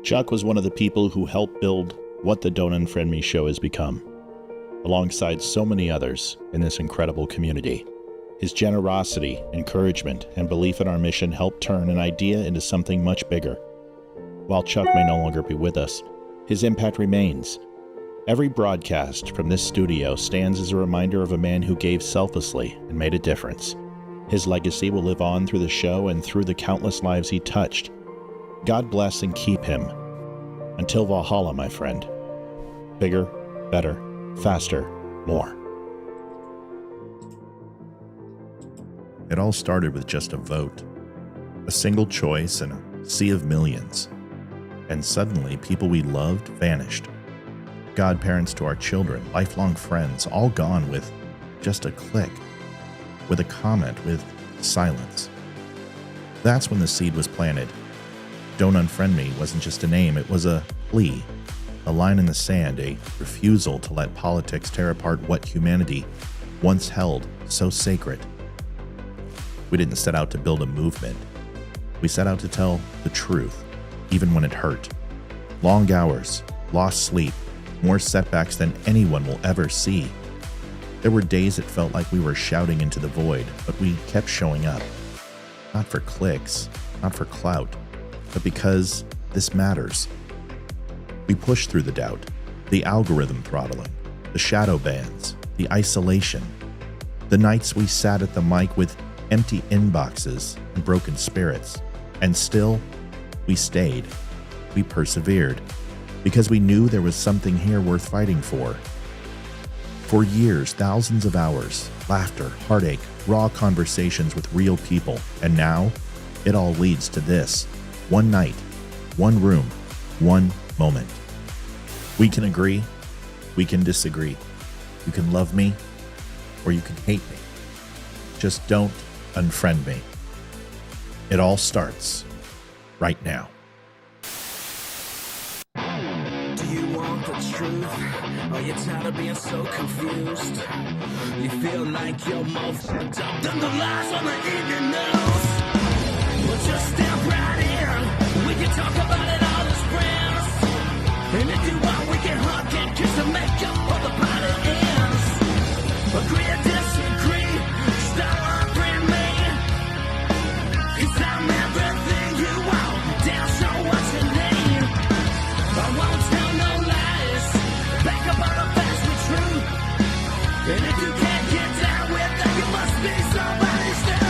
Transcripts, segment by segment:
Chuck was one of the people who helped build what the Don't Unfriend Me show has become, alongside so many others in this incredible community. His generosity, encouragement, and belief in our mission helped turn an idea into something much bigger. While Chuck may no longer be with us, his impact remains. Every broadcast from this studio stands as a reminder of a man who gave selflessly and made a difference. His legacy will live on through the show and through the countless lives he touched. God bless and keep him. Until Valhalla, my friend. Bigger, better, faster, more. It all started with just a vote, a single choice in a sea of millions. And suddenly, people we loved vanished. Godparents to our children, lifelong friends, all gone with just a click, with a comment, with silence. That's when the seed was planted. Don't Unfriend Me wasn't just a name, it was a plea, a line in the sand, a refusal to let politics tear apart what humanity once held so sacred. We didn't set out to build a movement. We set out to tell the truth, even when it hurt. Long hours, lost sleep, more setbacks than anyone will ever see. There were days it felt like we were shouting into the void, but we kept showing up. Not for clicks, not for clout, but because this matters. We pushed through the doubt, the algorithm throttling, the shadow bans, the isolation, the nights we sat at the mic with empty inboxes and broken spirits. And still, we stayed. We persevered, because we knew there was something here worth fighting for. For years, thousands of hours, laughter, heartache, raw conversations with real people, and now it all leads to this. One night, one room, one moment. We can agree, we can disagree. You can love me, or you can hate me. Just don't unfriend me. It all starts right now. Do you want the truth? Are you tired of being so confused? You feel like you're more fucked up than the lies on the evening news? Well, just step right in. We can talk about it all as friends. And if you want, we can hug and kiss and make up for the party ends. Agree or disagree, stop unfriend me. 'Cause I'm everything you want, damn sure what you need. I won't tell no lies, back up all the facts with truth. And if you can't get down with that, you must be somebody's dog.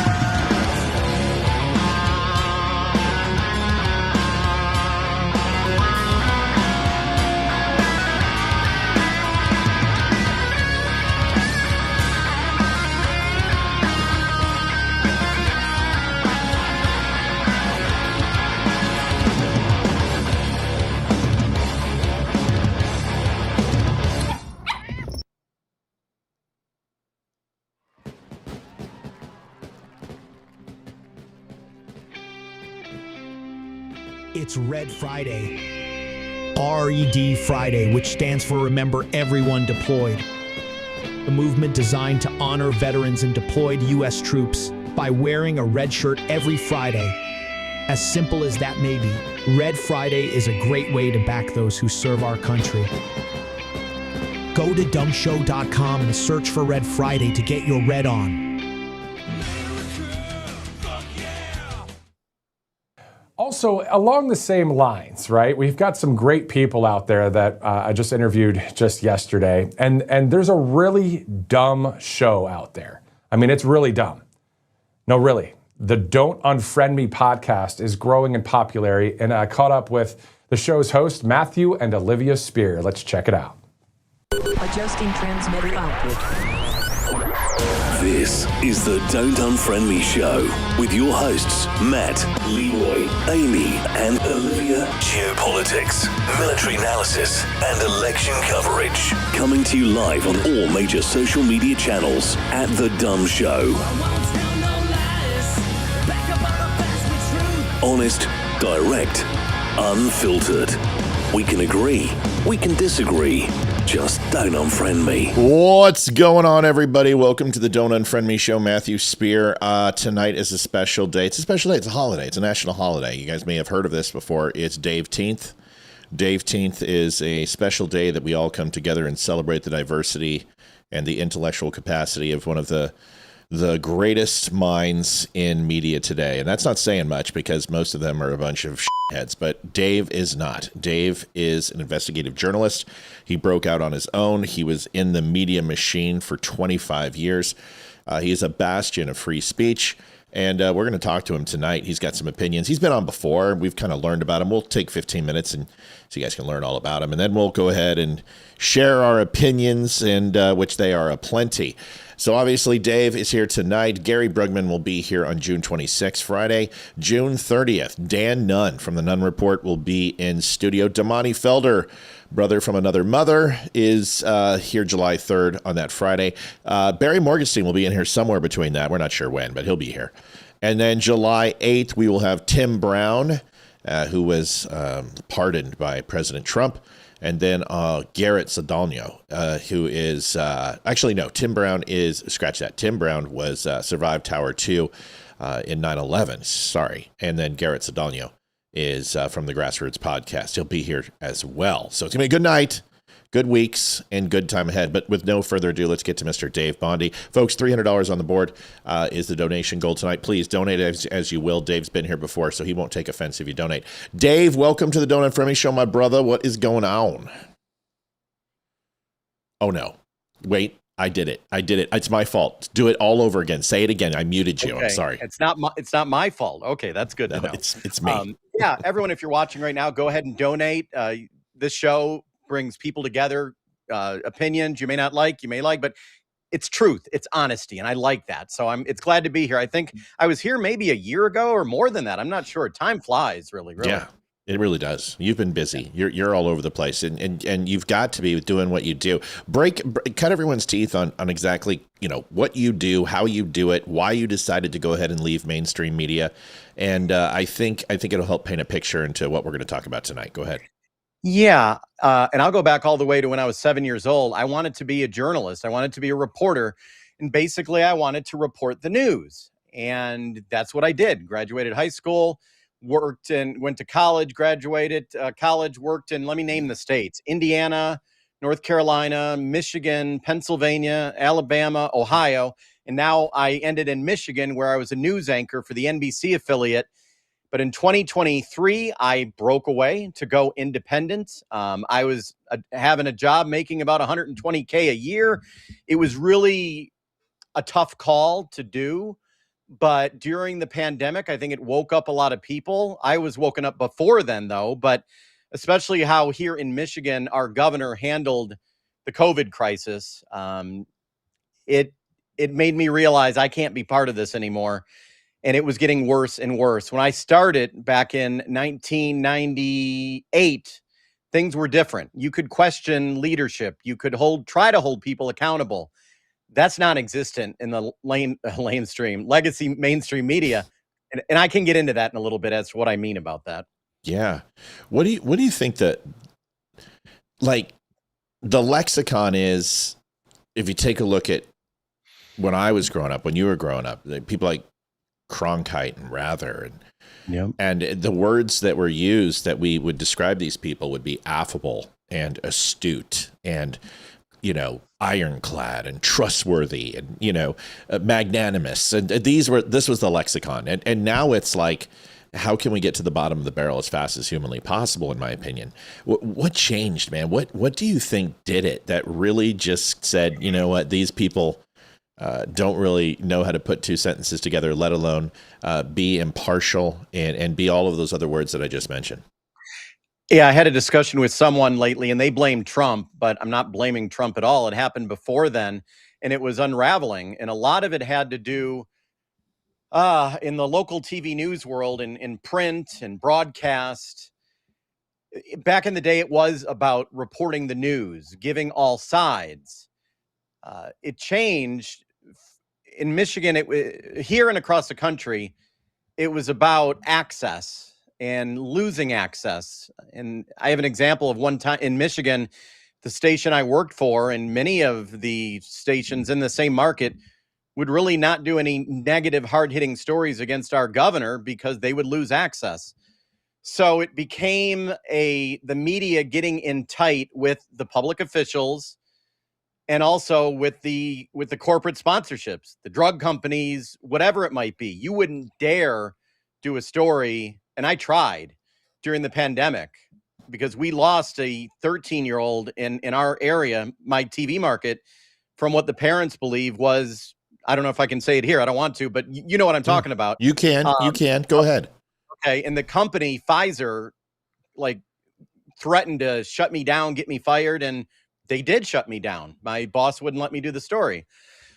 It's Red Friday, RED Friday, which stands for Remember Everyone Deployed. The movement designed to honor veterans and deployed U.S. troops by wearing a red shirt every Friday. As simple as that may be, Red Friday is a great way to back those who serve our country. Go to dumbshow.com and search for Red Friday to get your red on. Also, along the same lines, right? We've got some great people out there that I just interviewed just yesterday, and there's a really dumb show out there. I mean, it's really dumb. No, really. The Don't Unfriend Me podcast is growing in popularity, and I caught up with the show's host, Matthew and Olivia Spear. Let's check it out. Adjusting transmitter output. This is the Don't Unfriend Me show with your hosts, Matt, Leroy, Amy, and Olivia. Geopolitics, military analysis, and election coverage. Coming to you live on all major social media channels at The Dumb Show. Honest, direct, unfiltered. We can agree, we can disagree. Just don't unfriend me. What's going on, everybody? Welcome to the Don't Unfriend Me show. Matthew Spear. Tonight is a special day. It's a special day. It's a holiday. It's a national holiday. You guys may have heard of this before. It's Juneteenth. Juneteenth is a special day that we all come together and celebrate the diversity and the intellectual capacity of one of the greatest minds in media today. And that's not saying much because most of them are a bunch of heads, but Dave is not. Dave is an investigative journalist. He broke out on his own. He was in the media machine for 25 years. He is a bastion of free speech. And we're going to talk to him tonight. He's got some opinions. He's been on before. We've kind of learned about him. We'll take 15 minutes and so you guys can learn all about him. And then we'll go ahead and share our opinions, and which they are aplenty. So obviously Dave is here tonight. Gary Brugman will be here on June 26th, Friday. June 30th, Dan Nunn from the Nunn Report will be in studio. Damani Felder, brother from another mother, is here July 3rd on that Friday. Barry Morgenstein will be in here somewhere between that. We're not sure when, but he'll be here. And then July 8th, we will have Tim Brown, who was pardoned by President Trump. And then Garrett Zadalno, who is actually, no, Tim Brown is, scratch that. Tim Brown was survived Tower 2 in 9/11. Sorry. And then Garrett Zadalno is from the Grassroots podcast. He'll be here as well. So it's going to be a good night, good weeks, and good time ahead. But with no further ado, let's get to Mr. Dave Bondy. Folks, $300 on the board is the donation goal tonight. Please donate as you will. Dave's been here before, so he won't take offense if you donate. Dave, welcome to the Don't Unfriend Me Show, my brother. What is going on? Oh, no. Wait, I did it. It's my fault. Do it all over again. Say it again. I muted you. Okay. I'm sorry. It's not my fault. Okay, that's good to know. It's me. Yeah, everyone, if you're watching right now, go ahead and donate. This show brings people together, opinions you may not like, you may like, but it's truth, it's honesty, and I like that. So it's glad to be here. I think I was here maybe a year ago or more than that. I'm not sure. Time flies, really. Yeah, it really does. You've been busy. You're all over the place, and you've got to be doing what you do. Cut everyone's teeth on exactly what you do, how you do it, why you decided to go ahead and leave mainstream media, and I think it'll help paint a picture into what we're going to talk about tonight. Go ahead. Yeah. And I'll go back all the way to when I was 7 years old. I wanted to be a journalist. I wanted to be a reporter. And basically, I wanted to report the news. And that's what I did. Graduated high school, worked and went to college, graduated college, worked in, let me name the states: Indiana, North Carolina, Michigan, Pennsylvania, Alabama, Ohio. And now I ended in Michigan, where I was a news anchor for the NBC affiliate. But in 2023, I broke away to go independent. I was having a job making about $120K a year. It was really a tough call to do. But during the pandemic, I think it woke up a lot of people. I was woken up before then, though, but especially how here in Michigan, our governor handled the COVID crisis. It made me realize I can't be part of this anymore. And it was getting worse and worse. When I started back in 1998, things were different. You could question leadership. You could try to hold people accountable. That's non-existent in the legacy mainstream media. And I can get into that in a little bit as to what I mean about that. Yeah. What do you think that, like, the lexicon is, if you take a look at when I was growing up, when you were growing up, people like Cronkite and Rather and the words that were used that we would describe these people would be affable and astute and ironclad and trustworthy and magnanimous, and this was the lexicon, and now it's like, how can we get to the bottom of the barrel as fast as humanly possible? In my opinion, what changed, man? What do you think did it that really just said, you know what, these people don't really know how to put two sentences together, let alone be impartial and be all of those other words that I just mentioned? Yeah, I had a discussion with someone lately, and they blamed Trump, but I'm not blaming Trump at all. It happened before then, and it was unraveling. And a lot of it had to do in the local TV news world, in print and broadcast. Back in the day, it was about reporting the news, giving all sides. It changed. In Michigan, here and across the country, it was about access and losing access. And I have an example of one time in Michigan, the station I worked for, and many of the stations in the same market would really not do any negative, hard-hitting stories against our governor because they would lose access. So it became the media getting in tight with the public officials and also with the corporate sponsorships, the drug companies, whatever it might be. You wouldn't dare do a story, and I tried during the pandemic because we lost a 13-year-old in our area, my TV market, from what the parents believe was, I don't know if I can say it here, I don't want to, but you know what I'm talking about. You can. Go ahead. Okay, and the company, Pfizer, like threatened to shut me down, get me fired, and they did shut me down. My boss wouldn't let me do the story.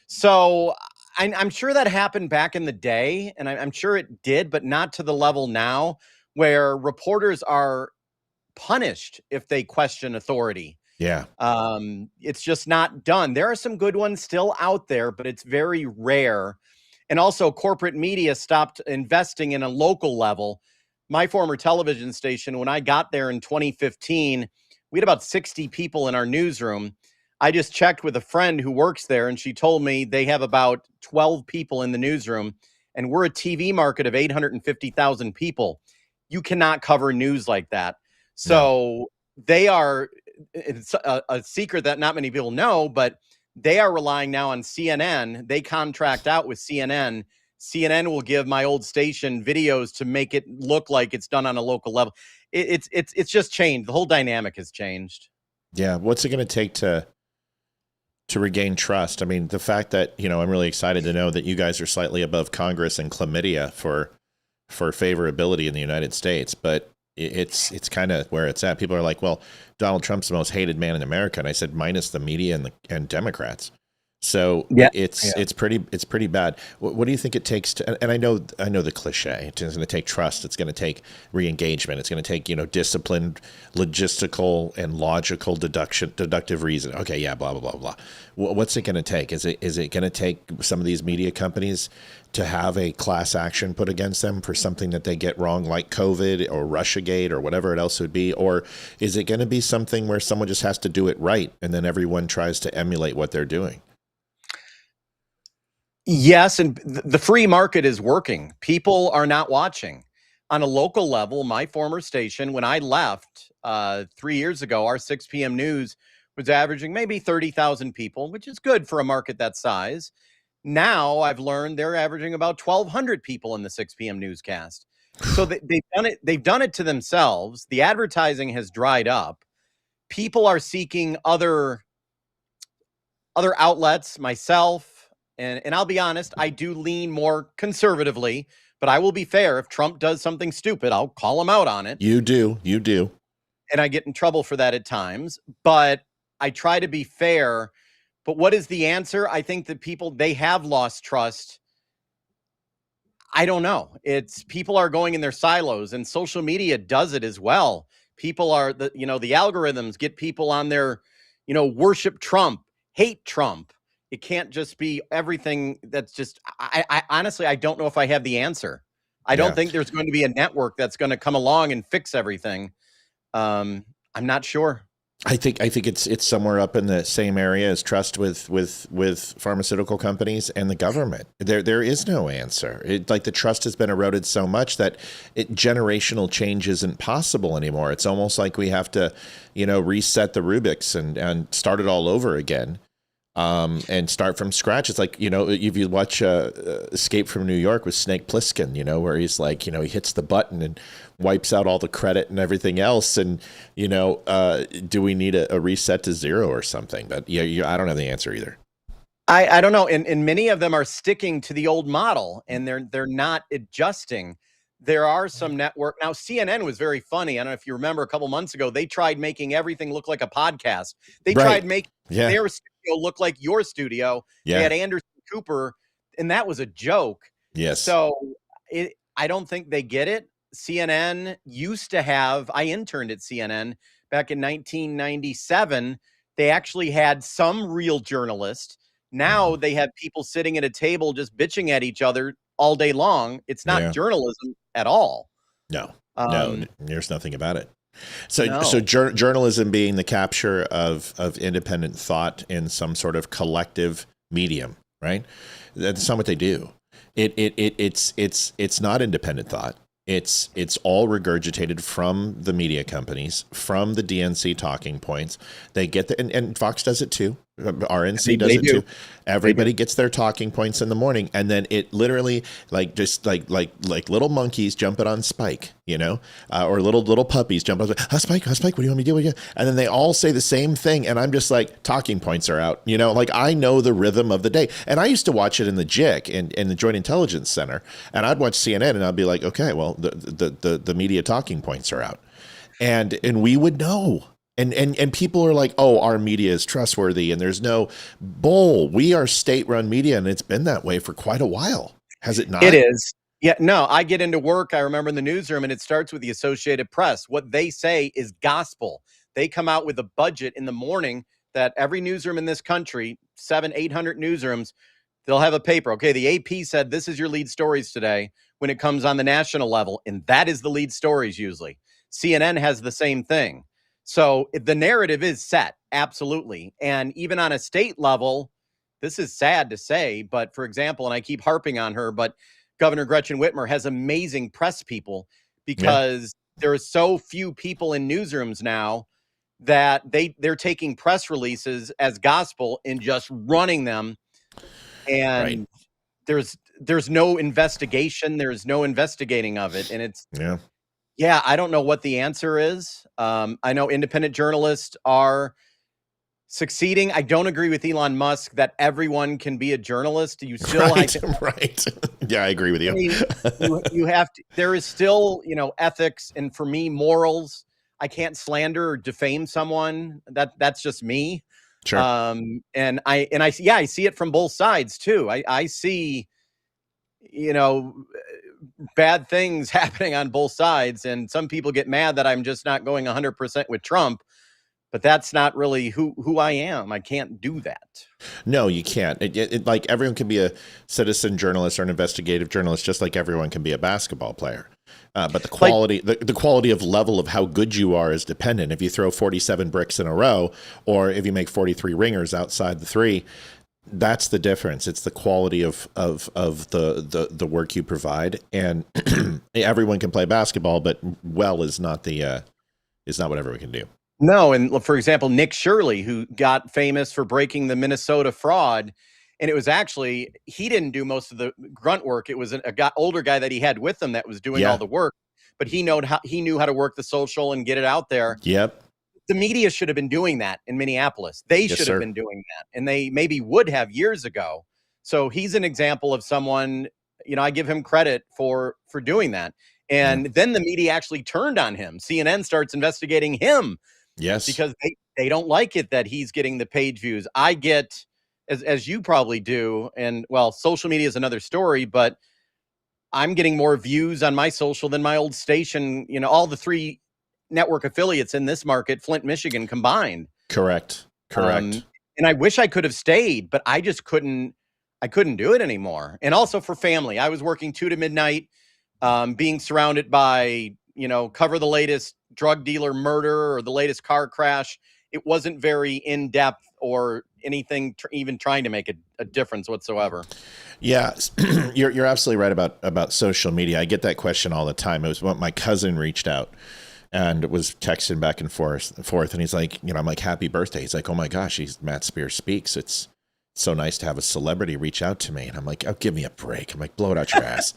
So I'm sure that happened back in the day, and I'm sure it did, but not to the level now where reporters are punished if they question authority. Yeah. It's just not done. There are some good ones still out there, but it's very rare. And also corporate media stopped investing in a local level. My former television station, when I got there in 2015, we had about 60 people in our newsroom. I just checked with a friend who works there, and she told me they have about 12 people in the newsroom, and we're a TV market of 850,000 people. You cannot cover news like that. So they are, it's a secret that not many people know, but they are relying now on CNN. They contract out with CNN. CNN will give my old station videos to make it look like it's done on a local level. It's just changed. The whole dynamic has changed. Yeah. What's it going to take to regain trust? I mean, the fact that, I'm really excited to know that you guys are slightly above Congress and chlamydia for favorability in the United States, but it's kind of where it's at. People are like, well, Donald Trump's the most hated man in America. And I said, minus the media and Democrats. So it's pretty bad. What do you think it takes to, and I know the cliche, it's going to take trust. It's going to take re-engagement. It's going to take, disciplined, logistical and logical deductive reason. Okay. Yeah. Blah, blah, blah, blah. What's it going to take? Is it going to take some of these media companies to have a class action put against them for something that they get wrong, like COVID or Russiagate or whatever it else would be? Or is it going to be something where someone just has to do it right and then everyone tries to emulate what they're doing? Yes, and the free market is working. People are not watching. On a local level, my former station, when I left 3 years ago, our 6 p.m. news was averaging maybe 30,000 people, which is good for a market that size. Now I've learned they're averaging about 1,200 people in the 6 p.m. newscast. So they've done it. They've done it to themselves. The advertising has dried up. People are seeking other outlets. Myself. And I'll be honest, I do lean more conservatively, but I will be fair. If Trump does something stupid, I'll call him out on it. You do. And I get in trouble for that at times, but I try to be fair. But what is the answer? I think that they have lost trust. I don't know. It's people are going in their silos, and social media does it as well. People are the algorithms get people on their, worship Trump, hate Trump. It can't just be everything that's just, I honestly, I don't know if I have the answer. I don't think there's going to be a network that's going to come along and fix everything. I'm not sure. I think it's somewhere up in the same area as trust with pharmaceutical companies and the government. There is no answer. The trust has been eroded so much that generational change isn't possible anymore. It's almost like we have to, reset the Rubik's and start it all over again. And start from scratch. It's like, if you watch Escape from New York with Snake Plissken, where he's like, he hits the button and wipes out all the credit and everything else. And, do we need a reset to zero or something? But I don't have the answer either. I don't know. And many of them are sticking to the old model and they're not adjusting. There are some network. Now, CNN was very funny. I don't know if you remember a couple months ago, they tried making everything look like a podcast. They tried making their studio look like your studio. Yeah. They had Anderson Cooper, and that was a joke. Yes. So I don't think they get it. CNN used to have, I interned at CNN back in 1997. They actually had some real journalists. Now they have people sitting at a table just bitching at each other all day long. It's not journalism at all. No, there's nothing about it. So journalism being the capture of independent thought in some sort of collective medium, right? That's not what they do. It's not independent thought. It's all regurgitated from the media companies, from the DNC talking points. They get and Fox does it too. RNC does it too. Everybody gets their talking points in the morning, and then it literally like little monkeys jumping on Spike, or little puppies jump on Spike. What do you want me to do? And then they all say the same thing, and I'm just like, talking points are out. Like I know the rhythm of the day, and I used to watch it in the JIC in the Joint Intelligence Center, and I'd watch CNN, and I'd be like, okay, well the media talking points are out, and we would know. And people are like, oh, our media is trustworthy, and there's no bull. We are state-run media, and it's been that way for quite a while. Has it not? It is. Yeah, no, I get into work, I remember in the newsroom, and it starts with the Associated Press. What they say is gospel. They come out with a budget in the morning that every newsroom in this country, 800 newsrooms, they'll have a paper. Okay, the AP said this is your lead stories today when it comes on the national level, and that is the lead stories usually. CNN has the same thing. So the narrative is set, absolutely. And even on a state level, this is sad to say, but for example, and I keep harping on her, but Governor Gretchen Whitmer has amazing press people because there are so few people in newsrooms now that they're taking press releases as gospel and just running them. And there's no investigation. There's no investigating of it. And it's, yeah, I don't know what the answer is. I know independent journalists are succeeding. I don't agree with Elon Musk that everyone can be a journalist. You still right. Yeah, I agree with you. I mean, you have to. There is still, ethics, and for me, morals. I can't slander or defame someone. That's just me. Sure. And I see it from both sides too. I see, bad things happening on both sides, and some people get mad that I'm just not going 100% with Trump, but that's not really who I am. I can't do that. No, you can't. Like everyone can be a citizen journalist or an investigative journalist, just like everyone can be a basketball player. But the quality, the quality of level of how good you are is dependent. If you throw 47 bricks in a row, or if you make 43 ringers outside the three, that's the difference. It's the quality of the work you provide, and everyone can play basketball, but is not what everyone can do. No, and for example, Nick Shirley, who got famous for breaking the Minnesota fraud, and it was actually he didn't do most of the grunt work. It was a older guy that he had with him that was doing all the work, but he knew how to work the social and get it out there. Yep. The media should have been doing that in Minneapolis. They should have been doing that, and they maybe would have years ago. So he's an example of someone, I give him credit for doing that. And then the media actually turned on him. CNN starts investigating him. Yes. Because they don't like it that he's getting the page views. I get, as you probably do, and well, social media is another story, but I'm getting more views on my social than my old station, all the 3 network affiliates in this market, Flint, Michigan combined. Correct. And I wish I could have stayed, but I just couldn't do it anymore. And also for family, I was working 2 to midnight, being surrounded by, cover the latest drug dealer murder or the latest car crash. It wasn't very in-depth or anything even trying to make a difference whatsoever. Yeah, you're absolutely right about social media. I get that question all the time. It was when my cousin reached out and was texting back and forth, and he's like, I'm like, happy birthday. He's like, oh my gosh, Matt Spears Speaks. It's so nice to have a celebrity reach out to me. And I'm like, oh, give me a break. I'm like, blow it out your ass.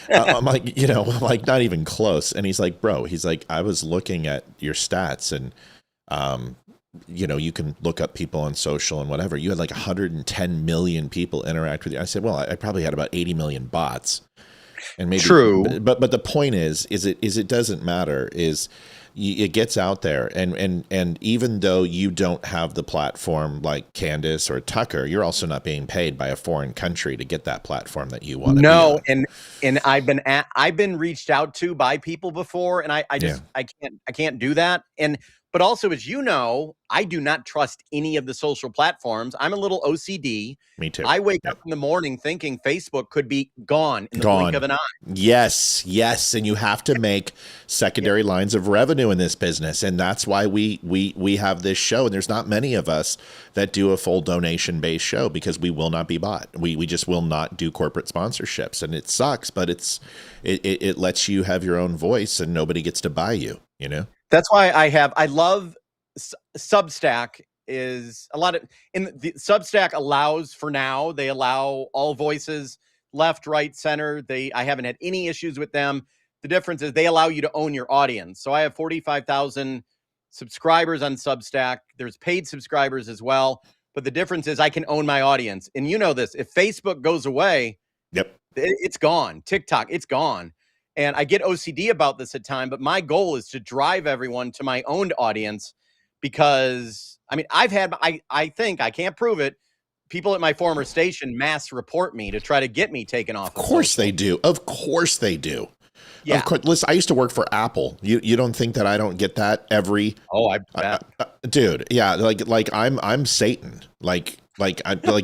I'm like, not even close. And he's like, bro, I was looking at your stats, and you can look up people on social and whatever. You had like 110 million people interact with you. I said, well, I probably had about 80 million bots. And maybe true, but the point is it doesn't matter. It gets out there, and even though you don't have the platform like Candace or Tucker, you're also not being paid by a foreign country to get that platform that you want. No, and I've been reached out to by people before, and I can't do that. And But also, as you know, I do not trust any of the social platforms. I'm a little OCD. Me too. I wake up in the morning thinking Facebook could be gone in the blink of an eye. Yes, and you have to make secondary lines of revenue in this business, and that's why we have this show. And there's not many of us that do a full donation-based show because we will not be bought. We just will not do corporate sponsorships, and it sucks, but it lets you have your own voice, and nobody gets to buy you. You know. That's why I love Substack. Is a lot of in the Substack allows for now. They allow all voices, left, right, center. I haven't had any issues with them. The difference is they allow you to own your audience. So I have 45,000 subscribers on Substack. There's paid subscribers as well. But the difference is I can own my audience. And you know this, if Facebook goes away, it's gone. TikTok, it's gone. And I get OCD about this at times, but my goal is to drive everyone to my owned audience because, I mean, I think, I can't prove it, people at my former station mass report me to try to get me taken off. Of course they do. Of course they do. Yeah. Of course. Listen, I used to work for Apple. You don't think that I don't get that every? Oh, I bet. Dude. Yeah. Like I'm Satan. Like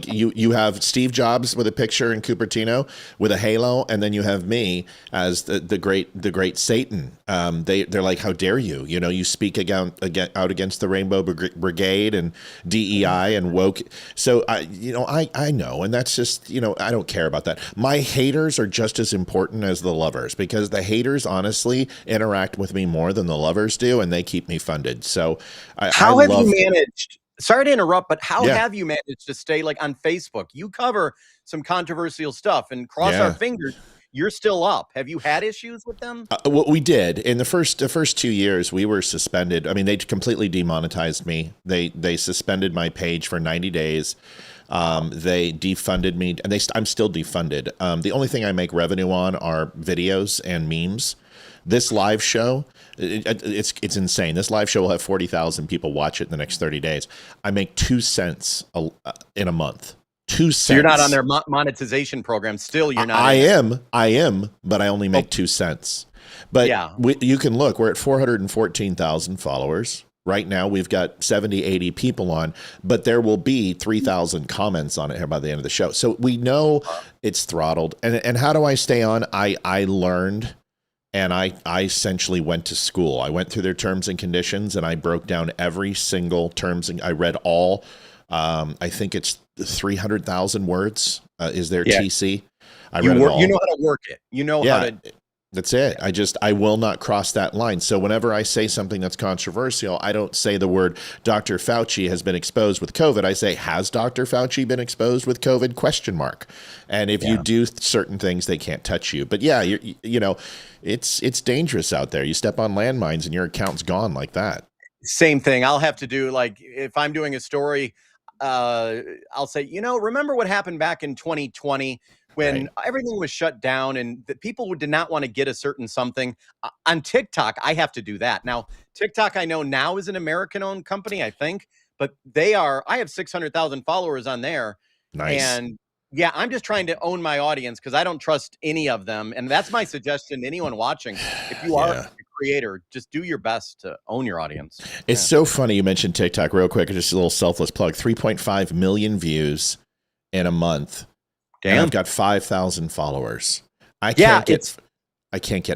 you have Steve Jobs with a picture in Cupertino with a halo, and then you have me as the great Satan. They're like, how dare you? You know, you speak out against the Rainbow Brigade and DEI and woke. So I know, and that's just, you know, I don't care about that. My haters are just as important as the lovers because the haters honestly interact with me more than the lovers do, and they keep me funded. So how have you managed? Sorry to interrupt, but how have you managed to stay like on Facebook? You cover some controversial stuff and cross our fingers. You're still up. Have you had issues with them? What we did in the first 2 years, we were suspended. I mean, they completely demonetized me. They suspended my page for 90 days. They defunded me, and I'm still defunded. The only thing I make revenue on are videos and memes. This live show, it's insane. This live show will have 40,000 people watch it in the next 30 days. I make 2 cents in a month. 2 cents. So you're not on their monetization program. Still, you're not. I am, but I only make 2 cents. But you can look. We're at 414,000 followers. Right now, we've got 70, 80 people on, but there will be 3,000 comments on it here by the end of the show. So we know it's throttled. And how do I stay on? I learned. And I essentially went to school. I went through their terms and conditions, and I broke down every single terms. And I read all. I think it's 300,000 words is their TC. I read it all. You know how to work it. You know how to. That's it. I will not cross that line. So whenever I say something that's controversial, I don't say the word Dr. Fauci has been exposed with COVID. I say, has Dr. Fauci been exposed with COVID? ? And if you do certain things, they can't touch you. But yeah, you know, it's dangerous out there. You step on landmines and your account's gone like that. Same thing. I'll have to do, like, if I'm doing a story, I'll say, you know, remember what happened back in 2020 when everything was shut down and the people did not want to get a certain something on TikTok. I have to do that. Now, TikTok, I know now is an American-owned company, I think, but I have 600,000 followers on there. Nice. And yeah, I'm just trying to own my audience because I don't trust any of them. And that's my suggestion to anyone watching. If you are a creator, just do your best to own your audience. It's so funny you mentioned TikTok real quick. Just a little selfless plug. 3.5 million views in a month. Damn. And I've got 5,000 followers. I can't get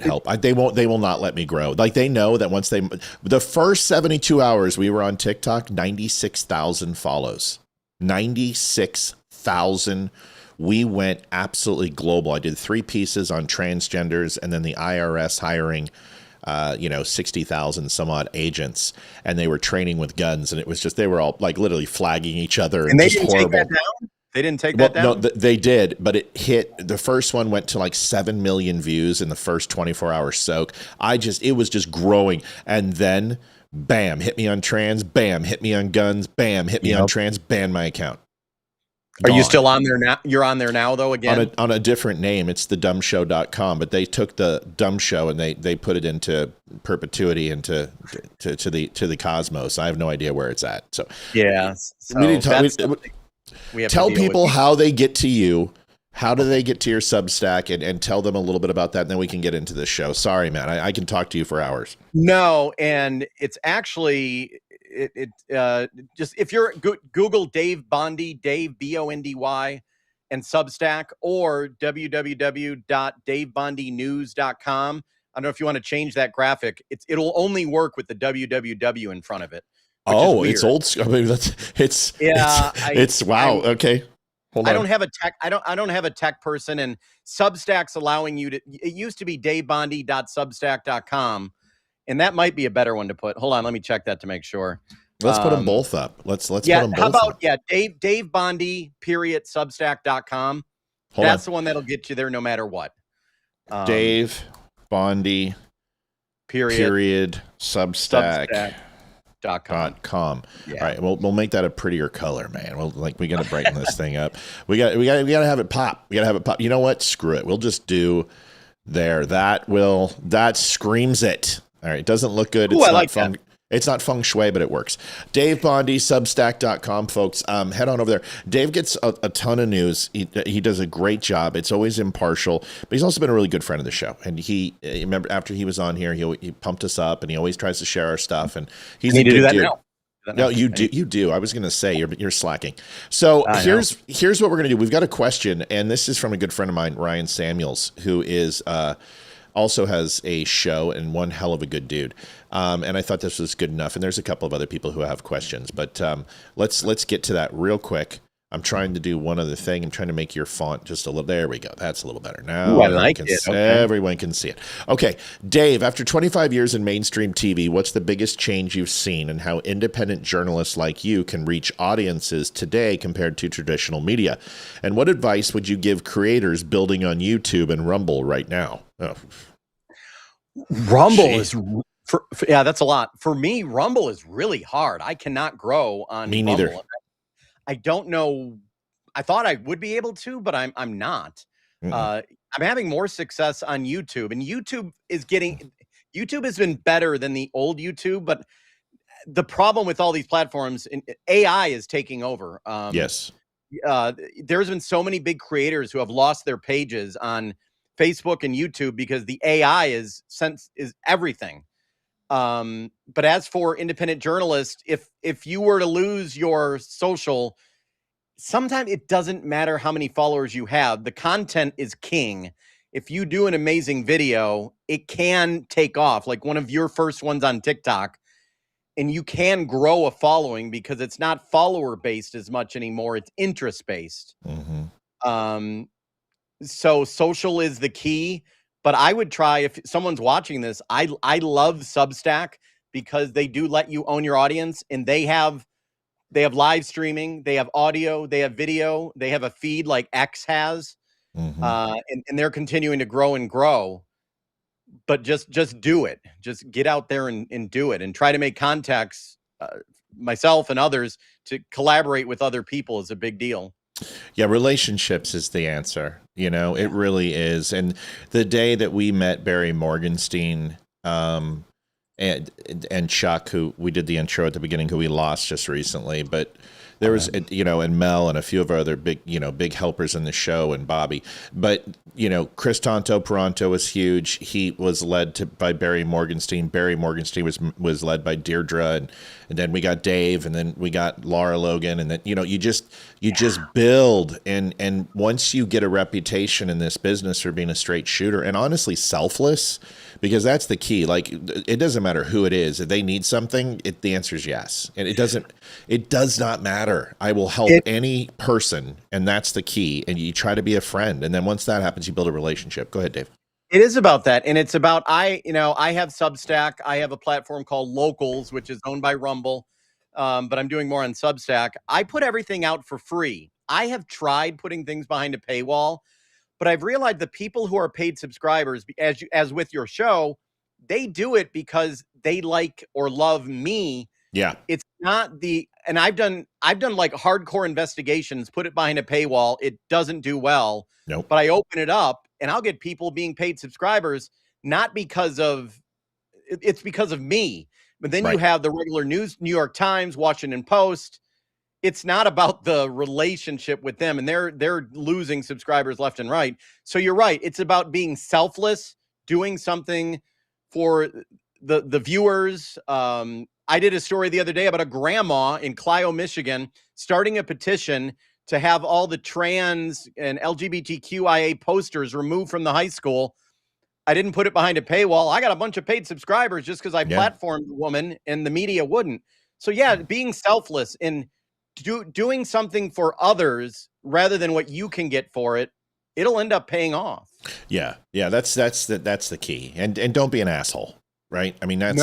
help. They will not let me grow. Like, they know that once the first 72 hours we were on TikTok, 96,000 follows. 96,000. We went absolutely global. I did 3 pieces on transgenders, and then the IRS hiring 60,000 some odd agents, and they were training with guns, and it was just, they were all like literally flagging each other. And they didn't take that down? They didn't take that down? No, they did, but it hit, the first one went to like 7 million views in the first 24-hour soak. It was just growing. And then, bam, hit me on trans, bam, hit me on guns, bam, hit me on trans, ban my account. Are you still on there now? You're on there now, though, again? On a different name. It's thedumbshow.com, but they took the dumb show and they put it into perpetuity, into to the cosmos. I have no idea where it's at. So yeah, we need to tell people how they get to you How do they get to your Substack, and tell them a little bit about that, and then we can get into this show. Sorry, man. I can talk to you for hours. No, and it's actually just if you're Google Dave Bondy, Dave Bondy, and Substack, or www.davebondynews.com. I don't know if you want to change that graphic. It'll only work with the www in front of it. Oh, it's old school. I mean, it's wow. Okay. Hold on. I don't have a tech. I don't have a tech person, and Substack's allowing you to. It used to be davebondy.substack.com, and that might be a better one to put. Hold on, let me check that to make sure. Let's put them both up. Let's put them both how about up. Dave Bondy .substack.com. That's the one that'll get you there no matter what. Dave Bondy Substack.com. Yeah. All right, we'll make that a prettier color, man. We got to brighten this thing up. We got to have it pop. We got to have it pop. You know what? Screw it. We'll just do there. That screams it. All right, it doesn't look good. Ooh, it's I not like fun. that. It's not feng shui, but it works. Dave Bondy, Substack.com, folks. Head on over there. Dave gets a ton of news. He does a great job. It's always impartial, but he's also been a really good friend of the show. And he remember after he was on here, he pumped us up, and he always tries to share our stuff. And he's a good dude. No, you do. I was going to say you're slacking. So here's what we're going to do. We've got a question, and this is from a good friend of mine, Ryan Samuels, who is also has a show and one hell of a good dude. And I thought this was good enough. And there's a couple of other people who have questions, but let's get to that real quick. I'm trying to do one other thing. I'm trying to make your font just a little. There we go. That's a little better. Now I like it. Okay. Everyone can see it. Okay, Dave, after 25 years in mainstream TV, what's the biggest change you've seen in how independent journalists like you can reach audiences today compared to traditional media? And what advice would you give creators building on YouTube and Rumble right now? Oh. Rumble is... that's a lot. For me, Rumble is really hard. I cannot grow on Me neither. Rumble. I don't know. I thought I would be able to, but I'm not. I'm having more success on YouTube, and YouTube has been better than the old YouTube, but the problem with all these platforms, AI is taking over. Yes. There's been so many big creators who have lost their pages on Facebook and YouTube because the AI is everything. But as for independent journalists, if you were to lose your social, sometimes it doesn't matter how many followers you have. The content is king. If you do an amazing video, it can take off, like one of your first ones on TikTok, and you can grow a following because it's not follower based as much anymore. It's interest based. Mm-hmm. So social is the key. But I would try, if someone's watching this, I love Substack because they do let you own your audience, and they have live streaming, they have audio, they have video, they have a feed like X has, and they're continuing to grow and grow. But just do it. Just get out there and do it, and try to make contacts, myself and others, to collaborate with other people is a big deal. Yeah, relationships is the answer. It really is. And the day that we met Barry Morgenstein and Chuck, who we did the intro at the beginning, who we lost just recently, but there was, and Mel and a few of our other big helpers in the show, and Bobby. But, Chris Peranto was huge. He was led by Barry Morgenstein. Barry Morgenstein was led by Deirdre, and then we got Dave, and then we got Laura Logan, and then, you just build. And once you get a reputation in this business for being a straight shooter and honestly selfless, because that's the key. Like, it doesn't matter who it is. If they need something, the answer is yes. And it does not matter. I will help any person, and that's the key. And you try to be a friend. And then once that happens, you build a relationship. Go ahead, Dave. It is about that. And it's about, I have Substack. I have a platform called Locals, which is owned by Rumble. But I'm doing more on Substack. I put everything out for free. I have tried putting things behind a paywall, but I've realized the people who are paid subscribers, as with your show, they do it because they like or love me. Yeah. It's not and I've done like hardcore investigations, put it behind a paywall. It doesn't do well. Nope. But I open it up and I'll get people being paid subscribers, not because of, it's because of me. But then you have the regular news, New York Times, Washington Post, it's not about the relationship with them, and they're losing subscribers left and right. So you're right. It's about being selfless, doing something for the viewers. I did a story the other day about a grandma in Clio, Michigan, starting a petition to have all the trans and LGBTQIA posters removed from the high school. I didn't put it behind a paywall. I got a bunch of paid subscribers just because I platformed the woman and the media wouldn't. So yeah, being selfless and doing something for others rather than what you can get for it, it'll end up paying off. Yeah. That's the key. And don't be an asshole. Right. I mean, that's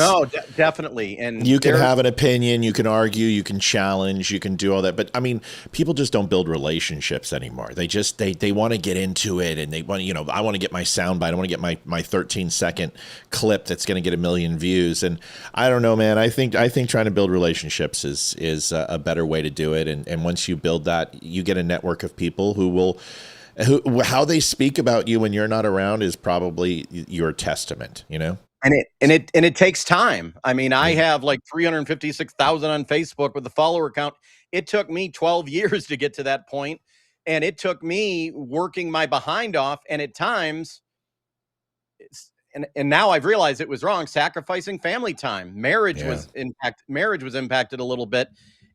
definitely. And you can have an opinion, you can argue, you can challenge, you can do all that. But I mean, people just don't build relationships anymore. They just they want to get into it, and they want, I want to get my soundbite. I want to get my 13-second clip that's going to get 1 million views. And I don't know, man. I think trying to build relationships is a better way to do it. And once you build that, you get a network of people who how they speak about you when you're not around is probably your testament, And it takes time. I mean, I have like 356,000 on Facebook with the follower count. It took me 12 years to get to that point, and it took me working my behind off. And at times, and now I've realized it was wrong. Sacrificing family time, marriage was impacted a little bit,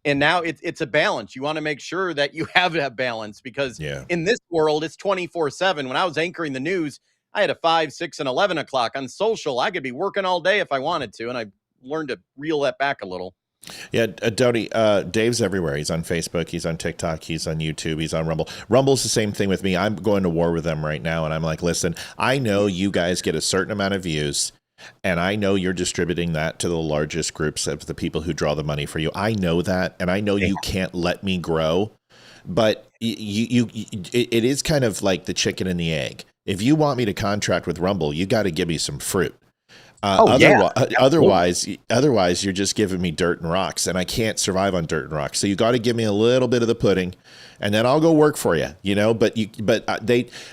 and now it's a balance. You want to make sure that you have that balance because in this world, it's 24/7. When I was anchoring the news, I had a 5, 6, and 11 o'clock on social. I could be working all day if I wanted to, and I learned to reel that back a little. Yeah, Doty, Dave's everywhere. He's on Facebook, he's on TikTok, he's on YouTube, he's on Rumble. Rumble's the same thing with me. I'm going to war with them right now, and I'm like, listen, I know you guys get a certain amount of views, and I know you're distributing that to the largest groups of the people who draw the money for you. I know that, and I know you can't let me grow, but it is kind of like the chicken and the egg. If you want me to contract with Rumble, you got to give me some fruit. Otherwise, you're just giving me dirt and rocks, and I can't survive on dirt and rocks. So you got to give me a little bit of the pudding, and then I'll go work for you. But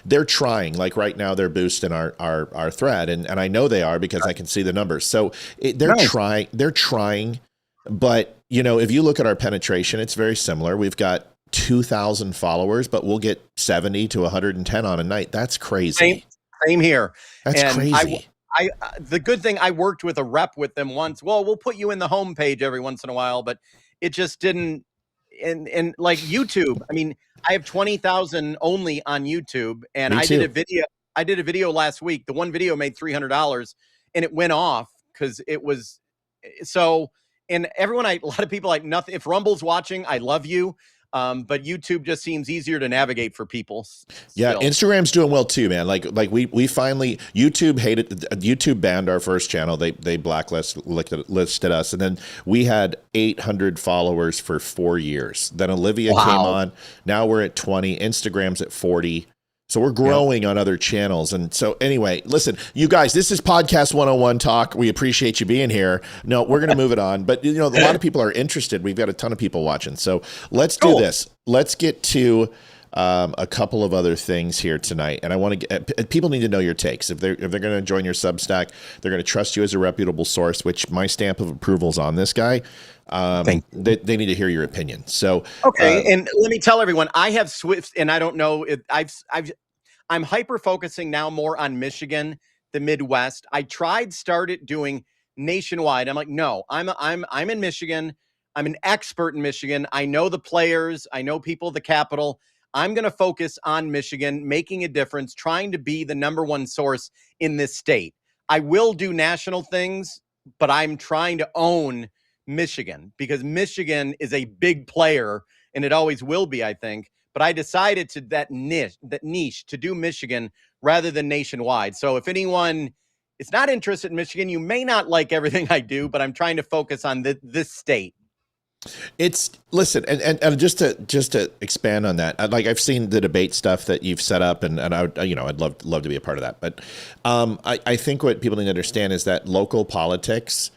they're trying. Like right now, they're boosting our thread, and I know they are because I can see the numbers. So they're trying. They're trying, but if you look at our penetration, it's very similar. We've got 2,000 followers, but we'll get 70 to 110 on a night. That's crazy. Same here. That's crazy. I the good thing, I worked with a rep with them once. Well, we'll put you in the homepage every once in a while, but it just didn't. And like YouTube, I mean, I have 20,000 only on YouTube, and I did a video last week. The one video made $300, and it went off because it was so. And a lot of people like nothing. If Rumble's watching, I love you. But YouTube just seems easier to navigate for people. Yeah, Instagram's doing well too, man. Like we finally, YouTube banned our first channel. They blacklisted us, and then we had 800 followers for 4 years. Then Olivia came on. Now we're at 20. Instagram's at 40. So we're growing on other channels. And so anyway, listen, you guys, this is Podcast 101 Talk. We appreciate you being here. No, we're going to move it on. But, a lot of people are interested. We've got a ton of people watching. So let's do this. Let's get to a couple of other things here tonight. And I want to get, people need to know your takes. If they're going to join your Substack, they're going to trust you as a reputable source, which my stamp of approval is on this guy. They need to hear your opinion. So, and let me tell everyone, I have Swift, and I don't know if I'm hyper focusing now more on Michigan, the Midwest. I started doing nationwide. I'm like, no, I'm in Michigan. I'm an expert in Michigan. I know the players. I know people at the Capitol. I'm going to focus on Michigan, making a difference, trying to be the number one source in this state. I will do national things, but I'm trying to own Michigan because Michigan is a big player, and it always will be, I think. But I decided to that niche to do Michigan rather than nationwide. So if anyone is not interested in Michigan, you may not like everything I do, but I'm trying to focus on this state. Listen, and just to expand on that, like I've seen the debate stuff that you've set up, and I'd love to be a part of that. But I think what people need to understand is that local politics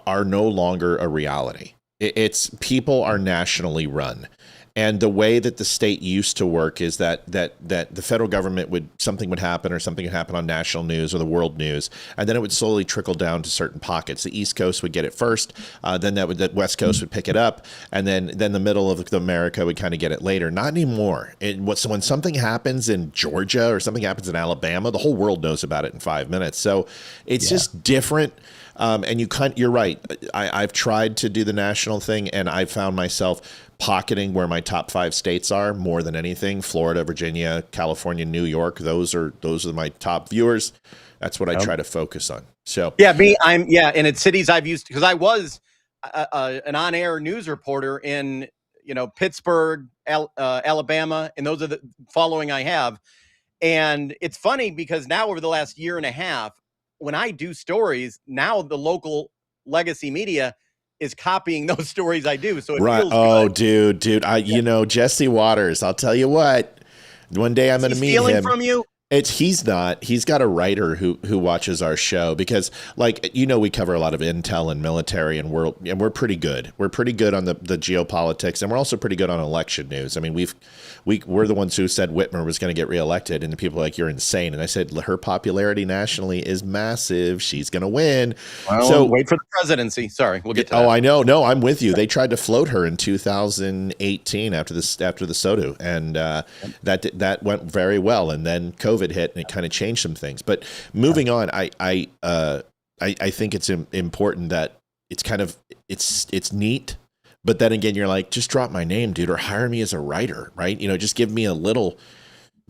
are no longer a reality. It's people are nationally run. And the way that the state used to work is that the federal government something would happen or something would happen on national news or the world news, and then it would slowly trickle down to certain pockets. The East Coast would get it first, then the West Coast would pick it up, and then the middle of America would kind of get it later. Not anymore. So when something happens in Georgia or something happens in Alabama, the whole world knows about it in 5 minutes. So it's just different. And you're right. I've tried to do the national thing, and I found myself pocketing where my top 5 states are more than anything. Florida, Virginia, California, New York. Those are my top viewers. That's what I try to focus on. So and it's cities I've used, because I was an on-air news reporter in Pittsburgh, Alabama, and those are the following I have. And it's funny because now over the last year and a half, when I do stories, now the local legacy media is copying those stories I do. So it feels good. dude. Jesse Waters, I'll tell you what, one day I'm going to meet him. From you? He's not. He's got a writer who watches our show because, we cover a lot of intel and military and we're pretty good. We're pretty good on the geopolitics, and we're also pretty good on election news. I mean, we're the ones who said Whitmer was going to get reelected, and the people are like, you're insane. And I said, her popularity nationally is massive. She's going to win. Well, so wait for the presidency. Sorry, we'll get to that. Oh, I know. No, I'm with you. They tried to float her in 2018 after the SOTU, and that went very well. And then COVID hit, and it kind of changed some things. But moving on, I think it's important that it's neat. But then again, you're like, just drop my name, dude, or hire me as a writer, right? Just give me a little,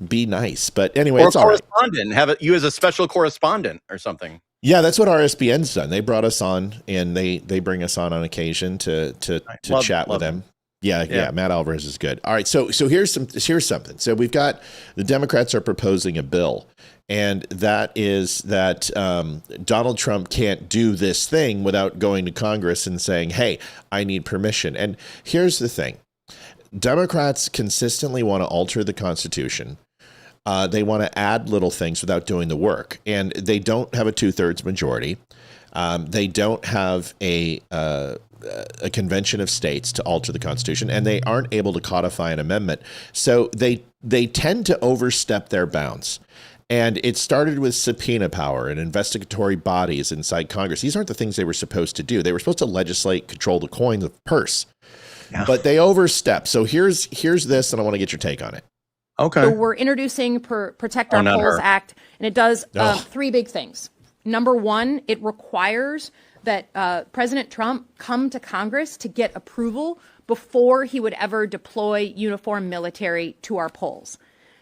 be nice. But anyway, or it's all right. Correspondent, have you as a special correspondent or something. Yeah, that's what RSBN's done. They brought us on, and they bring us on occasion to chat with them. Yeah, Matt Alvarez is good. All right, so here's something. So we've got the Democrats are proposing a bill, and that is that Donald Trump can't do this thing without going to Congress and saying, hey, I need permission. And here's the thing. Democrats consistently want to alter the Constitution. They want to add little things without doing the work. And they don't have a 2/3 majority. They don't have a convention of states to alter the Constitution, and they aren't able to codify an amendment. So they tend to overstep their bounds. And it started with subpoena power and investigatory bodies inside Congress. These aren't the things they were supposed to do. They were supposed to legislate, control the coin, the purse. Yeah. But they overstep. So here's this, and I want to get your take on it. Okay. So we're introducing Protect Our Polls Act, and it does 3 big things. Number 1, it requires that President Trump come to Congress to get approval before he would ever deploy uniformed military to our polls.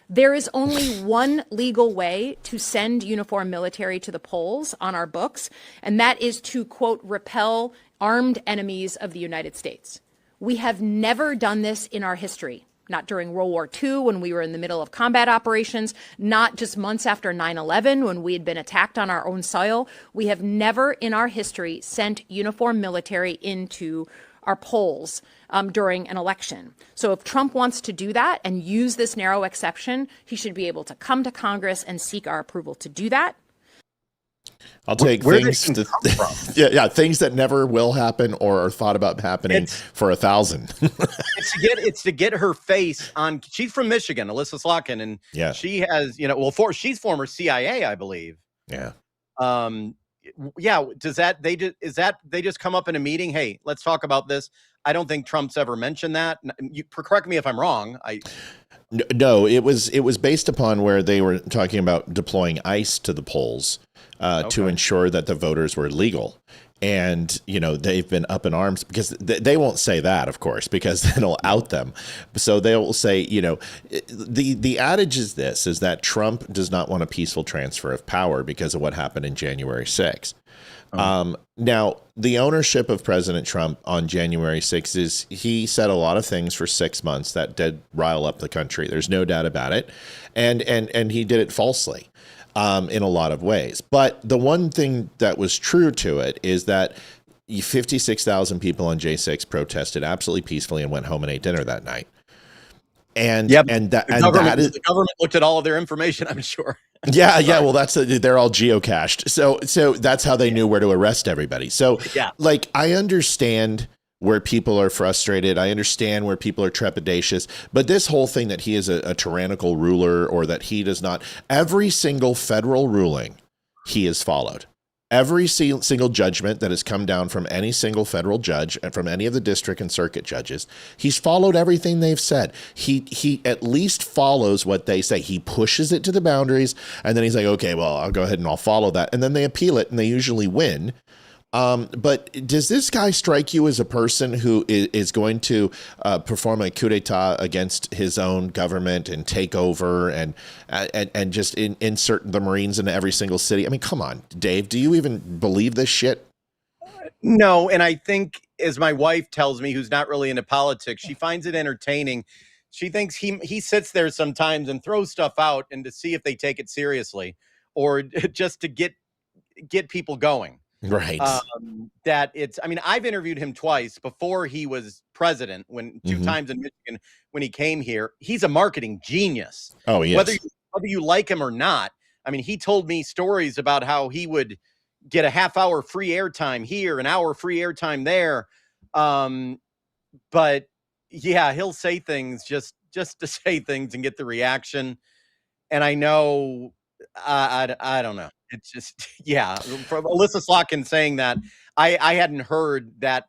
There is only one legal way to send uniformed military to the polls on our books, and that is to, quote, repel armed enemies of the United States. We have never done this in our history. Not during World War II when we were in the middle of combat operations, not just months after 9/11 when we had been attacked on our own soil. We have never in our history sent uniformed military into our polls during an election. So if Trump wants to do that and use this narrow exception, he should be able to come to Congress and seek our approval to do that. I'll take things things that never will happen or are thought about happening for 1,000. It's to get her face on. She's from Michigan, Alyssa Slotkin, and she has she's former CIA, I believe. Yeah. Does that they just come up in a meeting? Hey, let's talk about this. I don't think Trump's ever mentioned that. You correct me if I'm wrong. No, it was based upon where they were talking about deploying ICE to the polls to ensure that the voters were legal. And, they've been up in arms because they won't say that, of course, because it'll out them. So they'll say, the adage is that Trump does not want a peaceful transfer of power because of what happened in January 6th. Now, the ownership of President Trump on January 6th is he said a lot of things for 6 months that did rile up the country. There's no doubt about it. And he did it falsely. In a lot of ways. But the one thing that was true to it is that 56,000 people on J6 protested absolutely peacefully and went home and ate dinner that night. The government looked at all of their information, I'm sure. Yeah. Well, they're all geocached. So that's how they knew where to arrest everybody. So I understand where people are frustrated. I understand where people are trepidatious. But this whole thing that he is a tyrannical ruler, or that he does not, every single federal ruling he has followed. Every single judgment that has come down from any single federal judge and from any of the district and circuit judges, he's followed everything they've said. He at least follows what they say. He pushes it to the boundaries, and then he's like, okay, well, I'll go ahead and I'll follow that. And then they appeal it, and they usually win. But does this guy strike you as a person who is going to perform a coup d'etat against his own government and take over and just insert the Marines into every single city? I mean, come on, Dave, do you even believe this shit? No, and I think, as my wife tells me, who's not really into politics, she finds it entertaining. She thinks he sits there sometimes and throws stuff out and to see if they take it seriously, or just to get people going. Right. That it's, I mean, I've interviewed him twice before he was president, when two times in Michigan, when he came here. He's a marketing genius. Oh, yes. Whether you like him or not. I mean, he told me stories about how he would get a half-hour free airtime here, an hour free airtime there. But yeah, he'll say things just to say things and get the reaction. And I know, I don't know. It's just, yeah, from Alyssa Slotkin saying that, I hadn't heard that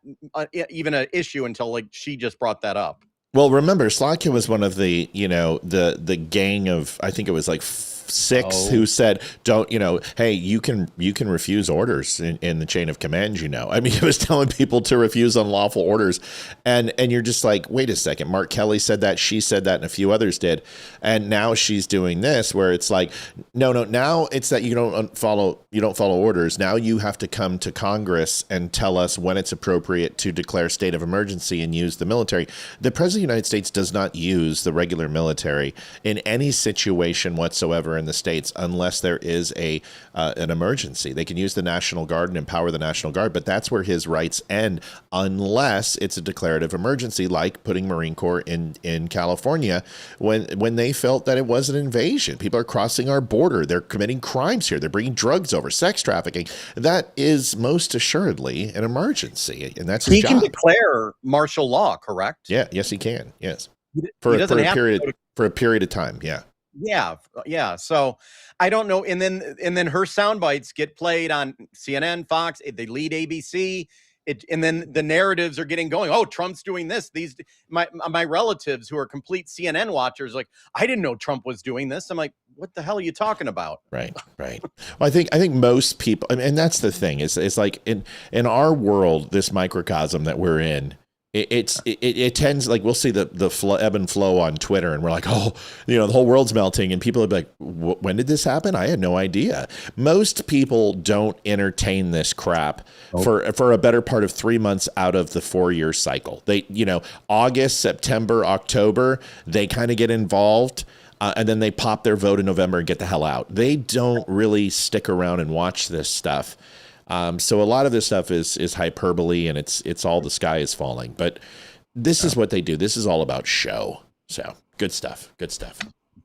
even an issue until like she just brought that up. Well, remember, Slotkin was one of the, the gang of, I think it was like 6 who said, don't, hey, you can refuse orders in the chain of command, I mean, he was telling people to refuse unlawful orders. And you're just like, wait a second, Mark Kelly said that, she said that, and a few others did. And now she's doing this where it's like, no, now it's that you don't follow orders. Now you have to come to Congress and tell us when it's appropriate to declare state of emergency and use the military. The President of the United States does not use the regular military in any situation whatsoever in the States unless there is an emergency. They can use the National Guard and empower the National Guard, but that's where his rights end unless it's a declarative emergency, like putting Marine Corps in California when they felt that it was an invasion. People are crossing our border. They're committing crimes here. They're bringing drugs over, sex trafficking. That is most assuredly an emergency, and that's his job. He can declare martial law, correct? Yeah, yes, he can. Yes, for a period of time. Yeah. Yeah. So I don't know. And then her sound bites get played on CNN, Fox. They lead ABC. And then the narratives are getting going. Oh, Trump's doing this. My relatives who are complete CNN watchers, like, I didn't know Trump was doing this. I'm like, what the hell are you talking about? Right. Well, I think most people, and that's the thing, is like in our world, this microcosm that we're in, it tends, like, we'll see the ebb and flow on Twitter, and we're like, oh, the whole world's melting, and people are like, when did this happen? I had no idea. Most people don't entertain this crap for a better part of 3 months out of the 4-year cycle. They, August, September, October, they kind of get involved. And then they pop their vote in November and get the hell out. They don't really stick around and watch this stuff. So a lot of this stuff is hyperbole, and it's all the sky is falling. But this is what they do. This is all about show. So good stuff.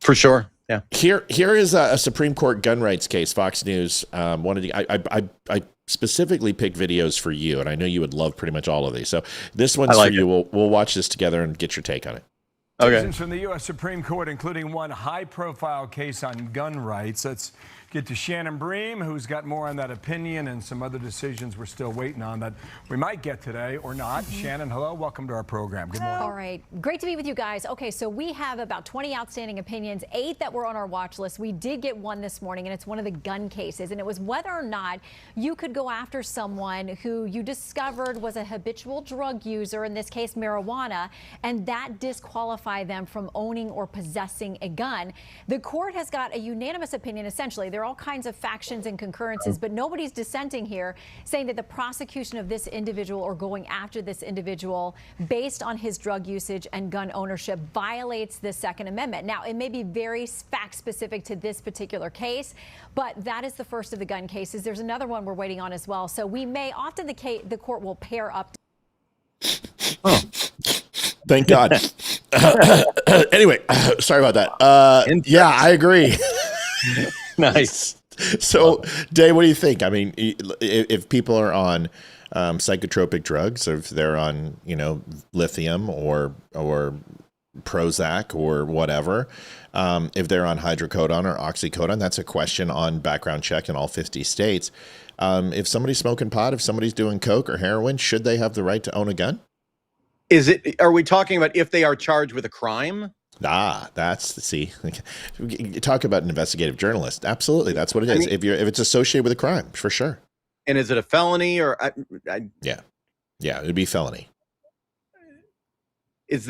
For sure. Yeah. Here is a Supreme Court gun rights case. Fox News I specifically picked videos for you, and I know you would love pretty much all of these. So this one's for you. We'll watch this together and get your take on it. Decisions from the U.S. Supreme Court, including one high-profile case on gun rights. Let's get to Shannon Bream, who's got more on that opinion and some other decisions we're still waiting on that we might get today or not. Shannon, hello. Welcome to our program. Good morning. All right. Great to be with you guys. Okay, so we have about 20 outstanding opinions, 8 that were on our watch list. We did get one this morning, and it's one of the gun cases, and it was whether or not you could go after someone who you discovered was a habitual drug user, in this case marijuana, and that disqualify them from owning or possessing a gun. The court has got a unanimous opinion, essentially. There are all kinds of factions and concurrences, but nobody's dissenting here, saying that the prosecution of this individual or going after this individual based on his drug usage and gun ownership violates the Second Amendment. Now, it may be very fact specific to this particular case, but that is the first of the gun cases. There's another one we're waiting on as well. So we may, often the court will pair up. Thank God. Anyway, sorry about that. Yeah, I agree. Nice. So, Dave, what do you think? I mean, if people are on psychotropic drugs, if they're on, lithium or Prozac or whatever, if they're on hydrocodone or oxycodone, that's a question on background check in all 50 states. If somebody's smoking pot, if somebody's doing coke or heroin, should they have the right to own a gun? Are we talking about if they are charged with a crime? See, you talk about an investigative journalist. Absolutely. That's what it is. If it's associated with a crime, for sure. And is it a felony or? Yeah, it'd be felony. Was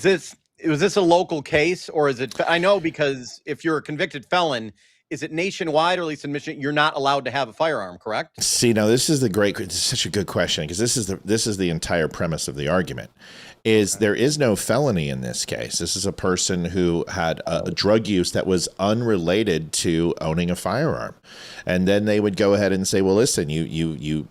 this a local case, or is it? I know, because if you're a convicted felon, is it nationwide, or at least in Michigan, you're not allowed to have a firearm, correct? See, now this is such a good question, because this is the entire premise of the argument. There is no felony in this case. This is a person who had a drug use that was unrelated to owning a firearm. And then they would go ahead and say, well, listen, you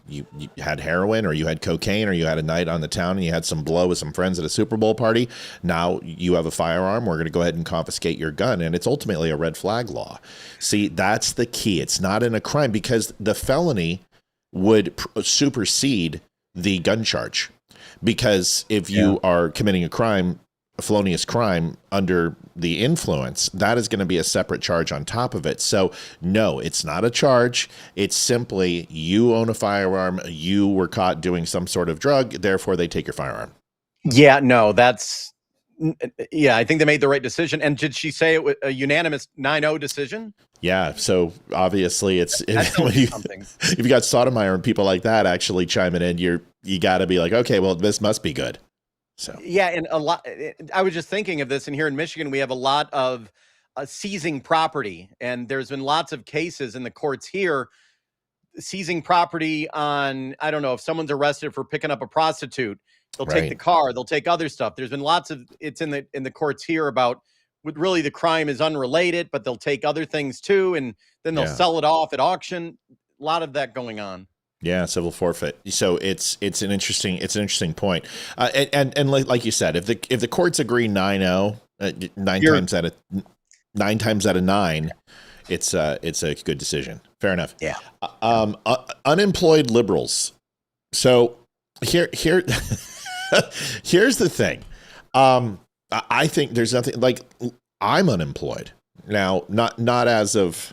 had heroin, or you had cocaine, or you had a night on the town and you had some blow with some friends at a Super Bowl party. Now you have a firearm. We're going to go ahead and confiscate your gun. And it's ultimately a red flag law. See, that's the key. It's not in a crime, because the felony would supersede the gun charge. Because if you are committing a felonious crime under the influence, that is going to be a separate charge on top of it. So no, it's not a charge. It's simply, you own a firearm, you were caught doing some sort of drug, therefore they take your firearm. Yeah, no, I think they made the right decision. And did she say it was a unanimous 9-0 decision? Yeah, so obviously if you got Sotomayor and people like that actually chiming in, you got to be like, okay, well, this must be good. So yeah, and I was just thinking of this, and here in Michigan, we have a lot of seizing property, and there's been lots of cases in the courts here seizing property on, I don't know, if someone's arrested for picking up a prostitute, they'll take the car, they'll take other stuff. There's been lots of it's in the courts here about. Really, the crime is unrelated, but they'll take other things too, and then they'll sell it off at auction. A lot of that going on. Yeah, civil forfeit. So it's an interesting point. And like you said, if the courts agree 9-0, nine times out of 9, it's a good decision. Fair enough. Yeah. Unemployed liberals. So here here's the thing. I think there's nothing like, I'm unemployed now, not as of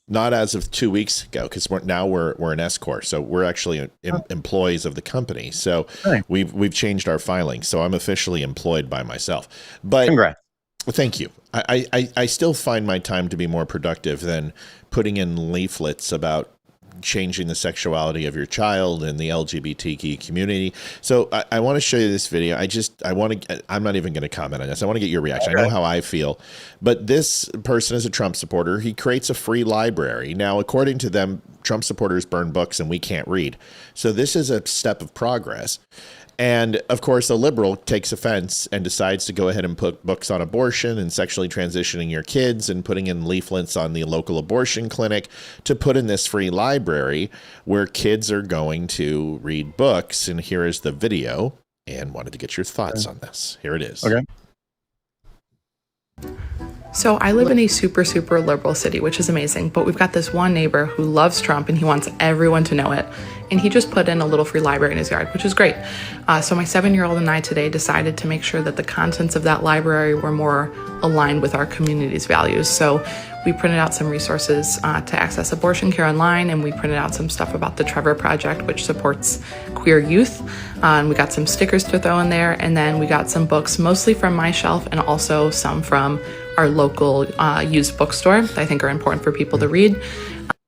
2 weeks ago, because we're an S corp, so we're actually employees of the company. So we've changed our filing, so I'm officially employed by myself. But congrats. Thank you. I still find my time to be more productive than putting in leaflets about changing the sexuality of your child and the LGBTQ community. So I want to show you this video. I'm not even going to comment on this. I want to get your reaction. I know how I feel, but this person is a Trump supporter. He creates a free library. Now, according to them, Trump supporters burn books and we can't read. So this is a step of progress. And of course, a liberal takes offense and decides to go ahead and put books on abortion and sexually transitioning your kids and putting in leaflets on the local abortion clinic to put in this free library where kids are going to read books. And here is the video, and wanted to get your thoughts on this. Here it is. Okay. So I live in a super, super liberal city, which is amazing. But we've got this one neighbor who loves Trump and he wants everyone to know it. And he just put in a little free library in his yard, which is great. So my 7-year-old and I today decided to make sure that the contents of that library were more aligned with our community's values. So we printed out some resources to access abortion care online, and we printed out some stuff about the Trevor Project, which supports queer youth. And we got some stickers to throw in there, and then we got some books, mostly from my shelf and also some from our local used bookstore that I think are important for people to read.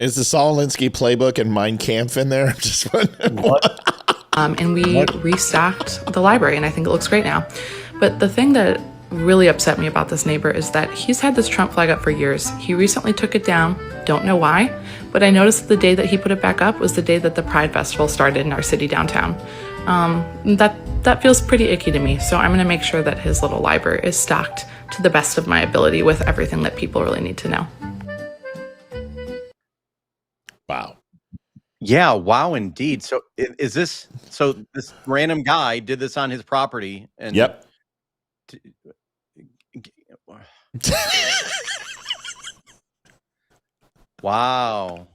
Is the Saul Alinsky playbook and Mein Kampf in there? I'm just wondering. And we restocked the library, and I think it looks great now. But the thing that really upset me about this neighbor is that he's had this Trump flag up for years. He recently took it down, don't know why, but I noticed the day that he put it back up was the day that the Pride Festival started in our city downtown. That feels pretty icky to me, so I'm going to make sure that his little library is stocked to the best of my ability with everything that people really need to know. Wow. Yeah, wow, indeed. So this random guy did this on his property? And yep. Wow.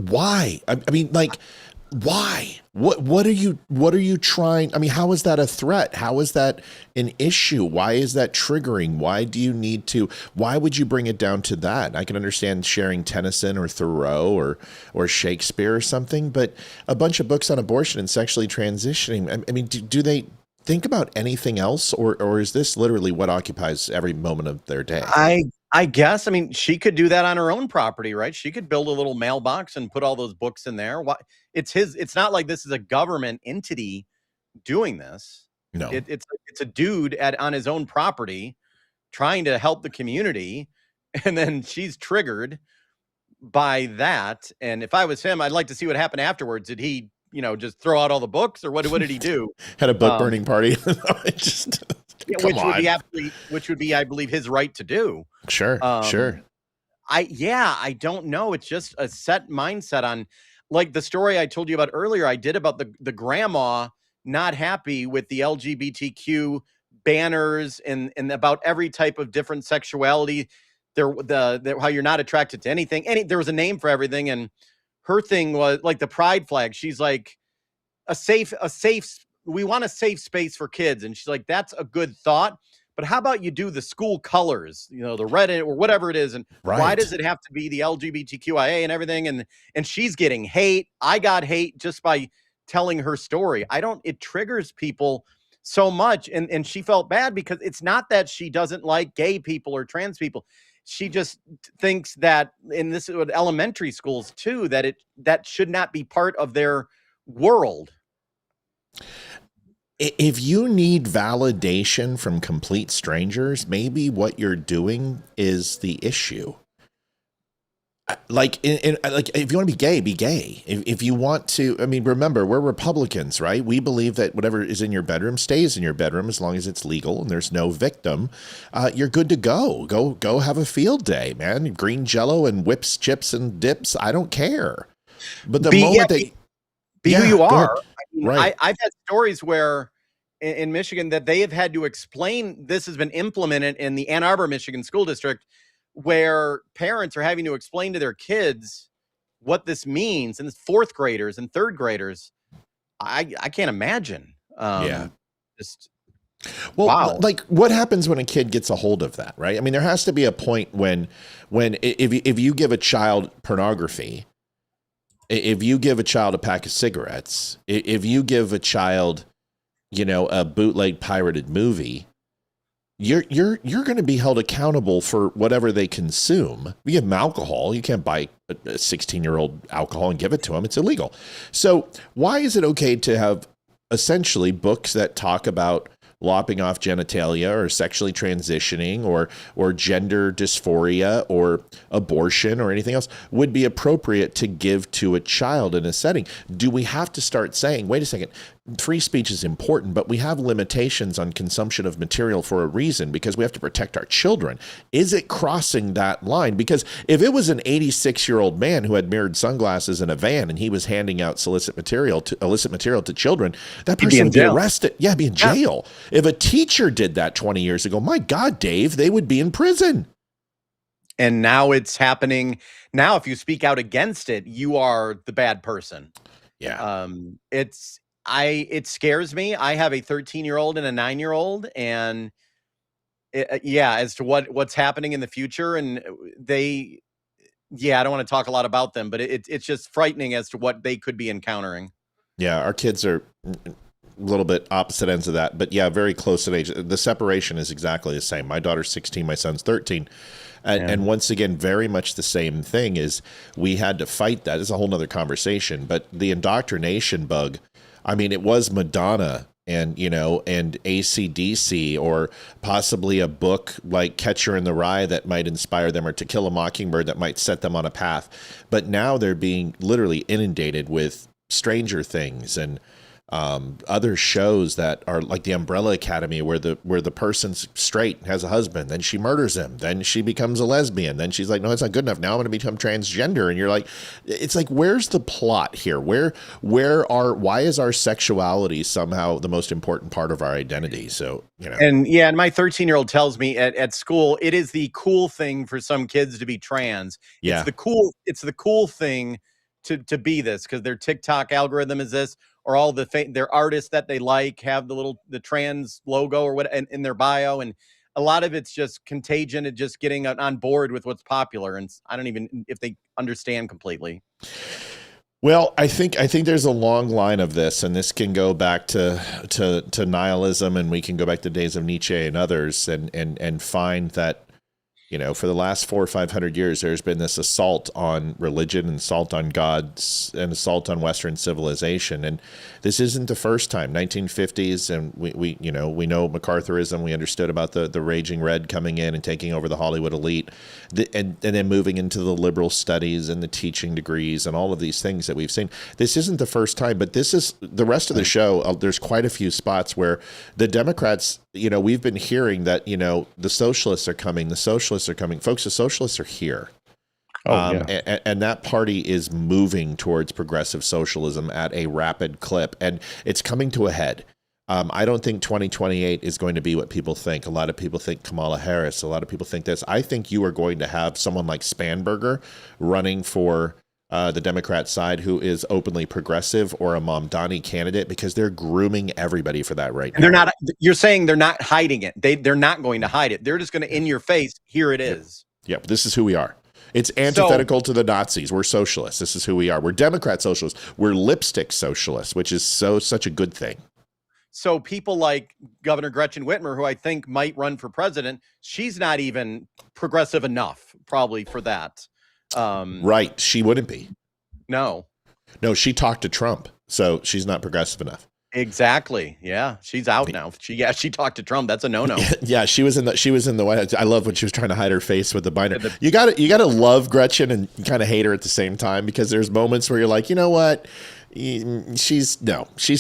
Why? I mean, like, why? What are you trying? I mean, how is that a threat? How is that an issue? Why is that triggering? Why do you need to? Why would you bring it down to that? I can understand sharing Tennyson or Thoreau or Shakespeare or something, but a bunch of books on abortion and sexually transitioning. I mean, do they think about anything else, or is this literally what occupies every moment of their day? I guess. I mean, she could do that on her own property, right? She could build a little mailbox and put all those books in there. Why? It's not like this is a government entity doing this. No, it's a dude on his own property trying to help the community, and then she's triggered by that. And if I was him, I'd like to see what happened afterwards. Did he, just throw out all the books, or what did he do? Had a book burning party. Which would be, I believe, his right to do. Sure. I don't know. It's just a set mindset on, like the story I told you about earlier. I did about the grandma not happy with the LGBTQ banners and about every type of different sexuality. How you're not attracted to anything. There was a name for everything, and her thing was like the pride flag. She's like we want a safe space for kids, and she's like, that's a good thought. But how about you do the school colors, the red or whatever it is? And Why does it have to be the LGBTQIA and everything? And she's getting hate. I got hate just by telling her story. It triggers people so much. And she felt bad because it's not that she doesn't like gay people or trans people. She just thinks that, and this is with elementary schools too, that should not be part of their world. If you need validation from complete strangers, maybe what you're doing is the issue. Like, if you want to be gay, be gay. If you want to, I mean, remember, we're Republicans, right? We believe that whatever is in your bedroom stays in your bedroom as long as it's legal and there's no victim. You're good to go. Go have a field day, man. Green Jello and whips, chips, and dips. I don't care. But the moment be who you are. Right. I've had stories where in Michigan that they have had to explain, this has been implemented in the Ann Arbor, Michigan school district, where parents are having to explain to their kids what this means, and it's fourth graders and third graders. I can't imagine. Wow. Like, what happens when a kid gets a hold of that, right? I mean, there has to be a point when if you give a child pornography, if you give a child a pack of cigarettes, if you give a child, a bootleg pirated movie, you're going to be held accountable for whatever they consume. You give them alcohol, you can't buy a 16-year-old alcohol and give it to them. It's illegal. So why is it okay to have essentially books that talk about lopping off genitalia or sexually transitioning or gender dysphoria or abortion or anything else would be appropriate to give to a child in a setting? Do we have to start saying, wait a second, free speech is important, but we have limitations on consumption of material for a reason, because we have to protect our children? Is it crossing that line? Because if it was an 86-year-old man who had mirrored sunglasses in a van and he was handing out illicit material to children, that person would be arrested. Yeah, be in jail. If a teacher did that 20 years ago, my God, Dave, they would be in prison. And now it's happening. Now, if you speak out against it, you are the bad person. Yeah. It scares me. I have a 13-year-old and a 9-year-old, and as to what's happening in the future, and I don't want to talk a lot about them, but it's just frightening as to what they could be encountering. Yeah, our kids are a little bit opposite ends of that, but very close in age. The separation is exactly the same. My daughter's 16, my son's 13. And once again, very much the same thing is we had to fight that. It's a whole nother conversation, but the indoctrination bug, I mean, it was Madonna and AC/DC, or possibly a book like Catcher in the Rye that might inspire them, or To Kill a Mockingbird that might set them on a path. But now they're being literally inundated with Stranger Things and other shows that are like the Umbrella Academy, where the person's straight, has a husband, then she murders him, then she becomes a lesbian, then she's like, no, it's not good enough, now I'm going to become transgender. And you're like, it's like, where's the plot here? Why is our sexuality somehow the most important part of our identity? So, And my 13-year-old tells me at school, it is the cool thing for some kids to be trans. Yeah. It's the cool thing to be this, because their TikTok algorithm is this, or all their artists that they like have the trans logo or what in their bio, and a lot of it's just contagion and just getting on board with what's popular, and I don't even if they understand completely. Well, I think there's a long line of this, and this can go back to nihilism, and we can go back to days of Nietzsche and others, and find that, for the last 400 or 500 years, there's been this assault on religion, and assault on gods, and assault on Western civilization. And this isn't the first time. 1950s, and we know MacArthurism. We understood about the Raging Red coming in and taking over the Hollywood elite, and then moving into the liberal studies and the teaching degrees and all of these things that we've seen. This isn't the first time, but this is the rest of the show. There's quite a few spots where the Democrats, we've been hearing that, the socialists are coming, folks, the socialists are here. And that party is moving towards progressive socialism at a rapid clip, and it's coming to a head. I don't think 2028 is going to be what people think. A lot of people think Kamala Harris. A lot of people think this. I think you are going to have someone like Spanberger running for the Democrat side, who is openly progressive, or a Mamdani candidate, because they're grooming everybody for that right now. You're saying they're not hiding it. They're not going to hide it. They're just going to, in your face, here it is. Yep, this is who we are. It's antithetical to the Nazis. We're socialists. This is who we are. We're Democrat socialists. We're lipstick socialists, which is such a good thing. So people like Governor Gretchen Whitmer, who I think might run for president, she's not even progressive enough, probably, for that. Right. She wouldn't be. No, she talked to Trump, so she's not progressive enough. Exactly. Yeah, she's out now. She talked to Trump. That's a no-no. Yeah, she was in the White House. I love when she was trying to hide her face with the binder. You got to love Gretchen and kind of hate her at the same time, because there's moments where you're like, you know what? She's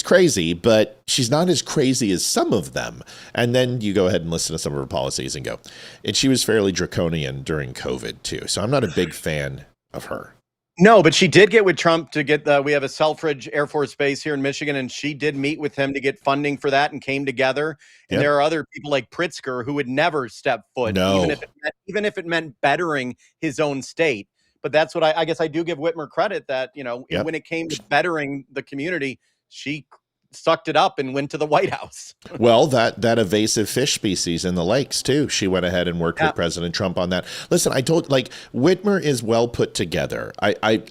crazy, but she's not as crazy as some of them. And then you go ahead and listen to some of her policies and go. And she was fairly draconian during COVID too. So I'm not a big fan of her. No, but she did get with Trump to get we have a Selfridge Air Force Base here in Michigan, and she did meet with him to get funding for that and came together. And there are other people like Pritzker who would never step foot, even if it meant bettering his own state. But that's what I guess I do give Whitmer credit that, when it came to bettering the community, she sucked it up and went to the White House. Well, that evasive fish species in the lakes too. She went ahead and worked with President Trump on that. Listen, Whitmer is well put together.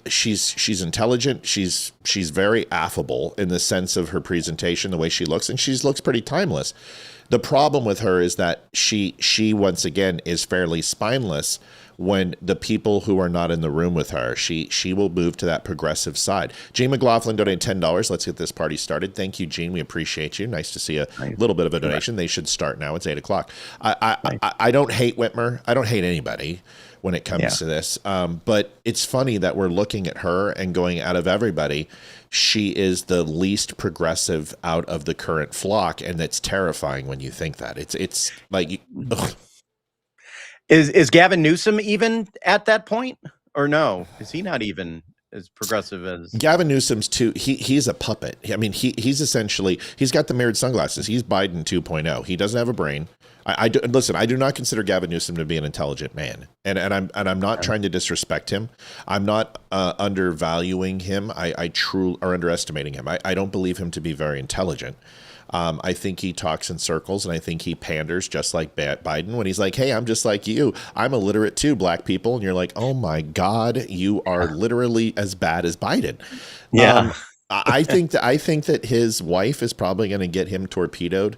She's intelligent. She's very affable in the sense of her presentation, the way she looks, and she looks pretty timeless. The problem with her is that she once again is fairly spineless. When the people who are not in the room with her, she will move to that progressive side. Gene McLaughlin donated $10. Let's get this party started. Thank you, Gene. We appreciate you. Nice to see a little bit of a donation. They should start now. It's 8:00. I don't hate Whitmer. I don't hate anybody when it comes to this. But it's funny that we're looking at her and going, out of everybody, she is the least progressive out of the current flock, and it's terrifying when you think that. It's like, ugh. Is Gavin Newsom even at that point, or no? Is he not even as progressive as Gavin Newsom's too? He's a puppet. I mean, he's essentially, he's got the mirrored sunglasses. He's Biden 2.0. He doesn't have a brain. I do not consider Gavin Newsom to be an intelligent man, and I'm not trying to disrespect him. I'm not undervaluing him. I truly are underestimating him. I don't believe him to be very intelligent. I think he talks in circles, and I think he panders just like Biden when he's like, hey, I'm just like you. I'm illiterate too, black people. And you're like, oh my God, you are literally as bad as Biden. Yeah. I think that his wife is probably going to get him torpedoed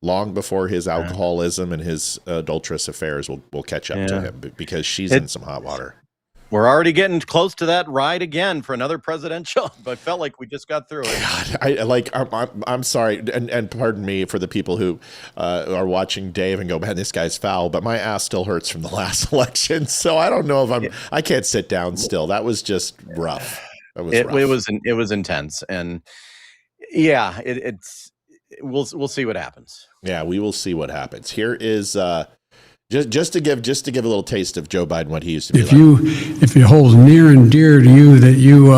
long before his alcoholism and his adulterous affairs will catch up to him, because she's in some hot water. We're already getting close to that ride again for another presidential, but I felt like we just got through it. God, I'm sorry, and pardon me for the people who are watching Dave and go, man, this guy's foul, but my ass still hurts from the last election. So I don't know if I can't sit down still. That was just rough. That was rough. It was intense, and Yeah, we'll see what happens. Yeah, we will see what happens. Here is just to give a little taste of Joe Biden, what he used to be. If it holds near and dear to you that you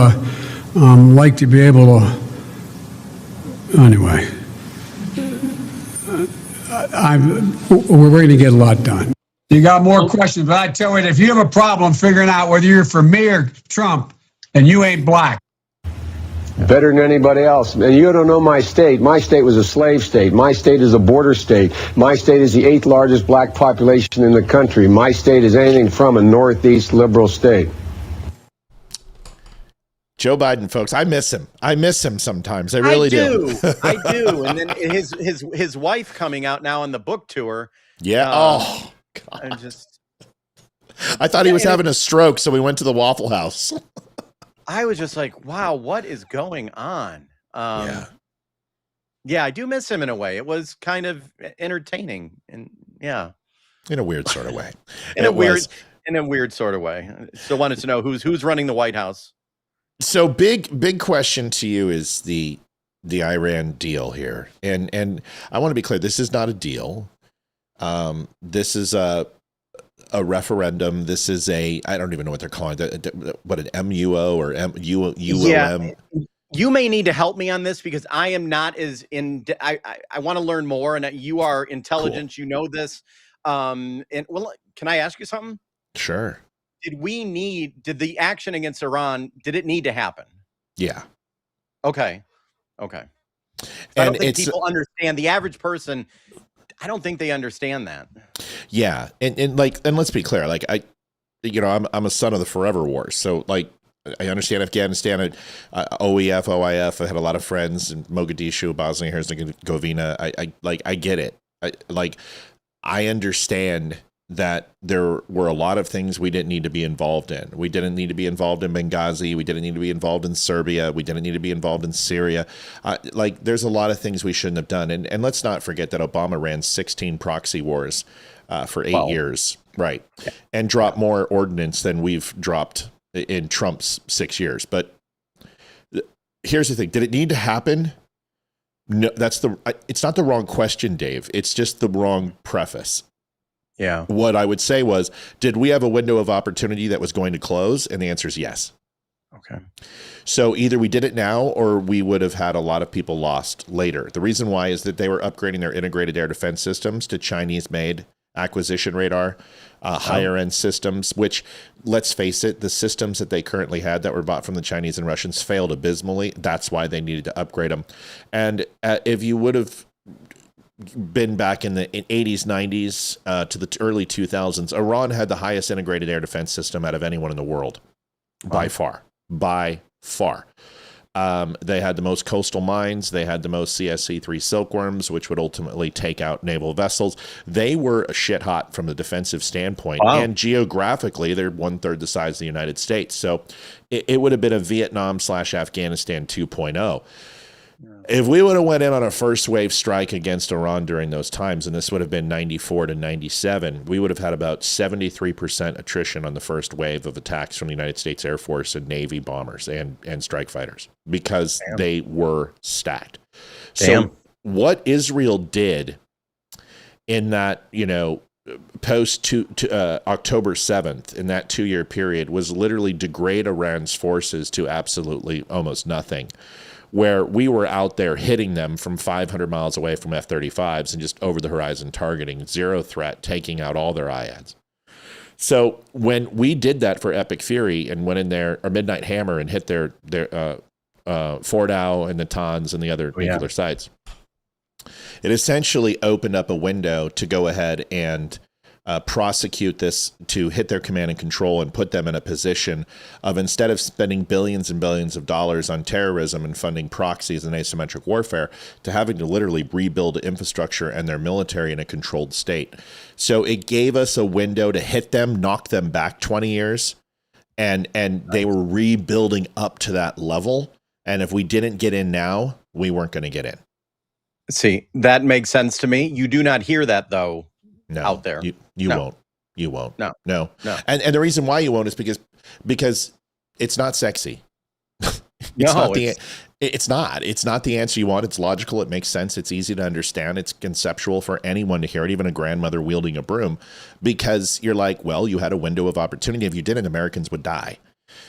like to be able to, anyway, we're going to get a lot done. You got more questions, but I tell you, if you have a problem figuring out whether you're for me or Trump, then you ain't black. Better than anybody else. And you don't know my state. My state was a slave state. My state is a border state. My state is the 8th largest black population in the country. My state is anything from a Northeast liberal state. Joe Biden, folks, I miss him. I miss him sometimes. I really do. I do. And then his wife coming out now on the book tour. Yeah. Oh, God. I thought he was having a stroke, so we went to the Waffle House. I was just like, wow, what is going on? Yeah, I do miss him in a way. It was kind of entertaining, and in a weird sort of way. in a weird sort of way. Still wanted to know who's running the White House. So big question to you is the Iran deal here, and I want to be clear. This is not a deal. This is a referendum. This is I don't even know what they're calling it. What, an MUO or UOM? Yeah. You may need to help me on this because I am not as in. I want to learn more, and you are intelligent. Cool. You know this. And well, can I ask you something? Sure. Did the action against Iran? Did it need to happen? Yeah. Okay. I don't think people understand. The average person, I don't think they understand that. Yeah, and let's be clear. Like I'm a son of the Forever Wars, so like I understand Afghanistan, OEF, OIF. I had a lot of friends in Mogadishu, Bosnia Herzegovina. I get it. I understand that there were a lot of things we didn't need to be involved in. We didn't need to be involved in Benghazi. We didn't need to be involved in Serbia. We didn't need to be involved in Syria. There's a lot of things we shouldn't have done. And let's not forget that Obama ran 16 proxy wars for 8 years, right? Yeah. And dropped more ordnance than we've dropped in Trump's 6 years. But here's the thing. Did it need to happen? No, it's not the wrong question, Dave. It's just the wrong preface. Yeah. What I would say was, did we have a window of opportunity that was going to close? And the answer is yes. Okay. So either we did it now or we would have had a lot of people lost later. The reason why is that they were upgrading their integrated air defense systems to Chinese-made acquisition radar, higher-end systems, which, let's face it, the systems that they currently had that were bought from the Chinese and Russians failed abysmally. That's why they needed to upgrade them. And if you would have been back in the 80s, 90s to the early 2000s, Iran had the highest integrated air defense system out of anyone in the world, by far. They had the most coastal mines. They had the most CSC-3 silkworms, which would ultimately take out naval vessels. They were shit hot from the defensive standpoint. Wow. And geographically, they're 1/3 the size of the United States. So it would have been a Vietnam/Afghanistan 2.0. If we would have went in on a first wave strike against Iran during those times, and this would have been 94 to 97, we would have had about 73% attrition on the first wave of attacks from the United States Air Force and Navy bombers and strike fighters because they were stacked. So what Israel did in that, post October 7th, in that 2-year period, was literally degrade Iran's forces to absolutely almost nothing, where we were out there hitting them from 500 miles away from F-35s and just over the horizon targeting, zero threat, taking out all their IADs. So when we did that for Epic Fury and went in there, or Midnight Hammer, and hit their Fordow and Natanz and the other nuclear sites, it essentially opened up a window to go ahead and prosecute this, to hit their command and control and put them in a position of, instead of spending billions and billions of dollars on terrorism and funding proxies and asymmetric warfare, to having to literally rebuild infrastructure and their military in a controlled state. So it gave us a window to hit them, knock them back 20 years, and they were rebuilding up to that level. And if we didn't get in now, we weren't going to get in. See, that makes sense to me. You do not hear that, though. No, out there. You won't. You won't. No. And the reason why you won't is because it's not sexy. It's It's not the answer you want. It's logical. It makes sense. It's easy to understand. It's conceptual for anyone to hear it, even a grandmother wielding a broom, because you're like, well, you had a window of opportunity. If you didn't, Americans would die.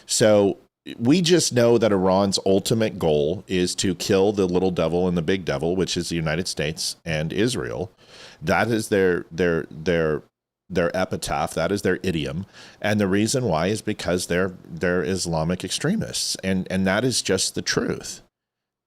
So we just know that Iran's ultimate goal is to kill the little devil and the big devil, which is the United States and Israel. That is their epitaph. That is their idiom. And the reason why is because they're Islamic extremists. And that is just the truth.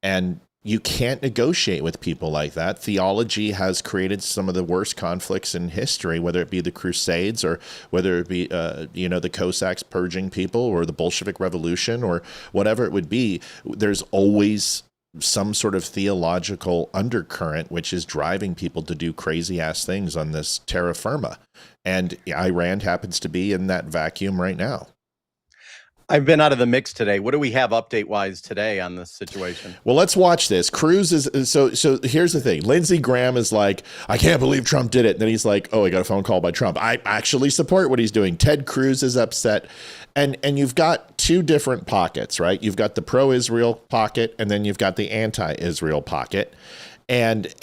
And you can't negotiate with people like that. Theology has created some of the worst conflicts in history, whether it be the Crusades or whether it be, the Cossacks purging people or the Bolshevik Revolution or whatever it would be. There's always some sort of theological undercurrent, which is driving people to do crazy ass things on this terra firma. And Iran happens to be in that vacuum right now. I've been out of the mix today. What do we have update-wise today on this situation? Well, let's watch this. Cruz is so here's the thing. Lindsey Graham is like, I can't believe Trump did it. And then he's like, oh, I got a phone call by Trump. I actually support what he's doing. Ted Cruz is upset. And you've got two different pockets, right? You've got the pro-Israel pocket, and then you've got the anti-Israel pocket. And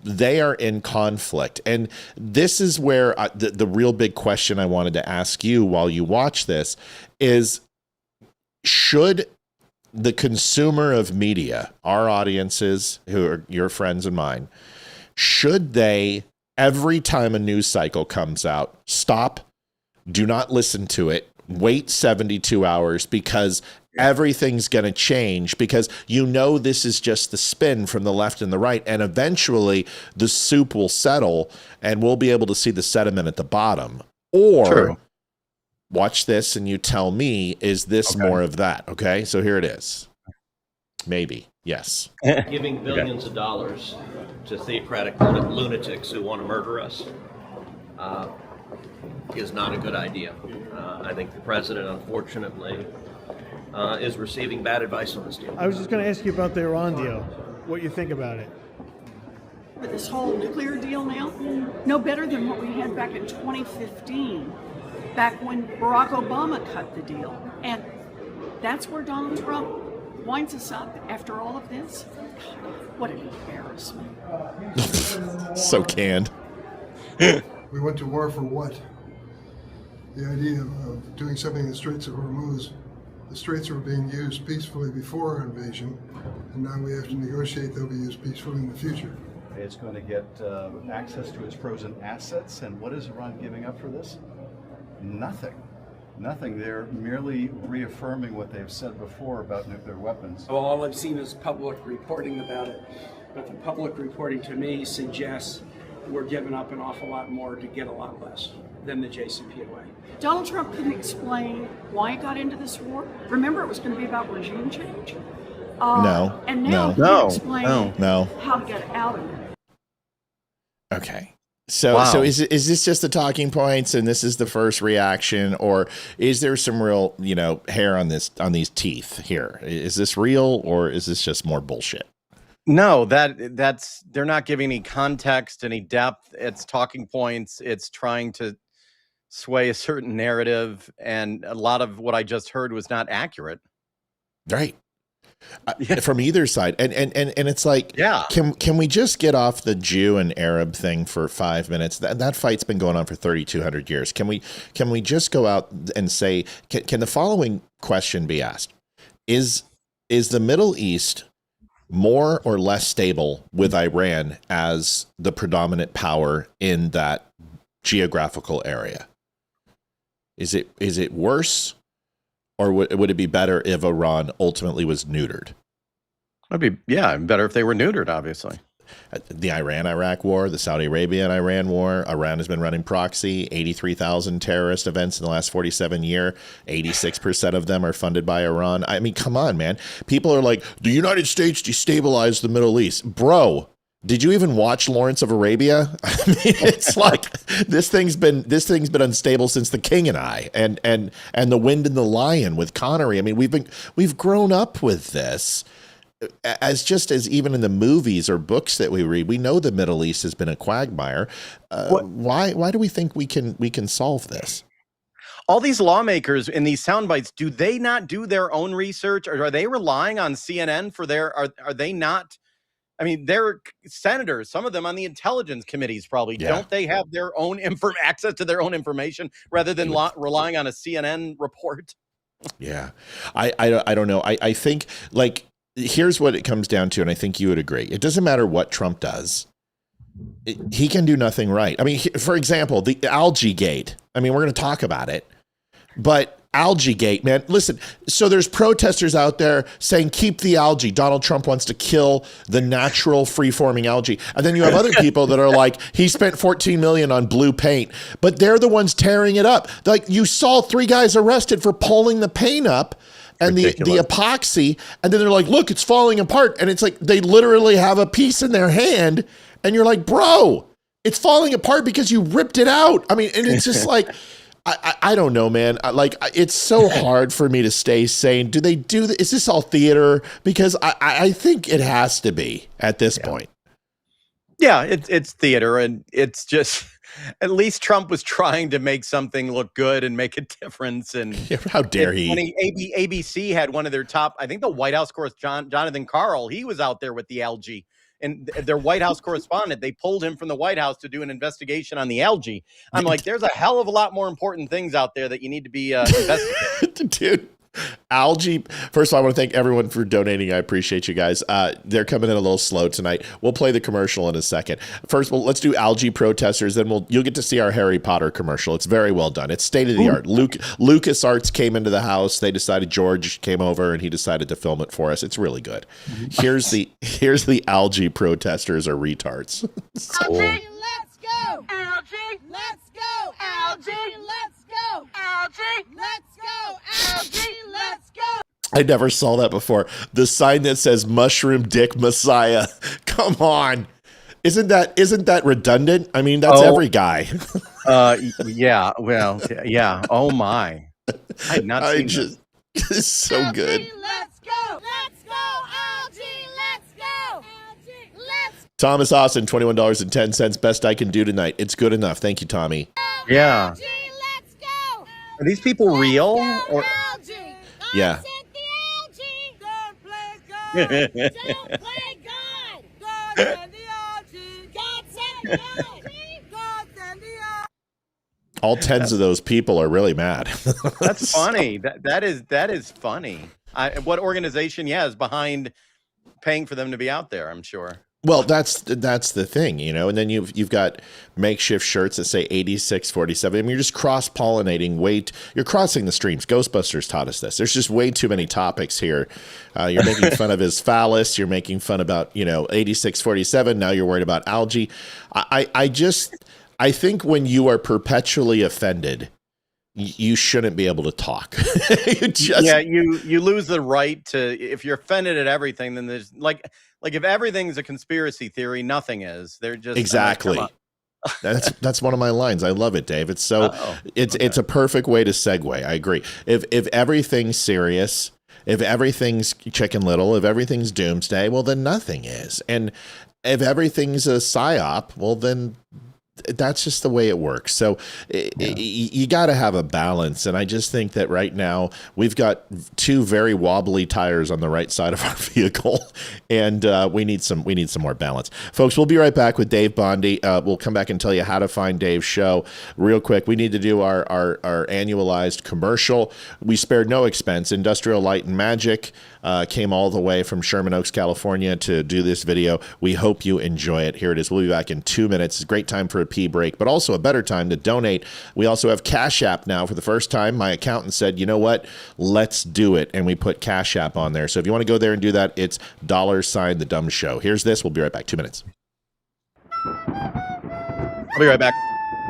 they are in conflict. And this is where the real big question I wanted to ask you while you watch this is, should the consumer of media, our audiences who are your friends and mine, should they, every time a news cycle comes out, stop, do not listen to it, wait 72 hours because everything's going to change, because this is just the spin from the left and the right, and eventually the soup will settle and we'll be able to see the sediment at the bottom? Or True. Watch this and you tell me, is this more of that? Okay, so here it is. Maybe. Yes. Giving billions of dollars to theocratic lunatics who want to murder us is not a good idea. I think the president, unfortunately, is receiving bad advice on this deal. I was just going to ask you about the Iran deal, what you think about it. With this whole nuclear deal now, no better than what we had back in 2015, back when Barack Obama cut the deal. And that's where Donald Trump winds us up after all of this. What an embarrassment. So canned. We went to war for what? The idea of doing something in the Straits of Hormuz. The Straits were being used peacefully before our invasion, and now we have to negotiate they'll be used peacefully in the future. It's going to get access to its frozen assets, and what is Iran giving up for this? Nothing. Nothing. They're merely reaffirming what they've said before about nuclear weapons. Well, all I've seen is public reporting about it, but the public reporting to me suggests we're giving up an awful lot more to get a lot less than the JCPOA. Donald Trump couldn't explain why he got into this war. Remember, it was going to be about regime change? No. And now he can explain no. how to get out of it. Okay. So is this just the talking points and this is the first reaction, or is there some real, hair on these teeth here? Is this real, or is this just more bullshit? No, that's they're not giving any context, any depth. It's talking points. It's trying to sway a certain narrative, and a lot of what I just heard was not accurate. Right. From either side, and it's like, can we just get off the Jew and Arab thing for 5 minutes? That fight's been going on for 3,200 years. Can we just go out and say, can the following question be asked? Is the Middle East more or less stable with Iran as the predominant power in that geographical area? Is it worse? Or would it be better if Iran ultimately was neutered? It'd be, better if they were neutered, obviously. The Iran-Iraq war, the Saudi Arabia and Iran war, Iran has been running proxy, 83,000 terrorist events in the last 47 years. 86% of them are funded by Iran. I mean, come on, man. People are like, the United States destabilized the Middle East. Bro, did you even watch Lawrence of Arabia? I mean, it's like this thing's been unstable since The King and I, and The Wind and the Lion with Connery. I mean, we've grown up with this as even in the movies or books that we read. We know the Middle East has been a quagmire. Why do we think we can solve this? all these lawmakers in these sound bites, do they not do their own research, or are they relying on CNN for their, are they not? I mean, they're senators, some of them on the intelligence committees probably. Yeah. Don't they have their own access to their own information rather than relying on a CNN report? Yeah. I don't know. I think, like, here's what it comes down to, and I think you would agree. It doesn't matter what Trump does. He can do nothing right. I mean, for example, the Algaegate. I mean, we're going to talk about it, but Algaegate, man, listen. So there's protesters out there saying, keep the algae. Donald Trump wants to kill the natural free-forming algae. And then you have other people that are like, he spent $14 million on blue paint, but they're the ones tearing it up. Like, you saw 3 guys arrested for pulling the paint up and the epoxy. And then they're like, look, it's falling apart. And it's like, they literally have a piece in their hand. And you're like, bro, it's falling apart because you ripped it out. I mean, and it's just like, I don't know, man. It's so hard for me to stay sane. Do they do this? Is this all theater? Because I think it has to be at this point. Yeah, it's theater, and it's just, at least Trump was trying to make something look good and make a difference. And how dare he? ABC had one of their top, I think the White House correspondent, Jonathan Karl, he was out there with the algae. And their White House correspondent, they pulled him from the White House to do an investigation on the algae. I'm like, there's a hell of a lot more important things out there that you need to be investigating. Dude, algae. First of all, I want to thank everyone for donating. I appreciate you guys. They're coming in a little slow tonight. We'll play the commercial in a second. First, well, let's do algae protesters. Then you'll get to see our Harry Potter commercial. It's very well done. It's state of the art. LucasArts came into the house. They decided, George came over and he decided to film it for us. It's really good. Here's the algae protesters are retards. Algae, let's go. Algae, let's go. Algae, let's go. Algae, let's go. Algae, let's go. I never saw that before. The sign that says Mushroom Dick Messiah. Come on. Isn't that redundant? I mean, that's every guy. Yeah. Well, yeah. Oh my. I had not seen this. It's so good. Let's go. Let's go. Algae, let's go. Algae, let's Thomas Austin, $21.10. Best I can do tonight. It's good enough. Thank you, Tommy. Yeah. Are these people real? Or yeah. Don't play God. God send the algae. God send the algae. God send the algae. All 10s of those people are really mad. That's funny. That is funny. What organization, is behind paying for them to be out there? I'm sure. Well, that's the thing, you know. And then you've got makeshift shirts that say 8647. I mean, you're just cross-pollinating. You're crossing the streams. Ghostbusters taught us this. There's just way too many topics here. You're making fun of his phallus. You're making fun about 8647. Now you're worried about algae. I think when you are perpetually offended, you shouldn't be able to talk. You lose the right to, if you're offended at everything, then there's like if everything's a conspiracy theory, nothing is. They're just exactly. That's one of my lines. I love it, Dave. It's so it's a perfect way to segue. I agree. If everything's serious, if everything's Chicken Little, if everything's doomsday, well then nothing is. And if everything's a psyop, well then that's just the way it works. So you got to have a balance. And I just think that right now we've got 2 very wobbly tires on the right side of our vehicle, and we need some more balance. Folks, we'll be right back with Dave Bondy. We'll come back and tell you how to find Dave's show real quick. We need to do our annualized commercial. We spared no expense. Industrial Light and Magic came all the way from Sherman Oaks, California to do this video. We hope you enjoy it. Here it is. We'll be back in 2 minutes. It's a great time for a pee break, but also a better time to donate. We also have Cash App now for the first time. My accountant said, you know what? Let's do it. And we put Cash App on there. So if you want to go there and do that, it's $The Dumb Show. Here's this. We'll be right back. 2 minutes. I'll be right back.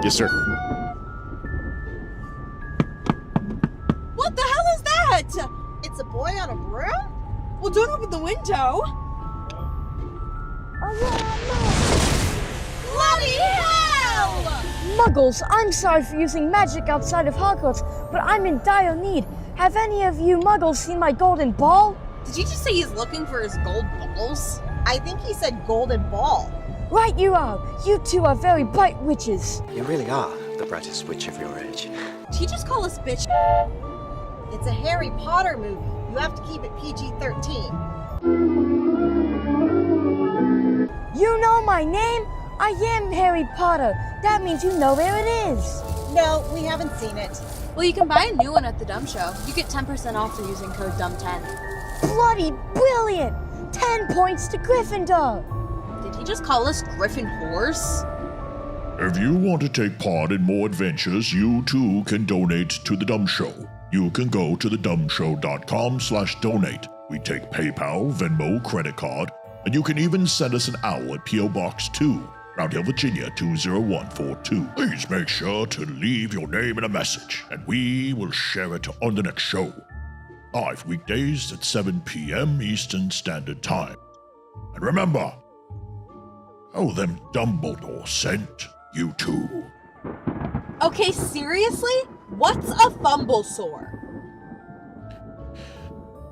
Yes, sir. What the hell is that? It's a boy on a broom? Well, don't open the window. Bloody hell! Muggles, I'm sorry for using magic outside of Hogwarts, but I'm in dire need. Have any of you Muggles seen my golden ball? Did you just say he's looking for his gold balls? I think he said golden ball. Right you are. You two are very bright witches. You really are. the brightest witch of your age. Did he just call us bitch? It's a Harry Potter movie. You have to keep it PG-13. You know my name? I am Harry Potter. That means you know where it is. No, we haven't seen it. Well, you can buy a new one at the Dumb Show. You get 10% off for using code DUMB10. Bloody brilliant! 10 points to Gryffindor. Did he just call us Griffin Horse? If you want to take part in more adventures, you too can donate to The Dumb Show. You can go to thedumbshow.com/donate. We take PayPal, Venmo, credit card, and you can even send us an owl at P.O. Box 2, Round Hill, Virginia 20142. Please make sure to leave your name and a message, and we will share it on the next show. Live weekdays at 7 p.m. Eastern Standard Time. And remember, them Dumbledore sent you too. Okay, seriously? What's a fumble sore?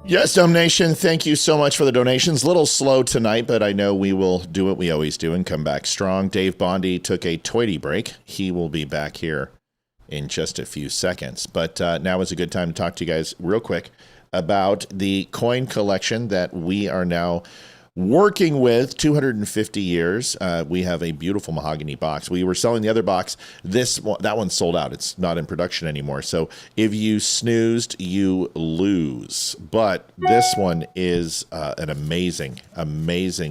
Yes, Dumb Nation, thank you so much for the donations. A little slow tonight, but I know we will do what we always do and come back strong. Dave Bondy took a toity break. He will be back here in just a few seconds. But now is a good time to talk to you guys real quick about the coin collection that we are now working with. 250 years. We have a beautiful mahogany box. We were selling the other box. That one's sold out. It's not in production anymore. So if you snoozed, you lose. But this one is an amazing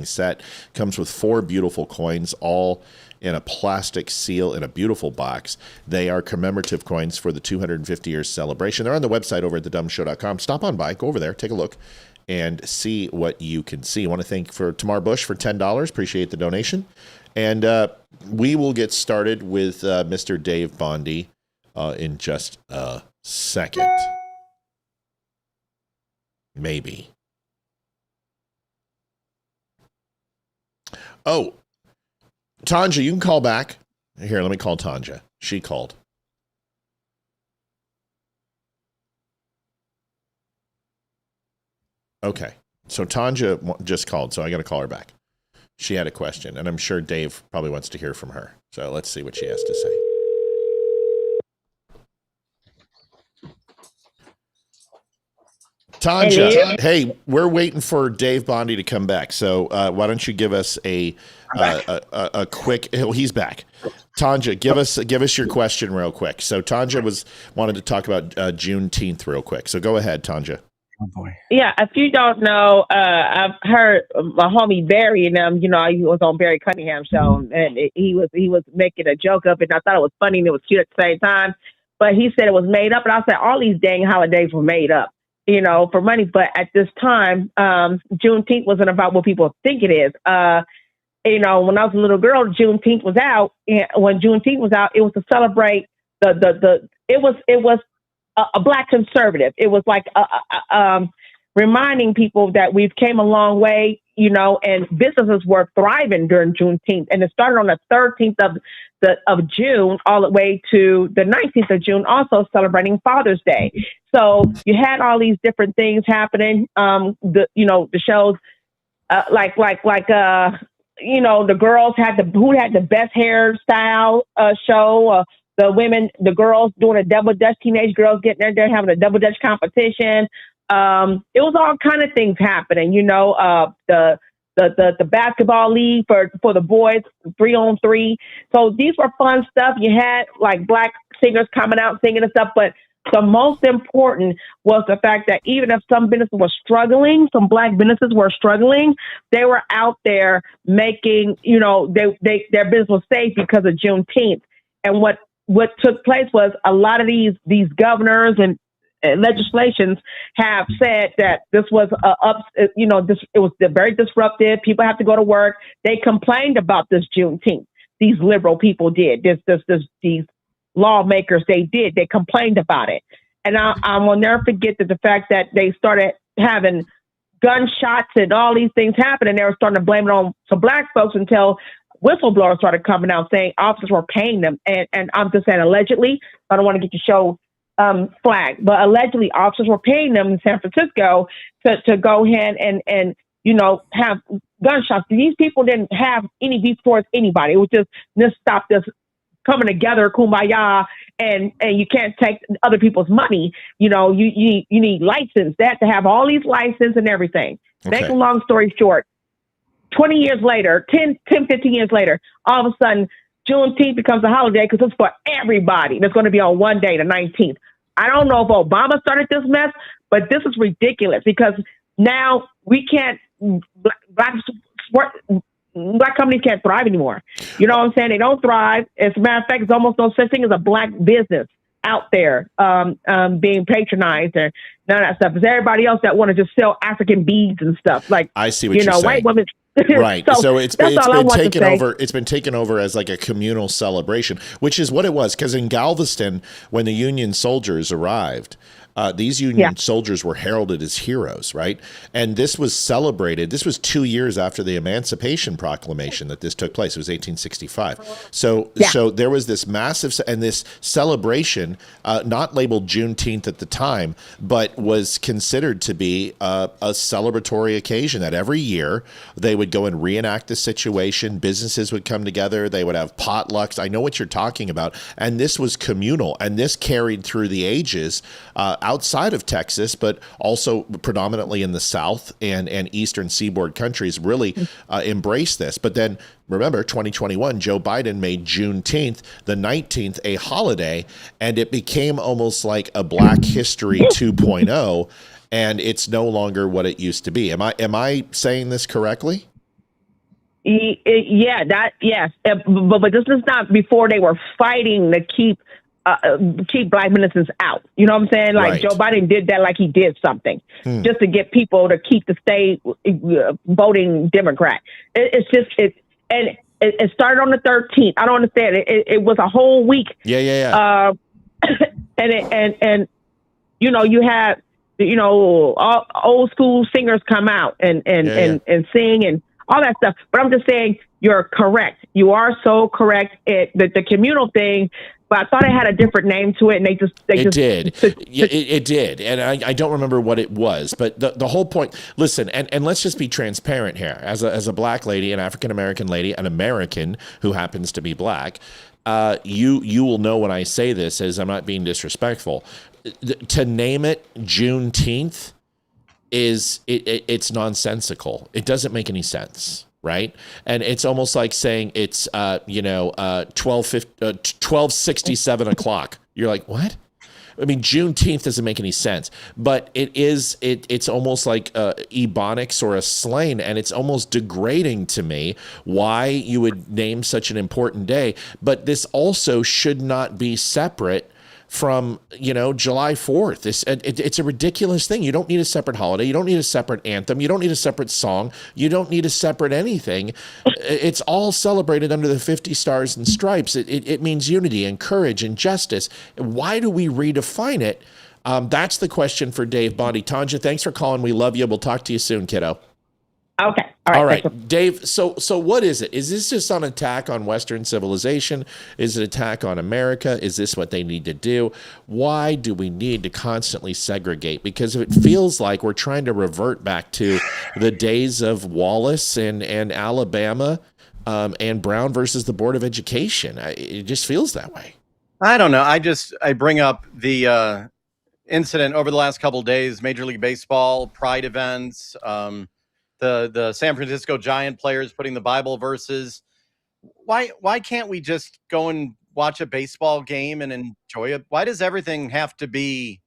set. Comes with 4 beautiful coins, all in a plastic seal in a beautiful box. They are commemorative coins for the 250 years celebration. They're on the website over at thedumbshow.com. Stop on by, go over there, take a look, and see what you can see. I want to thank Tamar Bush for $10. Appreciate the donation. And we will get started with Mr. Dave Bondy in just a second. Maybe. Oh, Tanja, you can call back. Here, let me call Tanja. She called. Okay. So Tanja just called, so I got to call her back. She had a question, and I'm sure Dave probably wants to hear from her. So let's see what she has to say. Tanja, hey, we're waiting for Dave Bondy to come back. So why don't you give us a quick? Oh, he's back. Tanja, give us your question real quick. So Tanja wanted to talk about Juneteenth real quick. So go ahead, Tanja. Oh boy. Yeah, if you don't know, I've heard my homie Barry and he was on Barry Cunningham's show, and he was making a joke of it, and I thought it was funny and it was cute at the same time. But he said it was made up, and I said all these dang holidays were made up, for money. But at this time, Juneteenth wasn't about what people think it is. When I was a little girl, Juneteenth was out. When Juneteenth was out, it was to celebrate it was a Black conservative. It was like reminding people that we've came a long way, and businesses were thriving during Juneteenth. And it started on the 13th of June all the way to the 19th of June, also celebrating Father's Day. So you had all these different things happening. The shows like the girls who had the best hairstyle show. The women, the girls doing a double dutch, teenage girls getting there having a double dutch competition. It was all kind of things happening, the basketball league for the boys, 3-on-3. So these were fun stuff. You had like Black singers coming out singing and stuff, but the most important was the fact that even if some businesses were struggling, some Black businesses were struggling, they were out there making, their business was safe because of Juneteenth. And what took place was a lot of these governors and legislations have said that this was it was very disruptive. People have to go to work. They complained about this Juneteenth. These liberal people did. These lawmakers, they complained about it. And I will never forget the fact that they started having gunshots and all these things happen, and they were starting to blame it on some Black folks until whistleblowers started coming out saying officers were paying them. And I'm just saying allegedly. I don't want to get your show flagged, but allegedly officers were paying them in San Francisco to go ahead and have gunshots. These people didn't have any beef towards anybody. It was just stop this coming together, kumbaya, and you can't take other people's money. You need license. They have to have all these license and everything. Okay. Make a long story short, 20 years later, 10, 15 years later, all of a sudden, Juneteenth becomes a holiday because it's for everybody. It's going to be on one day, the 19th. I don't know if Obama started this mess, but this is ridiculous because now we can't, black companies can't thrive anymore. You know what I'm saying? They don't thrive. As a matter of fact, it's almost no such thing as a black business out there being patronized and none of that stuff. It's everybody else that want to just sell African beads and stuff. Like, I see what you're saying. White women. Right. So it's been taken over. It's been taken over as like a communal celebration, which is what it was. Because in Galveston, when the Union soldiers arrived, these Union soldiers were heralded as heroes, right? And this was celebrated. This was 2 years after the Emancipation Proclamation that this took place. It was 1865. So there was this massive and this celebration, not labeled Juneteenth at the time, but was considered to be a celebratory occasion that every year they would go and reenact the situation. Businesses would come together. They would have potlucks. I know what you're talking about. And this was communal, and this carried through the ages outside of Texas, but also predominantly in the South and Eastern Seaboard countries really embraced this. But then remember, 2021, Joe Biden made Juneteenth, the 19th, a holiday, and it became almost like a Black History 2.0, and it's no longer what it used to be. Am I saying this correctly? Yes. But this is not before they were fighting to keep Black ministers out. You know what I'm saying? Like, Joe Biden did that like he did something just to get people to keep the state voting Democrat. It started on the 13th. I don't understand. It was a whole week. Yeah. And you had all old school singers come out and sing and all that stuff. But I'm just saying, you're correct. You are so correct. The communal thing. But I thought it had a different name to it, and it did, and I don't remember what it was. But the whole point. Listen, and let's just be transparent here. As a Black lady, an African American lady, an American who happens to be Black, you will know when I say this, as I'm not being disrespectful. To name it Juneteenth it's nonsensical. It doesn't make any sense. Right. And it's almost like saying it's, 12:67 o'clock. You're like, what? I mean, Juneteenth doesn't make any sense, but it's almost like ebonics or a slang, and it's almost degrading to me why you would name such an important day. But this also should not be separate from, July 4th. It's a ridiculous thing. You don't need a separate holiday. You don't need a separate anthem. You don't need a separate song. You don't need a separate anything. It's all celebrated under the 50 stars and stripes. It means unity and courage and justice. Why do we redefine it? That's the question for Dave Bondy. Tanja, thanks for calling. We love you. We'll talk to you soon, kiddo. Okay. All right. Dave, so what is it? Is this just an attack on Western civilization? Is it an attack on America? Is this what they need to do? Why do we need to constantly segregate? Because it feels like we're trying to revert back to the days of Wallace and Alabama and Brown versus the Board of Education. It just feels that way. I don't know. I bring up the incident over the last couple of days, Major League Baseball, Pride events, the San Francisco Giant players putting the Bible verses. Why can't we just go and watch a baseball game and enjoy it? Why does everything have to be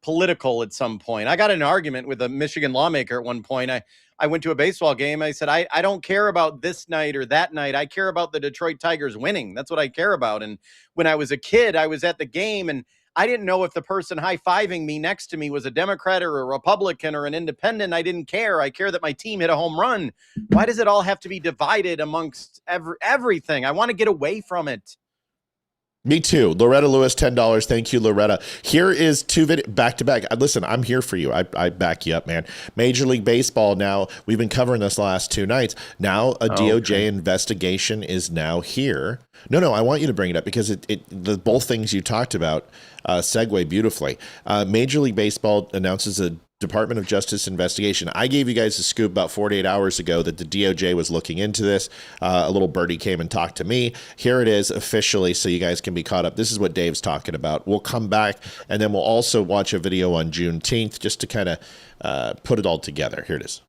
political at some point? I got in an argument with a Michigan lawmaker at one point. I went to a baseball game. I said, I don't care about this night or that night. I care about the Detroit Tigers winning. That's what I care about. And when I was a kid, I was at the game and I didn't know if the person high-fiving me next to me was a Democrat or a Republican or an independent. I didn't care. I care that my team hit a home run. Why does it all have to be divided amongst everything? I want to get away from it. Me too. Loretta Lewis, $10. Thank you, Loretta. Here is two videos back to back. Listen, I'm here for you. I back you up, man. Major League Baseball now, we've been covering this last 2 nights. Now a DOJ investigation is now here. No, I want you to bring it up because the both things you talked about segue beautifully. Major League Baseball announces a Department of Justice investigation. I gave you guys a scoop about 48 hours ago that the DOJ was looking into this. A little birdie came and talked to me. Here it is officially, so you guys can be caught up. This is what Dave's talking about. We'll come back, and then we'll also watch a video on Juneteenth just to kind of put it all together. Here it is.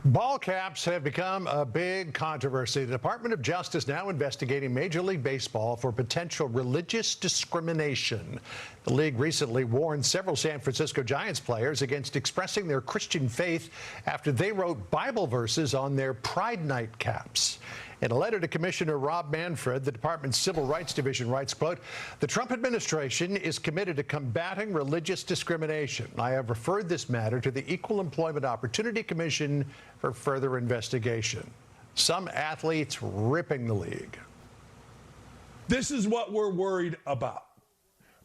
Ball caps have become a big controversy. The Department of Justice now investigating Major League Baseball for potential religious discrimination. The league recently warned several San Francisco Giants players against expressing their Christian faith after they wrote Bible verses on their Pride Night caps. In a letter to Commissioner Rob Manfred, the Department's Civil Rights Division writes, quote, "The Trump administration is committed to combating religious discrimination. I have referred this matter to the Equal Employment Opportunity Commission for further investigation." Some athletes ripping the league. This is what we're worried about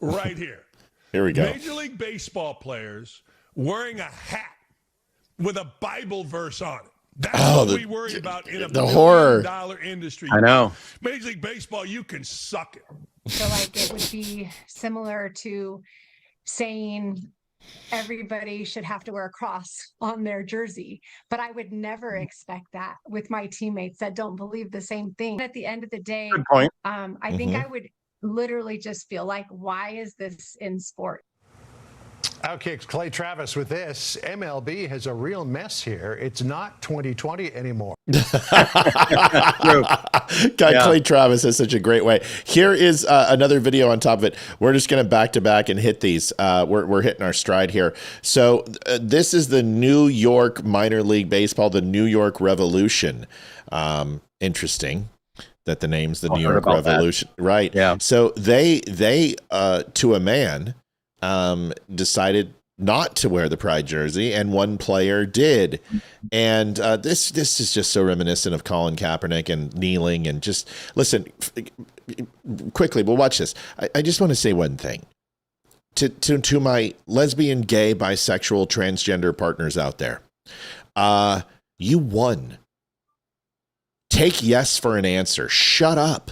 right here. Here we go. Major League Baseball players wearing a hat with a Bible verse on it. That's what we worry about in a $1 billion industry. I know. Major League Baseball, you can suck it. So like it would be similar to saying everybody should have to wear a cross on their jersey, but I would never expect that with my teammates that don't believe the same thing. At the end of the day, Good point. I think I would literally just feel like, why is this in sport? Outkick's Clay Travis with this. MLB has a real mess here. It's not 2020 anymore. Clay Travis has such a great way. Here is another video on top of it. We're just going to back to back and hit these. We're hitting our stride here. So this is the New York minor league baseball, the New York Revolution. Interesting that the name's the New York Revolution. That. Right. Yeah. So they to a man, decided not to wear the Pride jersey, and one player did. And this is just so reminiscent of Colin Kaepernick and kneeling. And just listen quickly. We'll watch this. I just want to say one thing to my lesbian, gay, bisexual, transgender partners out there. You won. Take yes for an answer. Shut up.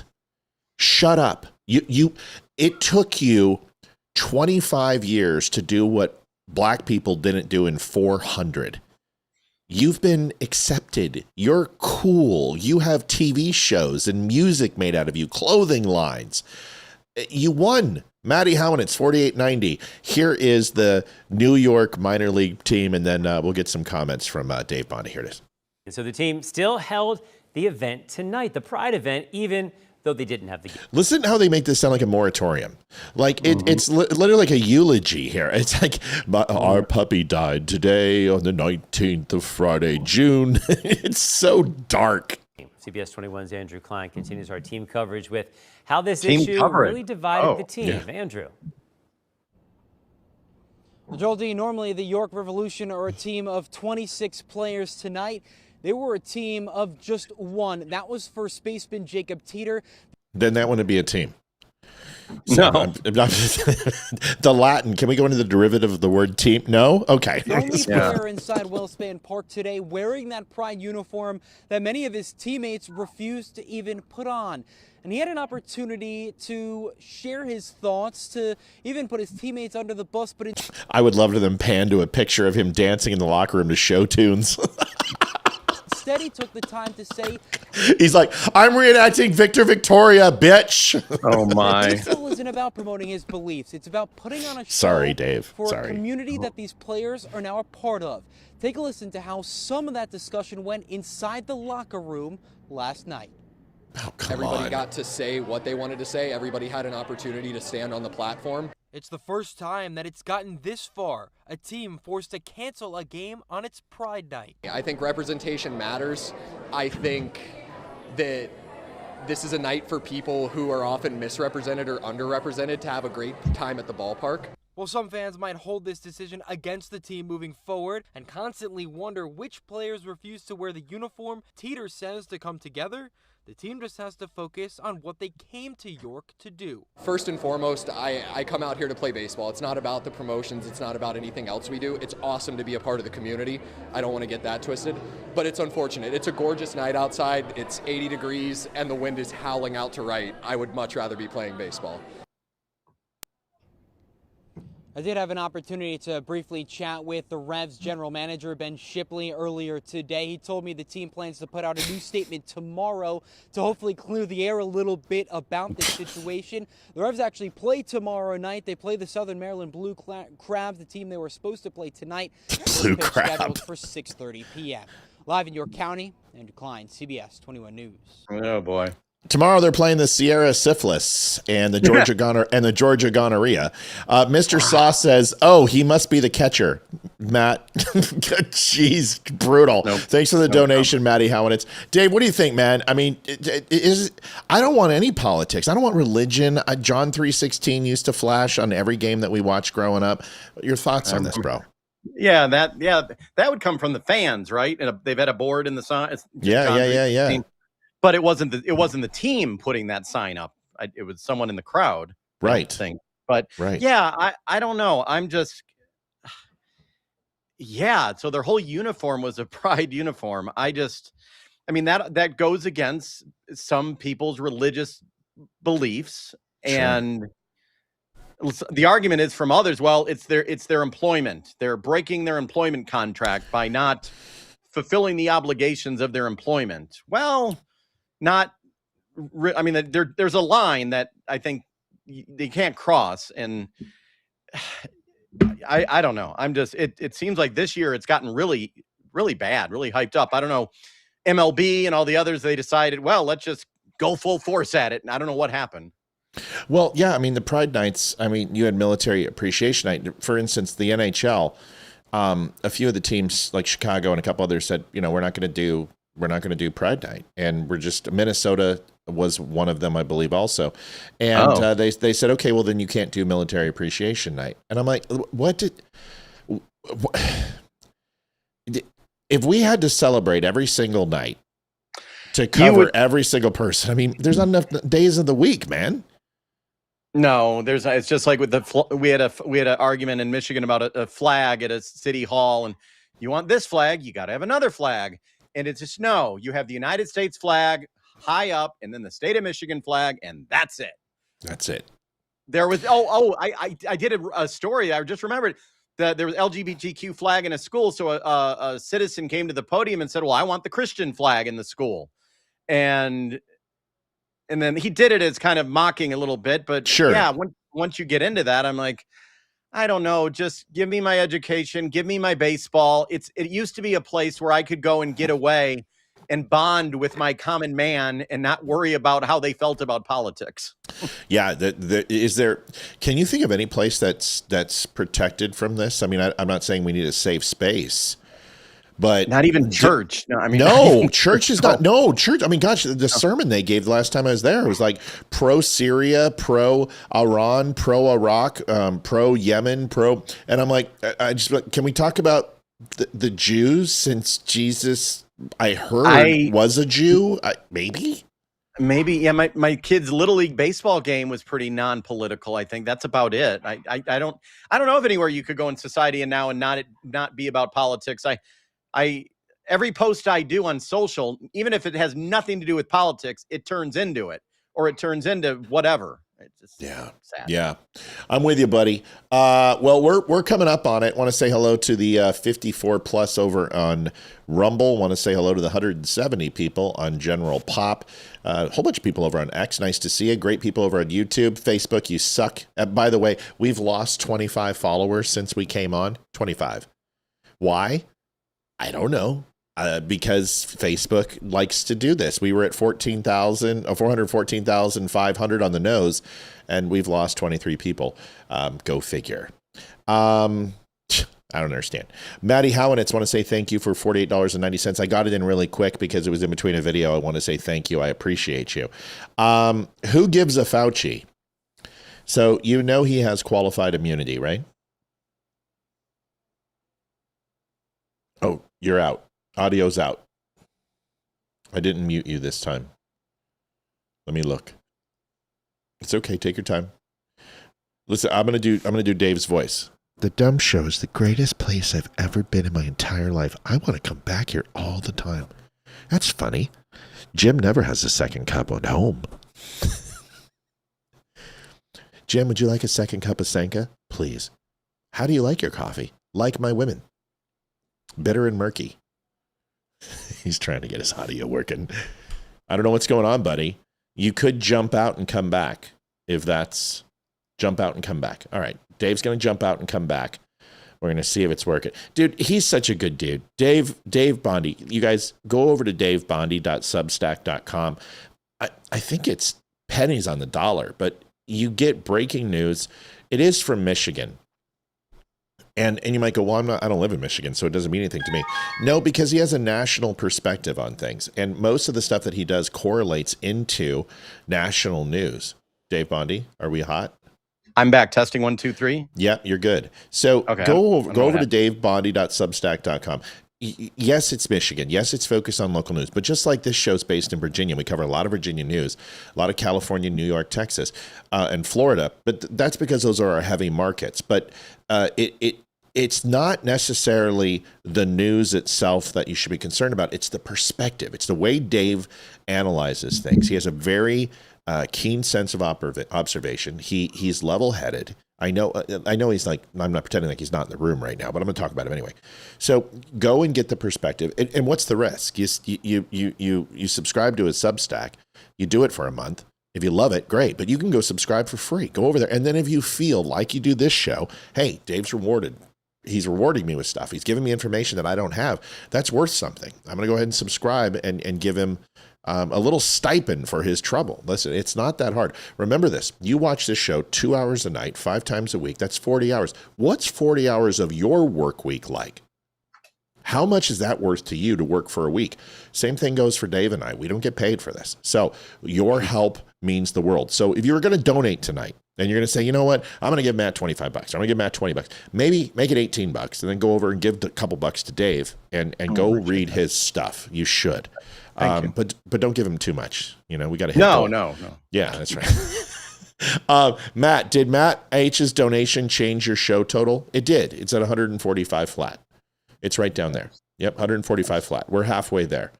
Shut up. It took you 25 years to do what black people didn't do in 400. You've been accepted. You're cool. You have TV shows and music made out of you, clothing lines. You won. Matty Howen, it's 48-90. Here is the New York minor league team, and then we'll get some comments from Dave Bondy. Here it is. And so the team still held the event tonight, the Pride event, even though they didn't have the game. Listen how they make this sound like a moratorium. Like it's literally like a eulogy here. It's like, our puppy died today on the 19th of Friday, June. It's so dark. CBS 21's Andrew Klein continues our team coverage with how this issue really divided the team. Yeah. Andrew. Well, Joel D., normally the York Revolution are a team of 26 players. Tonight, they were a team of just one. That was for spaceman Jacob Teeter. Then that wouldn't be a team. So no. The Latin, can we go into the derivative of the word team? No? Okay. The only player inside Wellspan Park today wearing that Pride uniform that many of his teammates refused to even put on. And he had an opportunity to share his thoughts, to even put his teammates under the bus. But I would love to them pan to a picture of him dancing in the locker room to show tunes. Instead, he took the time to say, he's like, I'm reenacting Victor Victoria, bitch. Oh, my. This isn't about promoting his beliefs. It's about putting on a show for a community that these players are now a part of. Take a listen to how some of that discussion went inside the locker room last night. Oh, Everybody got to say what they wanted to say. Everybody had an opportunity to stand on the platform. It's the first time that it's gotten this far, a team forced to cancel a game on its Pride night. I think representation matters. I think that this is a night for people who are often misrepresented or underrepresented to have a great time at the ballpark. Well, some fans might hold this decision against the team moving forward and constantly wonder which players refuse to wear the uniform Teeter says to come together. The team just has to focus on what they came to York to do. First and foremost, I come out here to play baseball. It's not about the promotions. It's not about anything else we do. It's awesome to be a part of the community. I don't want to get that twisted, but it's unfortunate. It's a gorgeous night outside. It's 80 degrees and the wind is howling out to right. I would much rather be playing baseball. I did have an opportunity to briefly chat with the Revs general manager, Ben Shipley, earlier today. He told me the team plans to put out a new statement tomorrow to hopefully clear the air a little bit about this situation. The Revs actually play tomorrow night. They play the Southern Maryland Blue Crabs, the team they were supposed to play tonight. Blue Crab. Scheduled for 6:30 p.m. Live in York County, Andrew Klein, CBS 21 News. Oh, boy. Tomorrow they're playing the Sierra Syphilis and the Georgia Gonorrhea. Mr. Sauce says, "Oh, he must be the catcher." Matt, jeez, brutal. Nope. Thanks for the donation, Matty Howenitz. Dave, what do you think, man? I mean, I don't want any politics. I don't want religion. John 3:16 used to flash on every game that we watched growing up. Your thoughts on this, bro? Yeah, that would come from the fans, right? And they've had a board in the sign. Yeah. But it wasn't the team putting that sign up. It was someone in the crowd, right? But right. Yeah, I don't know. I'm just, yeah. So their whole uniform was a pride uniform. I mean that goes against some people's religious beliefs, and the argument is from others. Well, it's their employment. They're breaking their employment contract by not fulfilling the obligations of their employment. Well. I mean, there's a line that I think they can't cross, and I don't know. I'm just it seems like this year it's gotten really, really bad, really hyped up. I don't know, MLB and all the others, they decided, well, let's just go full force at it, and I don't know what happened. Well, yeah, I mean the Pride Nights. I mean, you had Military Appreciation Night, for instance, the NHL. A few of the teams like Chicago and a couple others said, we're not going to do Pride Night, and Minnesota was one of them, I believe, also. And they said, okay, well then you can't do Military Appreciation Night. And I'm like, if we had to celebrate every single night to cover every single person, I mean, there's not enough days of the week, man. No, it's just like with we had an argument in Michigan about a flag at a city hall, and you want this flag, you got to have another flag. And it's just, no, you have the United States flag high up and then the state of Michigan flag, and that's it. That's it. There was, I did a story. I just remembered that there was LGBTQ flag in a school. So a citizen came to the podium and said, well, I want the Christian flag in the school. And then he did it as kind of mocking a little bit. But sure. Yeah, once you get into that, I'm like, I don't know. Just give me my education. Give me my baseball. It used to be a place where I could go and get away and bond with my common man and not worry about how they felt about politics. Yeah. Can you think of any place that's protected from this? I mean, I'm not saying we need a safe space, but not even church. Church is not. No, church. I mean, gosh, the sermon they gave the last time I was there was like pro Syria, pro Iran, pro Iraq, pro Yemen, and I'm like, can we talk about the Jews, since Jesus, I heard, was a Jew? Maybe. Yeah. My kid's Little League baseball game was pretty non-political. I think that's about it. I don't know of anywhere you could go in society and not be about politics. Every post I do on social, even if it has nothing to do with politics, it turns into it, or it turns into whatever. It's just sad. Yeah. I'm with you, buddy. Well, we're coming up on it. Want to say hello to the 54 plus over on Rumble. Want to say hello to the 170 people on General Pop. A whole bunch of people over on X. Nice to see you. Great people over on YouTube. Facebook, you suck. By the way, we've lost 25 followers since we came on. 25. Why? I don't know, because Facebook likes to do this. We were at 414,500 on the nose, and we've lost 23 people. Go figure. I don't understand. Maddie Howenitz, want to say thank you for $48.90. I got it in really quick because it was in between a video. I want to say thank you. I appreciate you. Who gives a Fauci? So he has qualified immunity, right? Oh, you're out. Audio's out. I didn't mute you this time. Let me look. It's okay. Take your time. Listen, I'm gonna do Dave's voice. The Dumb Show is the greatest place I've ever been in my entire life. I want to come back here all the time. That's funny. Jim never has a second cup at home. Jim, would you like a second cup of Sanka? Please. How do you like your coffee? Like my women. Bitter and murky. He's trying to get his audio working. I don't know what's going on, buddy. You could jump out and come back if that's jump out and come back. All right. Dave's going to jump out and come back. We're going to see if it's working. Dude, he's such a good dude. Dave Bondy. You guys go over to davebondy.substack.com. I think it's pennies on the dollar, but you get breaking news. It is from Michigan. And you might go, well, I don't live in Michigan, so it doesn't mean anything to me. No, because he has a national perspective on things. And most of the stuff that he does correlates into national news. Dave Bondy, are we hot? I'm back. Testing 1, 2, 3. Yep, you're good. So okay, go over to davebondy.substack.com. Yes, it's Michigan. Yes, it's focused on local news. But just like this show's based in Virginia, we cover a lot of Virginia news, a lot of California, New York, Texas, and Florida. But that's because those are our heavy markets. But it's not necessarily the news itself that you should be concerned about. It's the perspective. It's the way Dave analyzes things. He has a very keen sense of observation. He's level-headed. I know he's like, I'm not pretending like he's not in the room right now, but I'm going to talk about him anyway. So go and get the perspective. And what's the risk? You subscribe to his Substack. You do it for a month. If you love it, great. But you can go subscribe for free. Go over there. And then if you feel like you do this show, hey, Dave's rewarded. He's rewarding me with stuff. He's giving me information that I don't have. That's worth something. I'm going to go ahead and subscribe and give him a little stipend for his trouble. Listen, it's not that hard. Remember this. You watch this show 2 hours a night, 5 times a week. That's 40 hours. What's 40 hours of your work week like? How much is that worth to you to work for a week? Same thing goes for Dave and I. We don't get paid for this. So your help means the world. So if you were going to donate tonight and you're going to say, you know what, I'm going to give Matt $25. I'm going to give Matt $20. Maybe make it $18 and then go over and give a couple bucks to Dave and go read his stuff. You should. But don't give him too much. You know, we got to hit No. Yeah, that's right. Matt, did Matt H's donation change your show total? It did. It's at 145 flat. It's right down there. Yep, 145 flat. We're halfway there.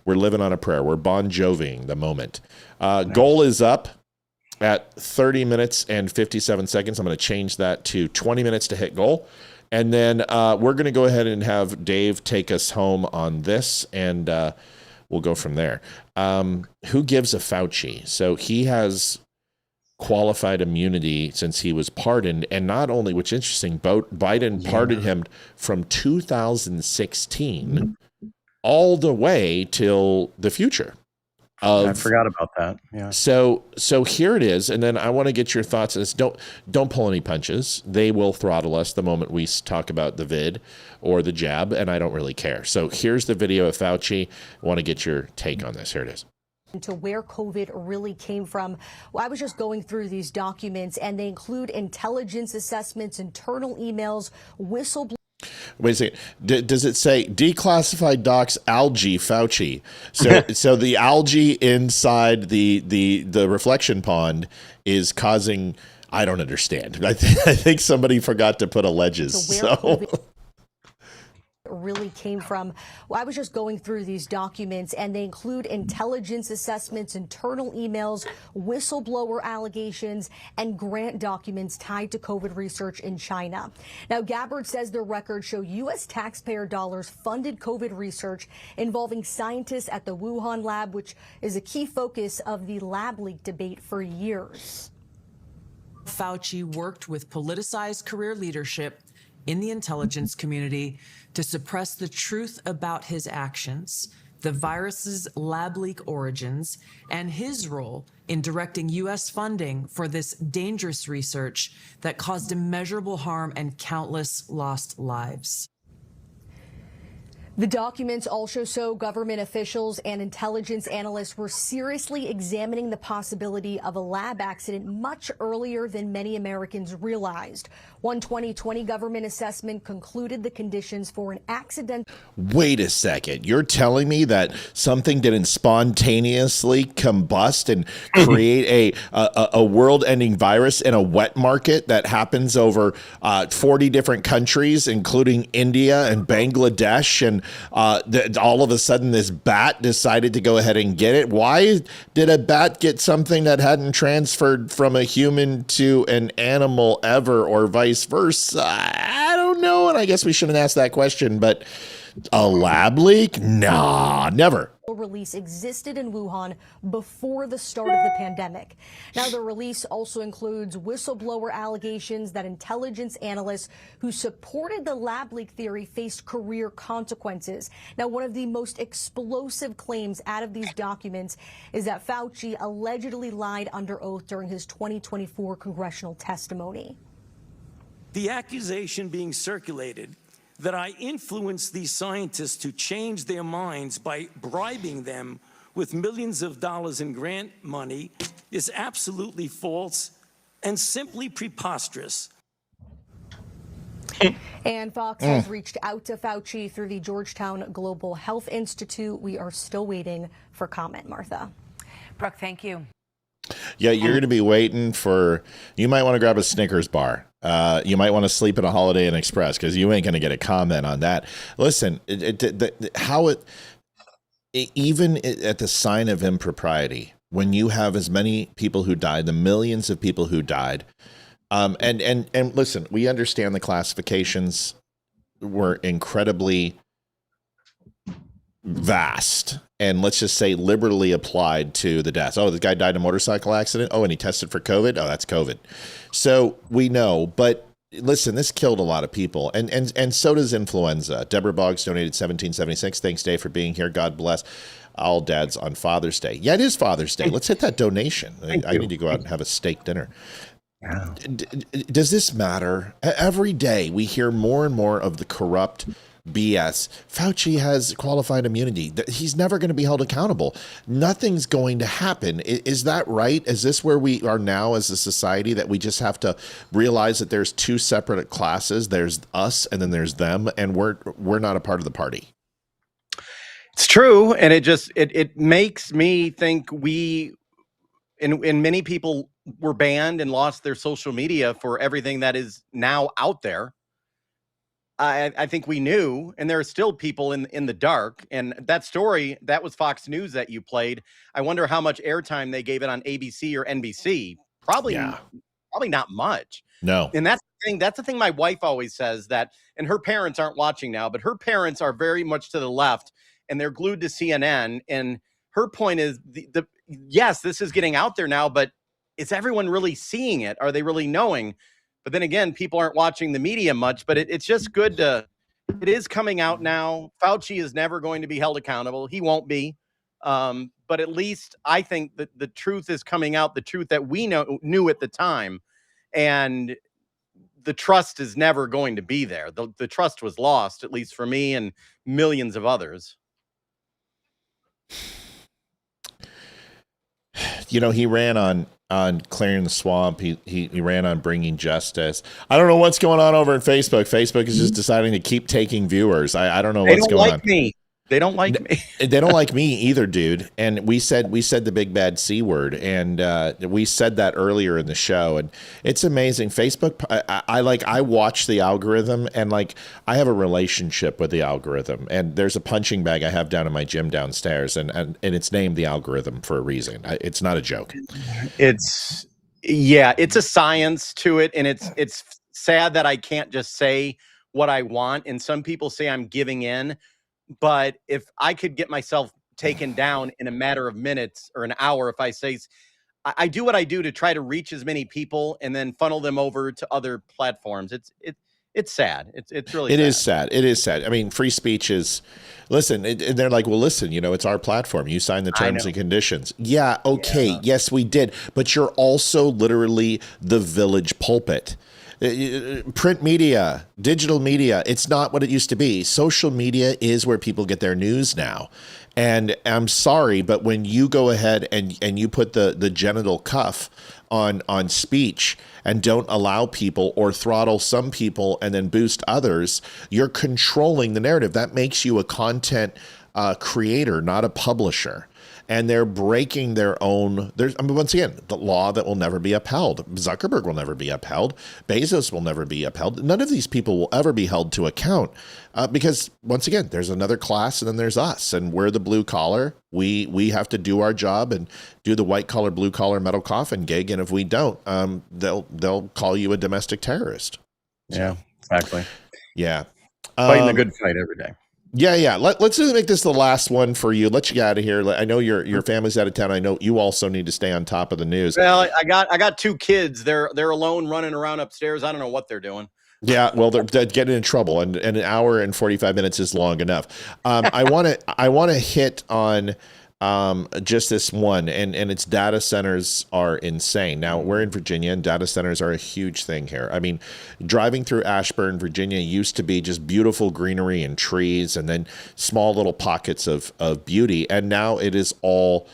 We're living on a prayer. We're Bon Joviing the moment. Goal is up at 30 minutes and 57 seconds. I'm going to change that to 20 minutes to hit goal. And then we're going to go ahead and have Dave take us home on this, and we'll go from there. Who gives a Fauci? So he has qualified immunity since he was pardoned. And not only, which is interesting, Biden pardoned him from 2016 all the way till the future. I forgot about that. Yeah. So here it is. And then I want to get your thoughts on this. Don't pull any punches. They will throttle us the moment we talk about the vid or the jab, and I don't really care. So here's the video of Fauci. I want to get your take on this. Here it is. To where COVID really came from. Well, I was just going through these documents, and they include intelligence assessments, internal emails, whistleblower. Wait a second. Does it say declassified docs algae Fauci? So the algae inside the reflection pond is causing. I don't understand. I think somebody forgot to put alleges. So. Really came from. Well, I was just going through these documents, and they include intelligence assessments, internal emails, whistleblower allegations, and grant documents tied to COVID research in China. Now, Gabbard says the records show U.S. taxpayer dollars funded COVID research involving scientists at the Wuhan lab, which is a key focus of the lab leak debate for years. Fauci worked with politicized career leadership in the intelligence community to suppress the truth about his actions, the virus's lab leak origins, and his role in directing U.S. funding for this dangerous research that caused immeasurable harm and countless lost lives. The documents also show government officials and intelligence analysts were seriously examining the possibility of a lab accident much earlier than many Americans realized. One 2020 government assessment concluded the conditions for an accident. Wait a second. You're telling me that something didn't spontaneously combust and create a world-ending virus in a wet market that happens over 40 different countries, including India and Bangladesh and All of a sudden, this bat decided to go ahead and get it. Why did a bat get something that hadn't transferred from a human to an animal ever, or vice versa? I don't know, and I guess we shouldn't ask that question, but a lab leak? Nah, never. Release existed in Wuhan before the start of the pandemic. Now, the release also includes whistleblower allegations that intelligence analysts who supported the lab leak theory faced career consequences. Now, one of the most explosive claims out of these documents is that Fauci allegedly lied under oath during his 2024 congressional testimony. The accusation being circulated that I influenced these scientists to change their minds by bribing them with millions of dollars in grant money is absolutely false and simply preposterous. And Fox has reached out to Fauci through the Georgetown Global Health Institute. We are still waiting for comment, Martha. Brooke, thank you. Yeah, you're going to be waiting for, you might want to grab a Snickers bar. You might want to sleep at a Holiday Inn Express, because you ain't going to get a comment on that. Listen, even at the sign of impropriety, when you have as many people who died, the millions of people who died, and listen, we understand the classifications were incredibly vast, and let's just say liberally applied to the deaths. Oh, the guy died in a motorcycle accident. Oh, and he tested for COVID. Oh, that's COVID. So we know, but listen, this killed a lot of people, and so does influenza. Deborah Boggs donated $17.76. Thanks, Dave, for being here. God bless all dads on Father's Day. Yeah, it is Father's Day. Let's hit that donation. I need to go out and have a steak dinner. Yeah. Does this matter? Every day we hear more and more of the corrupt BS. Fauci has qualified immunity. He's never going to be held accountable. Nothing's going to happen. Is that right? Is this where we are now as a society, that we just have to realize that there's two separate classes? There's us and then there's them, and we're not a part of the party. It's true, and it makes me think we, and many people were banned and lost their social media for everything that is now out there. I think we knew, and there are still people in the dark. And that story, that was Fox News that you played. I wonder how much airtime they gave it on ABC or NBC. Probably not much. No. And that's the thing my wife always says, that, and her parents aren't watching now, but her parents are very much to the left, and they're glued to CNN. And her point is, yes, this is getting out there now, but is everyone really seeing it? Are they really knowing? But then again, people aren't watching the media much, but it's just good it is coming out now. Fauci is never going to be held accountable. He won't be. But at least I think that the truth is coming out, the truth that we knew at the time. And the trust is never going to be there. The trust was lost, at least for me and millions of others. You know, he ran on clearing the swamp. He ran on bringing justice. I don't know what's going on over at Facebook. Facebook is just deciding to keep taking viewers. I don't know what's going on. They don't like me. They don't like me either, dude. And we said the big bad C word, and we said that earlier in the show. And it's amazing. Facebook, I watch the algorithm, and like I have a relationship with the algorithm. And there's a punching bag I have down in my gym downstairs, and it's named the algorithm for a reason. It's not a joke. It's a science to it, and it's sad that I can't just say what I want. And some people say I'm giving in. But if I could get myself taken down in a matter of minutes or an hour, if I say, I do what I do to try to reach as many people and then funnel them over to other platforms. It's sad. It's really sad. It is sad. I mean, free speech is, listen, they're like, well, listen, it's our platform. You signed the terms and conditions. Yeah. Okay. Yeah. Yes, we did. But you're also literally the village pulpit. Print media, digital media, it's not what it used to be. Social media is where people get their news now. And I'm sorry, but when you go ahead and you put the genital cuff on speech and don't allow people, or throttle some people and then boost others, you're controlling the narrative. That makes you a content creator, not a publisher. and they're breaking their own. Once again, the law that will never be upheld. Zuckerberg will never be upheld. Bezos will never be upheld. None of these people will ever be held to account because, once again, there's another class, and then there's us, and we're the blue collar. We have to do our job and do the white collar, blue collar, metal coffin gig, and if we don't, they'll call you a domestic terrorist. Yeah, exactly. Yeah. Fighting the good fight every day. Yeah. Let's just make this the last one for you. Let you get out of here. I know your family's out of town. I know you also need to stay on top of the news. Well, I got 2 kids. They're alone running around upstairs. I don't know what they're doing. Yeah, well, they're getting in trouble, and an hour and 45 minutes is long enough. I want to hit on just this one, and its data centers are insane. Now, we're in Virginia, and data centers are a huge thing here. I mean, driving through Ashburn, Virginia used to be just beautiful greenery and trees, and then small little pockets of beauty, and now it is all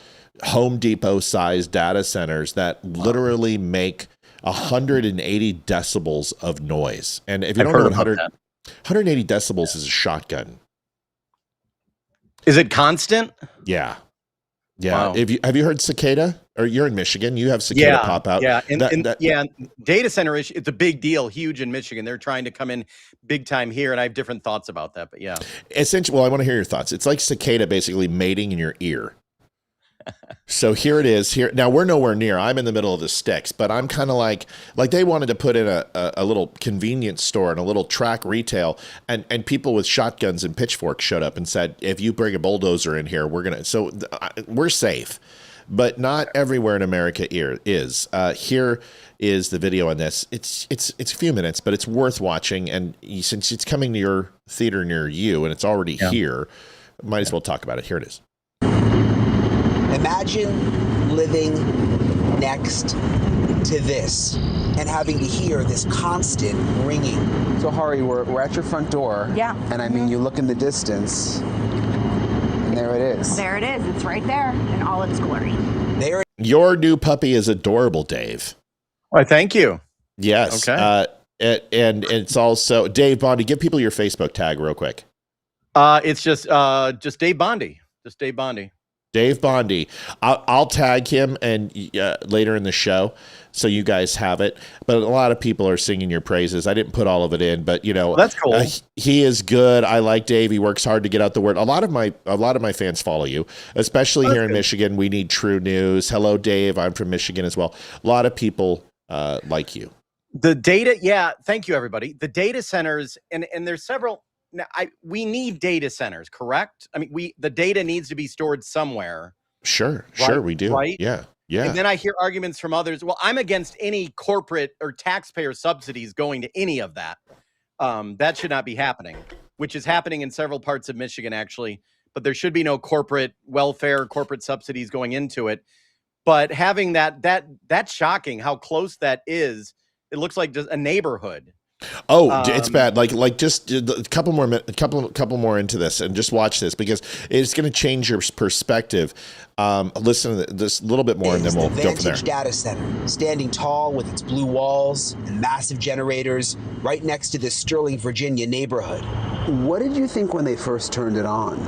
Home Depot-sized data centers that literally make 180 decibels of noise. And if you don't know what 180 decibels is, a shotgun. Is it constant? Yeah. Wow. Have you heard cicada? Or you're in Michigan, you have cicada pop out. Yeah, data center issue. It's a big deal, huge in Michigan. They're trying to come in big time here, and I have different thoughts about that. But yeah, essentially, well, I want to hear your thoughts. It's like cicada basically mating in your ear. So here it is. Here now, we're nowhere near. I'm in the middle of the sticks, but I'm kind of like they wanted to put in a little convenience store and a little track retail, and people with shotguns and pitchforks showed up and said, if you bring a bulldozer in here, we're safe. But not everywhere in America is. Here is the video on this. It's a few minutes, but it's worth watching. And since it's coming to your theater near you and it's already here, might as well talk about it. Here it is. Imagine living next to this and having to hear this constant ringing. So Hari, we're at your front door. Yeah. And I mean, you look in the distance, and there it is. There it is. It's right there in all its glory. Your new puppy is adorable, Dave. Why, thank you. Yes. Okay. And it's also Dave Bondy. Give people your Facebook tag real quick. It's just Dave Bondy. Just Dave Bondy. Dave Bondy. I'll tag him and later in the show, so you guys have it. But a lot of people are singing your praises. I didn't put all of it in, but that's cool. He is good. I like Dave. He works hard to get out the word. A lot of my fans follow you, especially here in Michigan. We need true news. Hello, Dave. I'm from Michigan as well. A lot of people like you. The data, thank you, everybody. The data centers, and there's several. Now, we need data centers, correct? I mean, the data needs to be stored somewhere. Sure, we do. Right? Yeah. And then I hear arguments from others. Well, I'm against any corporate or taxpayer subsidies going to any of that. That should not be happening, which is happening in several parts of Michigan, actually. But there should be no corporate welfare, corporate subsidies going into it. But having that's shocking how close that is. It looks like just a neighborhood. Oh, it's bad. Like just a couple more into this, and just watch this because it's going to change your perspective. Listen to this a little bit more, and then we'll go from there. Data center, standing tall with its blue walls and massive generators, right next to this Sterling, Virginia neighborhood. What did you think when they first turned it on?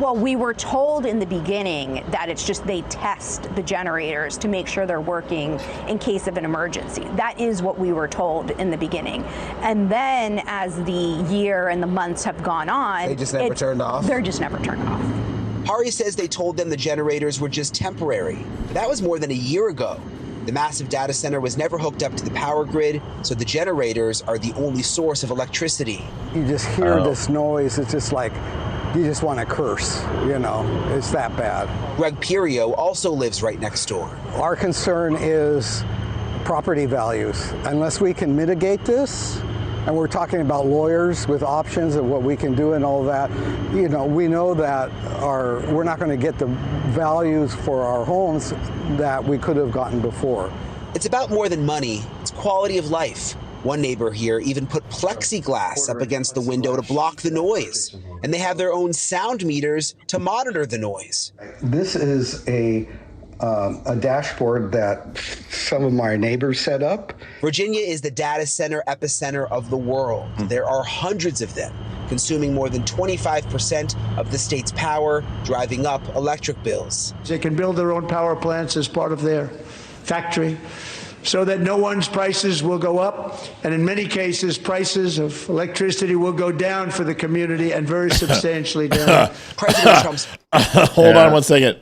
Well, we were told in the beginning that it's just they test the generators to make sure they're working in case of an emergency. That is what we were told in the beginning. And then as the year and the months have gone on, they just never turned off? They're just never turned off. Hari says they told them the generators were just temporary. But that was more than a year ago. The massive data center was never hooked up to the power grid, so the generators are the only source of electricity. You just hear this noise, it's just like, you just want to curse, it's that bad. Greg Pirio also lives right next door. Our concern is property values. Unless we can mitigate this, and we're talking about lawyers with options of what we can do and all that, we know that we're not going to get the values for our homes that we could have gotten before. It's about more than money, it's quality of life. One neighbor here even put plexiglass up against the window to block the noise. And they have their own sound meters to monitor the noise. This is a dashboard that some of my neighbors set up. Virginia is the data center epicenter of the world. There are hundreds of them. consuming more than 25% of the state's power, driving up electric bills. They can build their own power plants as part of their factory so that no one's prices will go up. And in many cases, prices of electricity will go down for the community, and very substantially down. President Trump's Hold on one second.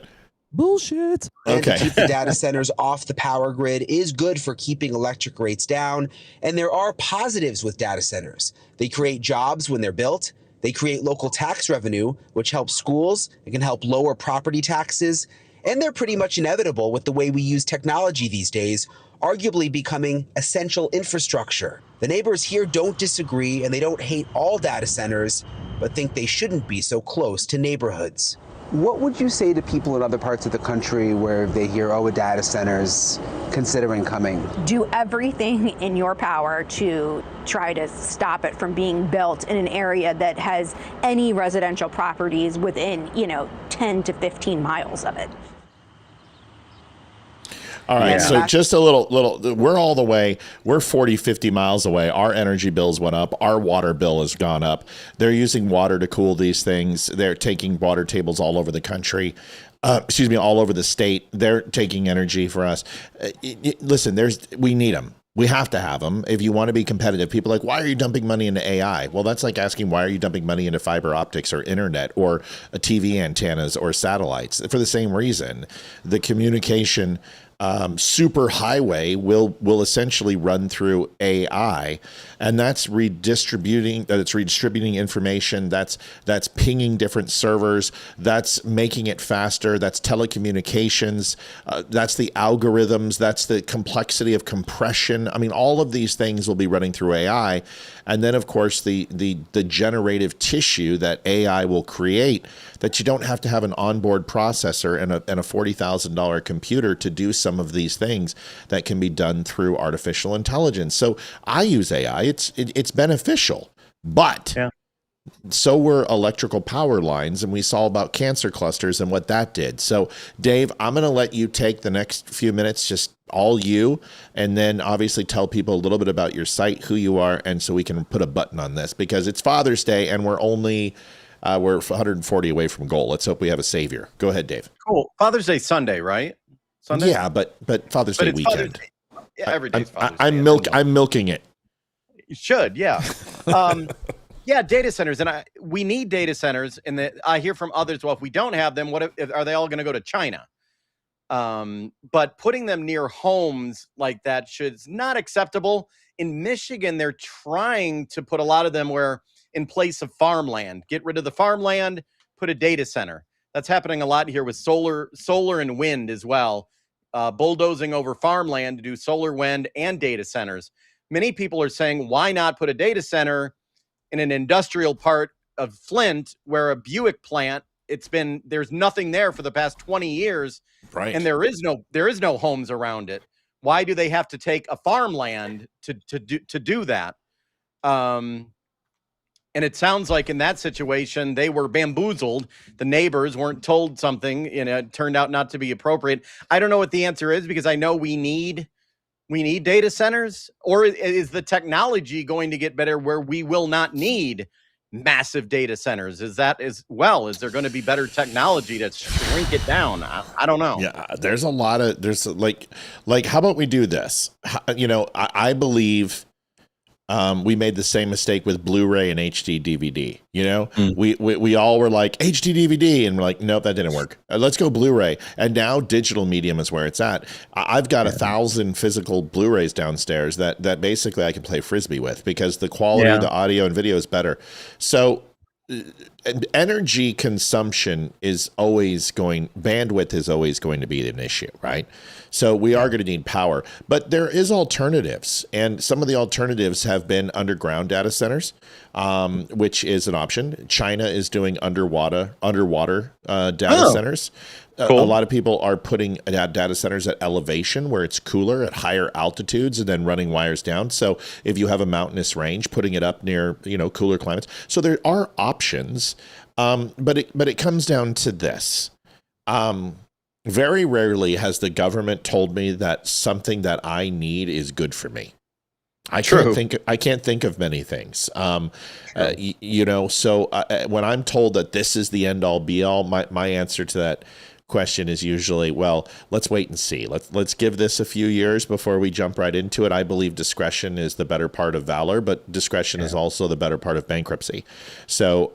Bullshit. plan Okay. to keep the data centers off the power grid is good for keeping electric rates down. And there are positives with data centers. They create jobs when they're built. They create local tax revenue, which helps schools. It can help lower property taxes. And they're pretty much inevitable with the way we use technology these days, arguably becoming essential infrastructure. The neighbors here don't disagree, and they don't hate all data centers, but think they shouldn't be so close to neighborhoods. What would you say to people in other parts of the country where they hear, oh, a data center's considering coming? Do everything in your power to try to stop it from being built in an area that has any residential properties within, 10 to 15 miles of it. All right, so just a little, we're all the way, we're 40, 50 miles away. Our energy bills went up. Our water bill has gone up. They're using water to cool these things. They're taking water tables all over the country. All over the state. They're taking energy for us. Listen, we need them. We have to have them if you want to be competitive. People are like, why are you dumping money into AI? Well, that's like asking, why are you dumping money into fiber optics or internet or TV antennas or satellites? For the same reason. The communication super highway will essentially run through AI, and that's redistributing information, that's pinging different servers, that's making it faster, that's telecommunications, that's the algorithms, that's the complexity of compression. I mean, all of these things will be running through AI. And then, of course, the generative tissue that AI will create, that you don't have to have an onboard processor and a $40,000 computer to do some of these things that can be done through artificial intelligence. So I use AI. It's beneficial, but so were electrical power lines, and we saw about cancer clusters and what that did. So, Dave, I'm going to let you take the next few minutes, just all you, and then obviously tell people a little bit about your site, who you are, and so we can put a button on this, because it's Father's Day, and we're 140 away from goal. Let's hope we have a savior. Go ahead, Dave. Cool. Father's Day Sunday, right? Sunday? Yeah, but Father's Day weekend. Father's Day. Yeah, every day's Father's Day. I'm milking it. You should, yeah. Yeah, data centers, and we need data centers. And I hear from others, well, if we don't have them, are they all going to go to China? But putting them near homes like that is not acceptable. In Michigan, they're trying to put a lot of them in place of farmland. Get rid of the farmland, put a data center. That's happening a lot here with solar and wind as well. Bulldozing over farmland to do solar, wind, and data centers. Many people are saying, why not put a data center in an industrial part of Flint where a Buick plant, there's nothing there for the past 20 years. Right. And there is no homes around it. Why do they have to take a farmland to do that? And it sounds like in that situation, they were bamboozled. The neighbors weren't told something, it turned out not to be appropriate. I don't know what the answer is, because I know we need data centers, or is the technology going to get better where we will not need massive data centers? Is there going to be better technology to shrink it down? I don't know. Yeah, there's how about we do this? I believe we made the same mistake with Blu-ray and HD DVD. We all were like HD DVD, and we're like, nope, that didn't work. Let's go Blu-ray. And now digital medium is where it's at. I've got 1,000 physical Blu-rays downstairs that basically I can play Frisbee with, because the quality of the audio and video is better. So energy consumption bandwidth is always going to be an issue, right? So we are going to need power, but there is alternatives, and some of the alternatives have been underground data centers, which is an option. China is doing underwater data centers. Cool. A lot of people are putting data centers at elevation where it's cooler at higher altitudes, and then running wires down. So if you have a mountainous range, putting it up near, cooler climates. So there are options. But it comes down to this. Very rarely has the government told me that something that I need is good for me. I can't think of many things. You know, so when I'm told that this is the end all be all, my answer to that question is usually, well, let's wait and see. Let's give this a few years before we jump right into it. I believe discretion is the better part of valor, but discretion is also the better part of bankruptcy. So,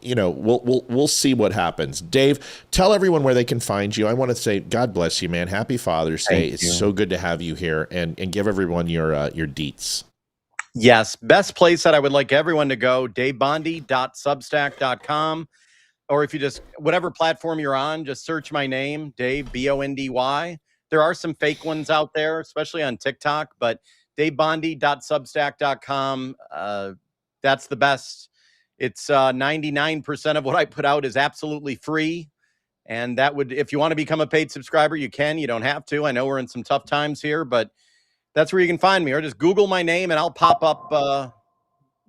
you know, we'll see what happens. Dave, tell everyone where they can find you. I want to say, God bless you, man. Happy Father's Day. It's so good to have you here, and give everyone your deets. Yes, best place that I would like everyone to go, davebondy.substack.com. Or if you just, whatever platform you're on, just search my name, Dave, B-O-N-D-Y. There are some fake ones out there, especially on TikTok, but davebondy.substack.com, that's the best. It's 99% of what I put out is absolutely free. And that would, if you want to become a paid subscriber, you can. You don't have to. I know we're in some tough times here, but that's where you can find me. Or just Google my name and I'll pop up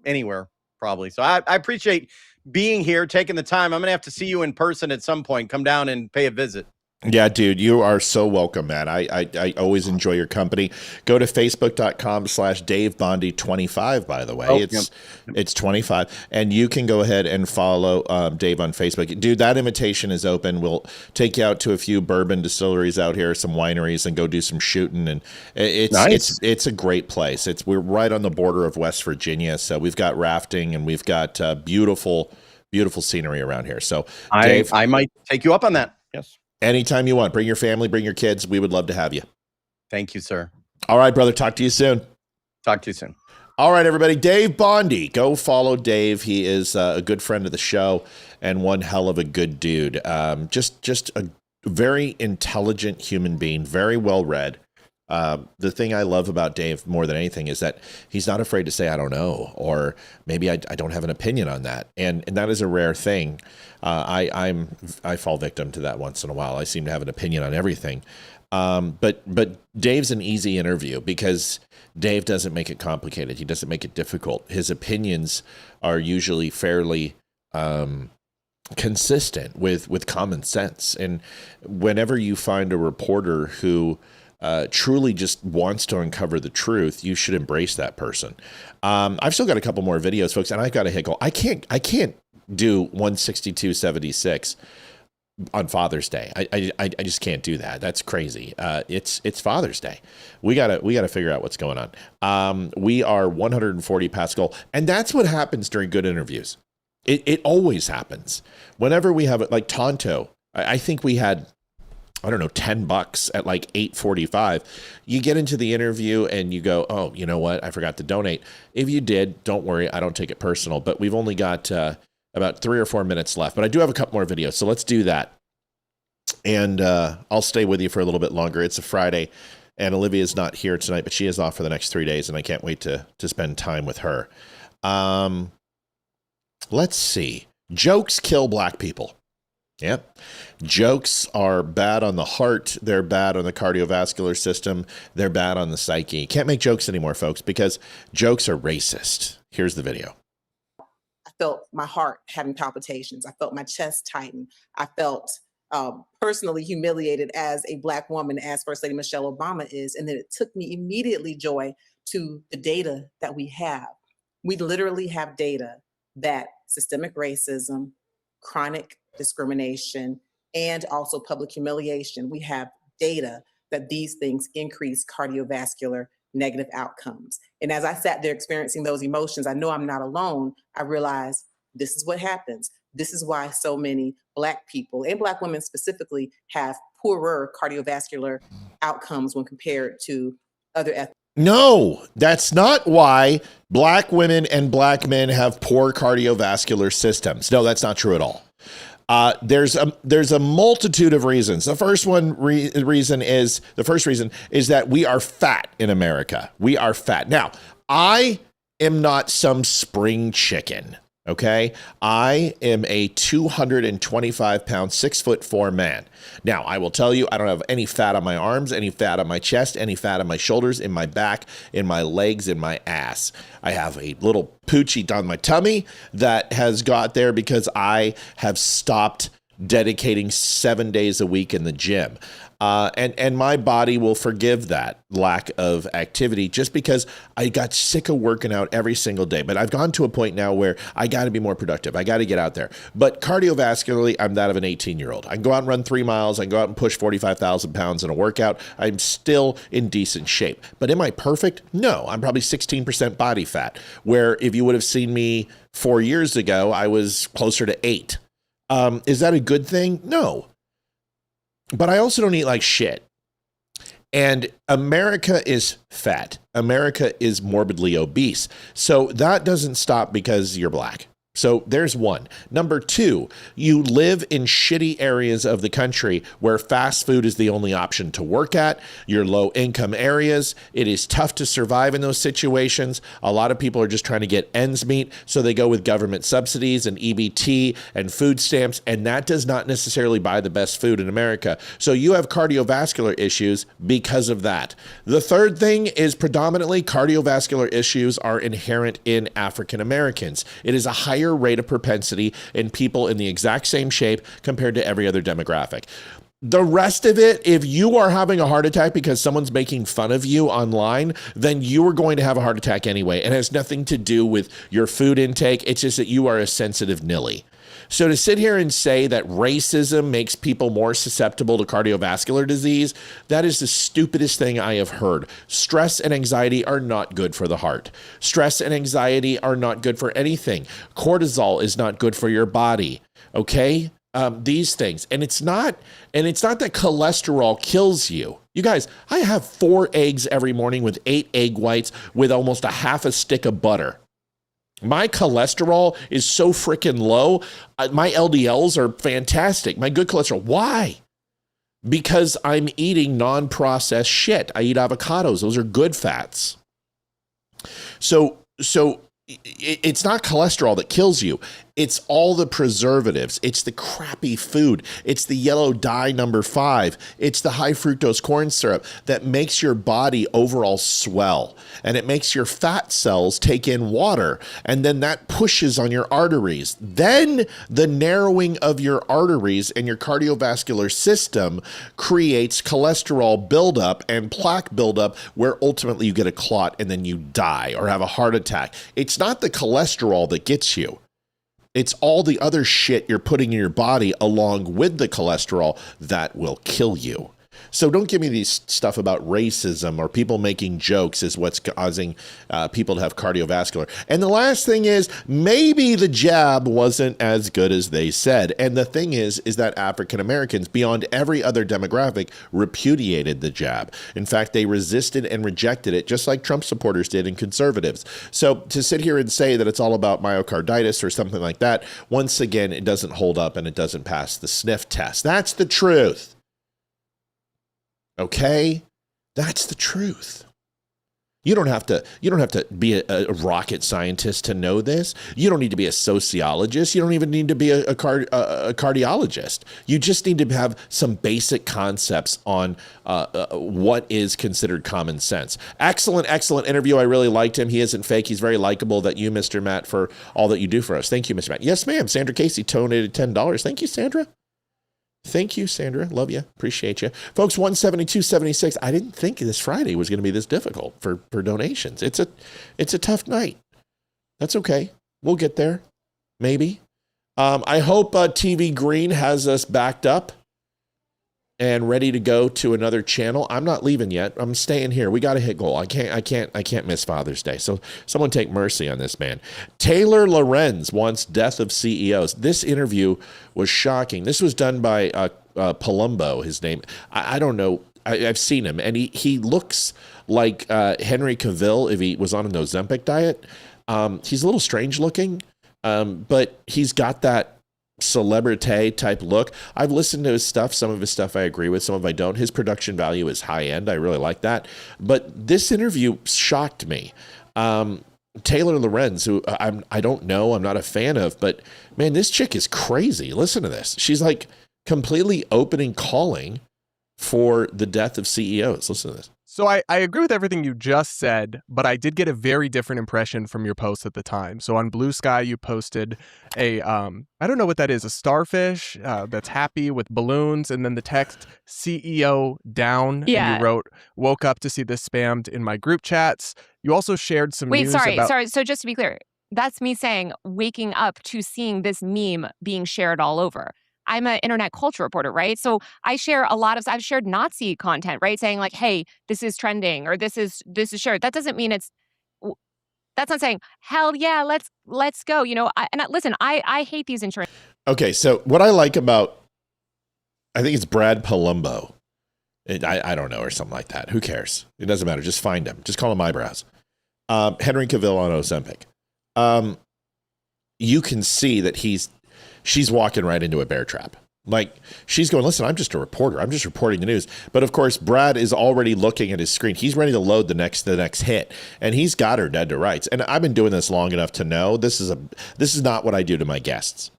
anywhere, probably. So I appreciate being here, taking the time. I'm going to have to see you in person at some point. Come down and pay a visit. Yeah, dude, you are so welcome, man. I always enjoy your company. Go to facebook.com/DaveBondy25, by the way. It's 25. And you can go ahead and follow Dave on Facebook. Dude, that invitation is open. We'll take you out to a few bourbon distilleries out here, some wineries, and go do some shooting. And it's a great place. We're right on the border of West Virginia, so we've got rafting and we've got beautiful scenery around here. So Dave, I might take you up on that. Yes. Anytime you want. Bring your family, bring your kids. We would love to have you. Thank you, sir. All right, brother. Talk to you soon. Talk to you soon. All right, everybody. Dave Bondy. Go follow Dave. He is a good friend of the show and one hell of a good dude. Just a very intelligent human being, very well read. The thing I love about Dave more than anything is that he's not afraid to say, I don't know, or maybe I don't have an opinion on that. And that is a rare thing. I fall victim to that once in a while. I seem to have an opinion on everything. But Dave's an easy interview because Dave doesn't make it complicated. He doesn't make it difficult. His opinions are usually fairly, consistent with common sense. And whenever you find a reporter who, truly just wants to uncover the truth, you should embrace that person. I've still got a couple more videos, folks, and I've got a hiccup. I can't do 162.76 on Father's Day. I just can't do that. That's crazy. It's Father's Day. We gotta figure out what's going on. We are 140 past goal, and that's what happens during good interviews. It always happens. Whenever we have it, like Tonto, I think we had, I don't know, $10 at like 8:45. You get into the interview and you go, oh, you know what? I forgot to donate. If you did, don't worry. I don't take it personal, but we've only got about 3 or 4 minutes left, but I do have a couple more videos. So let's do that. And I'll stay with you for a little bit longer. It's a Friday and Olivia's not here tonight, but she is off for the next 3 days and I can't wait to spend time with her. Let's see. Jokes kill black people. Yep. Jokes are bad on the heart. They're bad on the cardiovascular system. They're bad on the psyche. You can't make jokes anymore, folks, because jokes are racist. Here's the video. I felt my heart having palpitations. I felt my chest tighten. I felt personally humiliated as a Black woman, as First Lady Michelle Obama is. And then it took me immediately, Joy, to the data that we have. We literally have data that systemic racism, chronic discrimination, and also public humiliation. We have data that these things increase cardiovascular negative outcomes. And as I sat there experiencing those emotions, I know I'm not alone. I realized this is what happens. This is why so many Black people, and Black women specifically, have poorer cardiovascular outcomes when compared to other ethnic. No, that's not why Black women and Black men have poor cardiovascular systems. No, that's not true at all. There's a multitude of reasons. The first reason is that we are fat in America. We are fat. Now, I am not some spring chicken. Okay. I am a 225-pound, 6'4" man. Now, I will tell you, I don't have any fat on my arms, any fat on my chest, any fat on my shoulders, in my back, in my legs, in my ass. I have a little poochie down my tummy that has got there because I have stopped dedicating 7 days a week in the gym. And my body will forgive that lack of activity just because I got sick of working out every single day. But I've gone to a point now where I got to be more productive. I got to get out there. But cardiovascularly, I'm that of an 18-year-old. I can go out and run 3 miles. I can go out and push 45,000 pounds in a workout. I'm still in decent shape. But am I perfect? No, I'm probably 16% body fat, where if you would have seen me 4 years ago, I was closer to 8. Is that a good thing? No. But I also don't eat like shit. And America is fat. America is morbidly obese. So that doesn't stop because you're black. So there's one. Number two, you live in shitty areas of the country where fast food is the only option to work at. You're low income areas. It is tough to survive in those situations. A lot of people are just trying to get ends meet. So they go with government subsidies and EBT and food stamps. And that does not necessarily buy the best food in America. So you have cardiovascular issues because of that. The third thing is predominantly cardiovascular issues are inherent in African Americans. It is a higher rate of propensity in people in the exact same shape compared to every other demographic. The rest of it, if you are having a heart attack because someone's making fun of you online, then you are going to have a heart attack anyway. And it has nothing to do with your food intake. It's just that you are a sensitive nilly. So to sit here and say that racism makes people more susceptible to cardiovascular disease, that is the stupidest thing I have heard. Stress and anxiety are not good for the heart. Stress and anxiety are not good for anything. Cortisol is not good for your body. Okay? These things. And it's not that cholesterol kills you. You guys, I have 4 eggs every morning with 8 egg whites with almost a half a stick of butter. My cholesterol is so freaking low. My LDLs are fantastic. My good cholesterol. Why? Because I'm eating non-processed shit. I eat avocados. Those are good fats. So it's not cholesterol that kills you. It's all the preservatives. It's the crappy food. It's the yellow dye number 5. It's the high fructose corn syrup that makes your body overall swell. And it makes your fat cells take in water. And then that pushes on your arteries. Then the narrowing of your arteries and your cardiovascular system creates cholesterol buildup and plaque buildup, where ultimately you get a clot and then you die or have a heart attack. It's not the cholesterol that gets you. It's all the other shit you're putting in your body along with the cholesterol that will kill you. So don't give me these stuff about racism or people making jokes is what's causing people to have cardiovascular. And the last thing is, maybe the jab wasn't as good as they said. And the thing is that African Americans, beyond every other demographic, repudiated the jab. In fact, they resisted and rejected it, just like Trump supporters did and conservatives. So to sit here and say that it's all about myocarditis or something like that, once again, it doesn't hold up and it doesn't pass the sniff test. That's the truth. Okay, that's the truth. You don't have to be a rocket scientist to know this. You don't need to be a sociologist. You don't even need to be a cardiologist. You just need to have some basic concepts on what is considered common sense. Excellent interview. I really liked him. He isn't fake. He's very likable. That you, Mr. Matt, for all that you do for us. Thank you, Mr. Matt. Yes, ma'am. Sandra Casey donated $10. Thank you, Sandra. Thank you, Sandra. Love you. Appreciate you. Folks, 172.76. I didn't think this Friday was going to be this difficult for donations. It's a tough night. That's okay. We'll get there. Maybe. I hope TV Green has us backed up and ready to go to another channel. I'm not leaving yet. I'm staying here. We got to hit goal. I can't miss Father's Day. So someone take mercy on this man. Taylor Lorenz wants death of CEOs. This interview was shocking. This was done by Palumbo, his name. I don't know. I've seen him, and he looks like Henry Cavill if he was on an Ozempic diet. He's a little strange looking, but he's got that celebrity type look. I've listened to his stuff. Some of his stuff I agree with, some of I don't. His production value is high end. I really like that. But this interview shocked me. Taylor Lorenz, who I don't know, I'm not a fan of, but man, this chick is crazy. Listen to this. She's like completely calling for the death of CEOs. Listen to this. So I agree with everything you just said, but I did get a very different impression from your post at the time. So on Blue Sky, you posted a, I don't know what that is, a starfish that's happy with balloons, and then the text CEO down, Yeah. and you wrote, woke up to see this spammed in my group chats. You also shared some news about... Sorry. So just to be clear, that's me saying waking up to seeing this meme being shared all over. I'm an internet culture reporter, right? So I share I've shared Nazi content, right? Saying like, hey, this is trending or this is shared. That doesn't mean that's not saying, hell yeah, let's go. You know, listen, I hate these insurance. Okay, so what I like about, I think it's Brad Palumbo. I don't know, or something like that. Who cares? It doesn't matter. Just find him. Just call him eyebrows. Henry Cavill on Ozempic. You can see that she's walking right into a bear trap. Like, she's going, listen, I'm just a reporter. I'm just reporting the news. But of course, Brad is already looking at his screen. He's ready to load the next hit, and he's got her dead to rights. And I've been doing this long enough to know this is not what I do to my guests.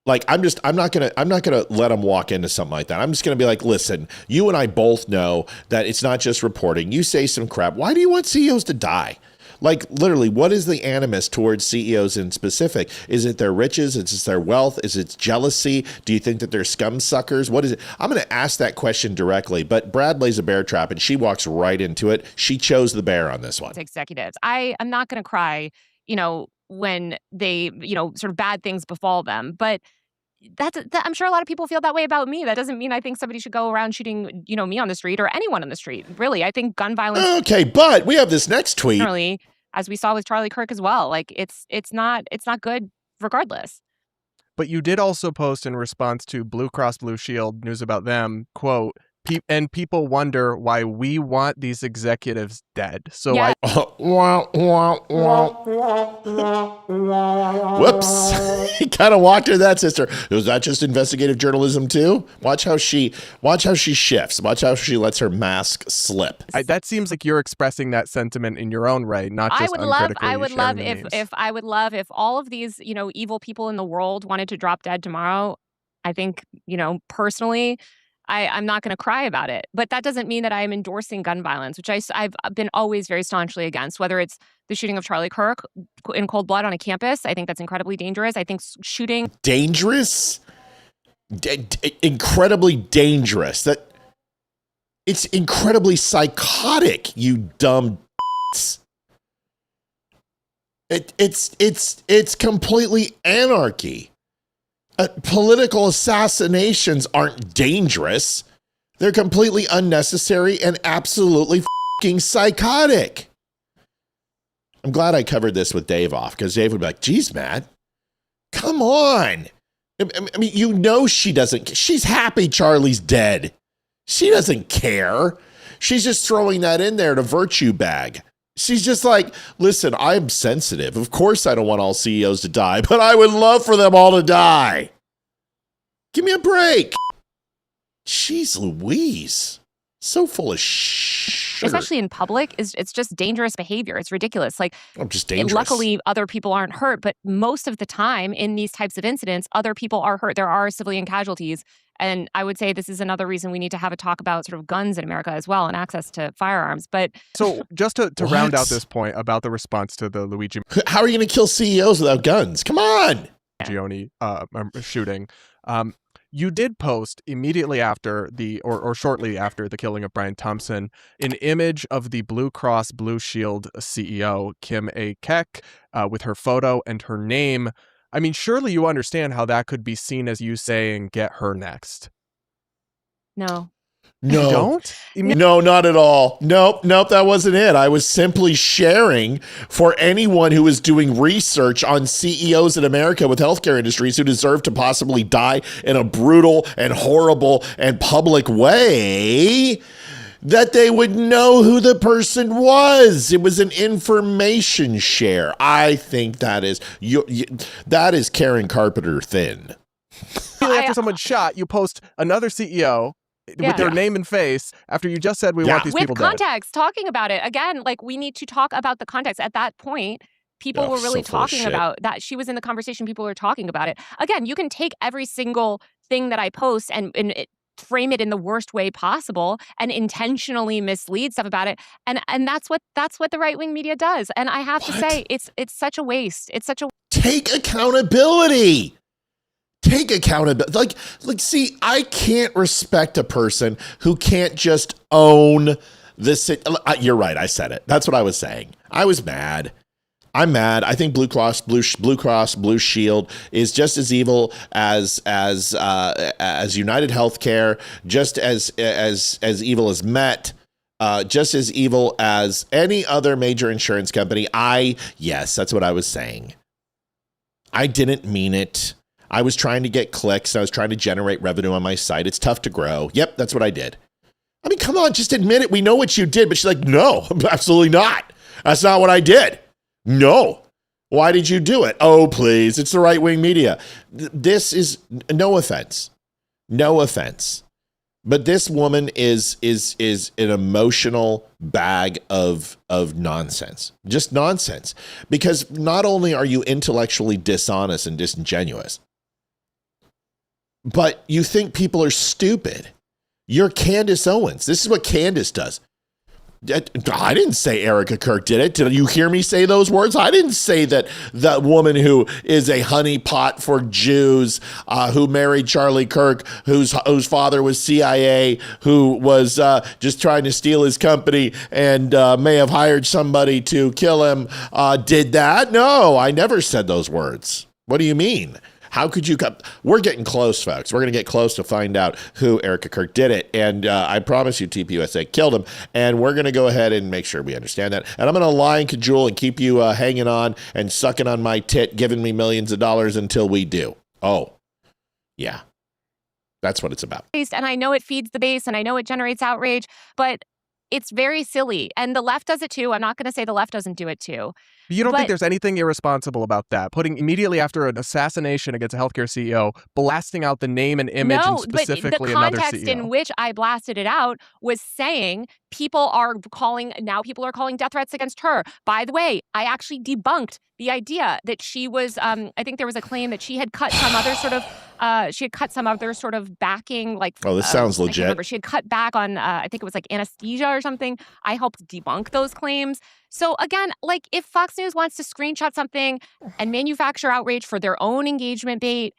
Like, I'm not gonna let them walk into something like that. I'm just gonna be like, listen, you and I both know that it's not just reporting. You say some crap. Why do you want CEOs to die? Like, literally, what is the animus towards CEOs in specific? Is it their riches? Is it their wealth? Is it jealousy? Do you think that they're scum suckers? What is it? I'm going to ask that question directly, but Brad lays a bear trap and she walks right into it. She chose the bear on this one. Executives. I'm not going to cry, when they, sort of bad things befall them, but I'm sure a lot of people feel that way about me. That doesn't mean I think somebody should go around shooting, me on the street or anyone on the street. Really, I think gun violence. Okay, but we have this next tweet. Generally, as we saw with Charlie Kirk as well, like it's not good regardless. But you did also post in response to Blue Cross Blue Shield news about them, quote, and people wonder why we want these executives dead. So yeah. Whoops. He kind of walked into that, sister. Was that just investigative journalism too? Watch how she shifts. Watch how she lets her mask slip. That seems like you're expressing that sentiment in your own right, not just uncritically. I would love if all of these, evil people in the world wanted to drop dead tomorrow. I think, personally, I'm not going to cry about it, but that doesn't mean that I am endorsing gun violence, which I've been always very staunchly against, whether it's the shooting of Charlie Kirk in cold blood on a campus. I think that's incredibly dangerous. I think shooting... Dangerous? Incredibly dangerous. That it's incredibly psychotic, you dumb It's completely anarchy. Political assassinations aren't dangerous. They're completely unnecessary and absolutely fucking psychotic. I'm glad I covered this with Dave off, because Dave would be like, geez, Matt, come on. I mean, she doesn't. She's happy Charlie's dead. She doesn't care. She's just throwing that in there to virtue bag. She's just like, listen, I'm sensitive. Of course I don't want all CEOs to die, but I would love for them all to die. Give me a break. Jeez Louise. So full of sugar. Especially in public, it's just dangerous behavior. It's ridiculous. Like, just dangerous. Luckily, other people aren't hurt, but most of the time in these types of incidents, other people are hurt. There are civilian casualties. And I would say this is another reason we need to have a talk about sort of guns in America as well and access to firearms. But so just to round out this point about the response to the Luigi... How are you going to kill CEOs without guns? Come on! Gioni shooting. You did post immediately after or shortly after the killing of Brian Thompson, an image of the Blue Cross Blue Shield CEO, Kim A. Keck, with her photo and her name. I mean, surely you understand how that could be seen as you saying, get her next. No. No. You don't? No, not at all. Nope, that wasn't it. I was simply sharing for anyone who is doing research on CEOs in America with healthcare industries who deserve to possibly die in a brutal and horrible and public way, that they would know who the person was. It was an information share. I think that is that is Karen Carpenter thin. After someone's shot, you post another CEO with their name and face after you just said we want these people dead. With context, talking about it. Again, like, we need to talk about the context. At that point, people were really talking about that. She was in the conversation. People were talking about it. Again, you can take every single thing that I post and frame it in the worst way possible and intentionally mislead stuff about it. And that's what the right-wing media does. And I have to say, it's such a waste. It's such a Take accountability. Take accountability. Like, see, I can't respect a person who can't just own this. You're right. I said it. That's what I was saying. I was mad. I'm mad. I think Blue Cross Blue Shield is just as evil as United Healthcare, just as evil as Met, just as evil as any other major insurance company. Yes, that's what I was saying. I didn't mean it. I was trying to get clicks. I was trying to generate revenue on my site. It's tough to grow. Yep, that's what I did. I mean, come on, just admit it. We know what you did. But she's like, no, absolutely not. That's not what I did. No. Why did you do it? Oh, please. It's the right-wing media. This is no offense. No offense. But this woman is an emotional bag of nonsense. Just nonsense. Because not only are you intellectually dishonest and disingenuous, but you think people are stupid. You're Candace Owens. This is what Candace does. I didn't say Erica Kirk did it. Did you hear me say those words? I didn't say that that woman who is a honeypot for Jews, who married Charlie Kirk, whose father was CIA, who was just trying to steal his company and may have hired somebody to kill him, did that. No, I never said those words. What do you mean? How could you come? We're getting close, folks. We're going to get close to find out who Erica Kirk did it. And I promise you, TPUSA killed him. And we're going to go ahead and make sure we understand that. And I'm going to lie and cajole and keep you hanging on and sucking on my tit, giving me millions of dollars until we do. Oh, yeah. That's what it's about. And I know it feeds the base and I know it generates outrage, but it's very silly. And the left does it too. I'm not going to say the left doesn't do it too. You don't think there's anything irresponsible about that? Putting immediately after an assassination against a healthcare CEO, blasting out the name and image and specifically another CEO. The context in which I blasted it out was saying people are calling death threats against her. By the way, I actually debunked the idea that she was, I think there was a claim that she had cut some other sort of backing, like. Oh, this sounds legit. I can't remember. She had cut back on, I think it was like anesthesia or something. I helped debunk those claims. So again, like if Fox News wants to screenshot something and manufacture outrage for their own engagement bait,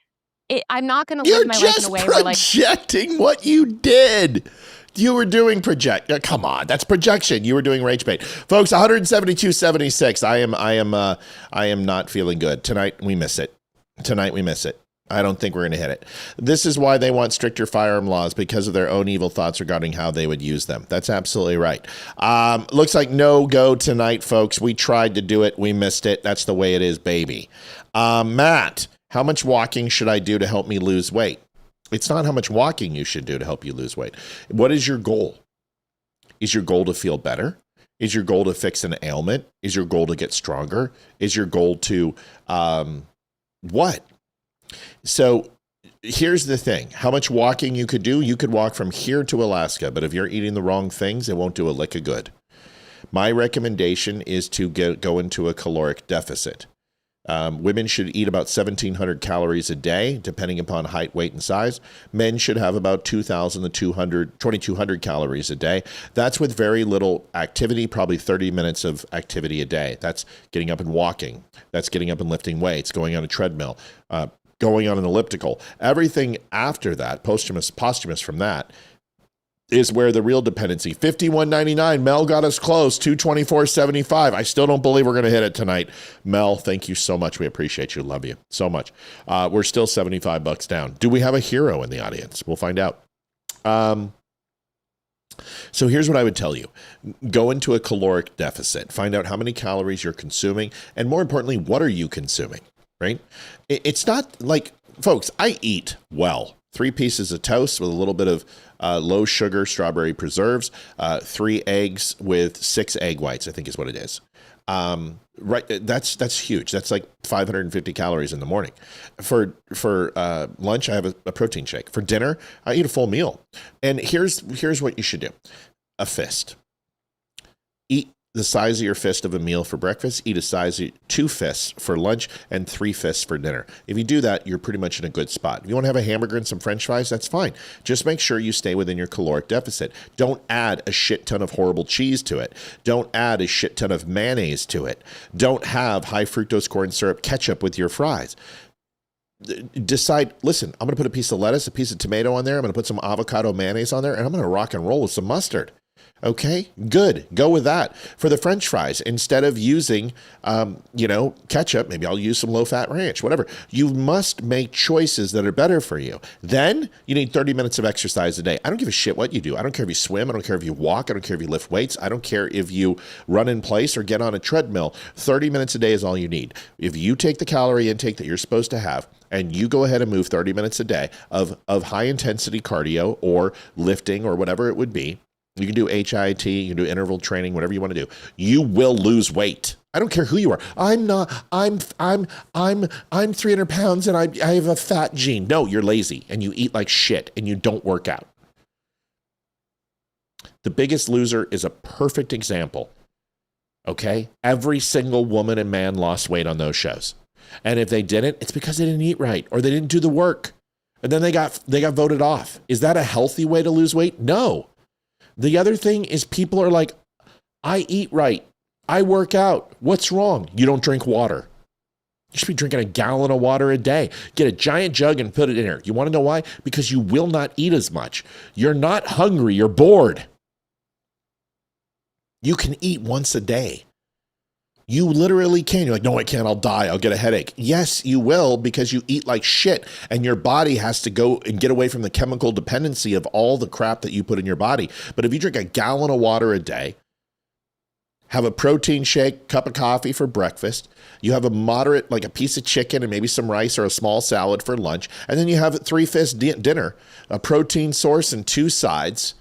I'm not going to live my life in a way where like projecting what you did. You were doing come on, that's projection. You were doing rage bait, folks. 172.76. I am not feeling good tonight. We miss it. I don't think we're going to hit it. This is why they want stricter firearm laws, because of their own evil thoughts regarding how they would use them. That's absolutely right. Looks like no go tonight, folks. We tried to do it. We missed it. That's the way it is, baby. Matt, how much walking should I do to help me lose weight? It's not how much walking you should do to help you lose weight. What is your goal? Is your goal to feel better? Is your goal to fix an ailment? Is your goal to get stronger? Is your goal to what? So here's the thing. How much walking you could do? You could walk from here to Alaska, but if you're eating the wrong things, it won't do a lick of good. My recommendation is to go into a caloric deficit. Women should eat about 1,700 calories a day, depending upon height, weight, and size. Men should have about 2,200 calories a day. That's with very little activity, probably 30 minutes of activity a day. That's getting up and walking. That's getting up and lifting weights, going on a treadmill, going on an elliptical. Everything after that, posthumous from that, is where the real dependency. 51.99. Mel got us close. 224.75. I still don't believe we're going to hit it tonight. Mel, thank you so much. We appreciate you. Love you so much. We're still $75 down. Do we have a hero in the audience? We'll find out. So here's what I would tell you. Go into a caloric deficit. Find out how many calories you're consuming. And more importantly, what are you consuming? Right? It's not like, folks, I eat well. 3 pieces of toast with a little bit of low sugar strawberry preserves, 3 eggs with 6 egg whites, I think is what it is. Right. That's huge. That's like 550 calories in the morning. For lunch, I have a protein shake. For dinner, I eat a full meal. And here's what you should do. A fist. Eat the size of your fist of a meal for breakfast, eat a size of 2 fists for lunch, and 3 fists for dinner. If you do that, you're pretty much in a good spot. If you want to have a hamburger and some french fries, that's fine. Just make sure you stay within your caloric deficit. Don't add a shit ton of horrible cheese to it. Don't add a shit ton of mayonnaise to it. Don't have high fructose corn syrup ketchup with your fries. Decide, listen, I'm going to put a piece of lettuce, a piece of tomato on there. I'm going to put some avocado mayonnaise on there, and I'm going to rock and roll with some mustard. Okay, good. Go with that. For the french fries, instead of using, ketchup, maybe I'll use some low-fat ranch, whatever. You must make choices that are better for you. Then you need 30 minutes of exercise a day. I don't give a shit what you do. I don't care if you swim. I don't care if you walk. I don't care if you lift weights. I don't care if you run in place or get on a treadmill. 30 minutes a day is all you need. If you take the calorie intake that you're supposed to have, and you go ahead and move 30 minutes a day of high-intensity cardio or lifting or whatever it would be, you can do HIIT, you can do interval training, whatever you want to do. You will lose weight. I don't care who you are. I'm 300 pounds and I have a fat gene. No, you're lazy and you eat like shit and you don't work out. The Biggest Loser is a perfect example. Okay? Every single woman and man lost weight on those shows. And if they didn't, it's because they didn't eat right or they didn't do the work. And then they got voted off. Is that a healthy way to lose weight? No. The other thing is people are like, I eat right. I work out. What's wrong? You don't drink water. You should be drinking a gallon of water a day. Get a giant jug and put it in there. You want to know why? Because you will not eat as much. You're not hungry. You're bored. You can eat once a day. You literally can. You're like, no, I can't. I'll die. I'll get a headache. Yes, you will, because you eat like shit and your body has to go and get away from the chemical dependency of all the crap that you put in your body. But if you drink a gallon of water a day, have a protein shake, cup of coffee for breakfast, you have a moderate, like a piece of chicken and maybe some rice or a small salad for lunch, and then you have a 3-fist dinner, a protein source and 2 sides,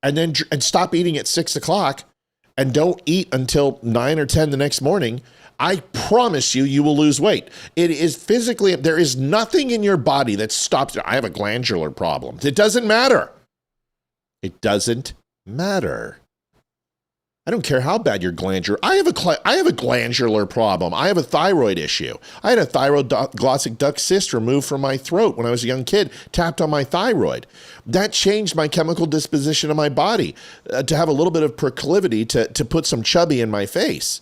and stop eating at 6 o'clock. And don't eat until 9 or 10 the next morning, I promise you will lose weight. It is physically, there is nothing in your body that stops it. I have a glandular problem. It doesn't matter. It doesn't matter. I don't care how bad your glandular. I have a glandular problem. I have a thyroid issue. I had a thyroglostic duct cyst removed from my throat when I was a young kid, tapped on my thyroid. That changed my chemical disposition of my body to have a little bit of proclivity to put some chubby in my face.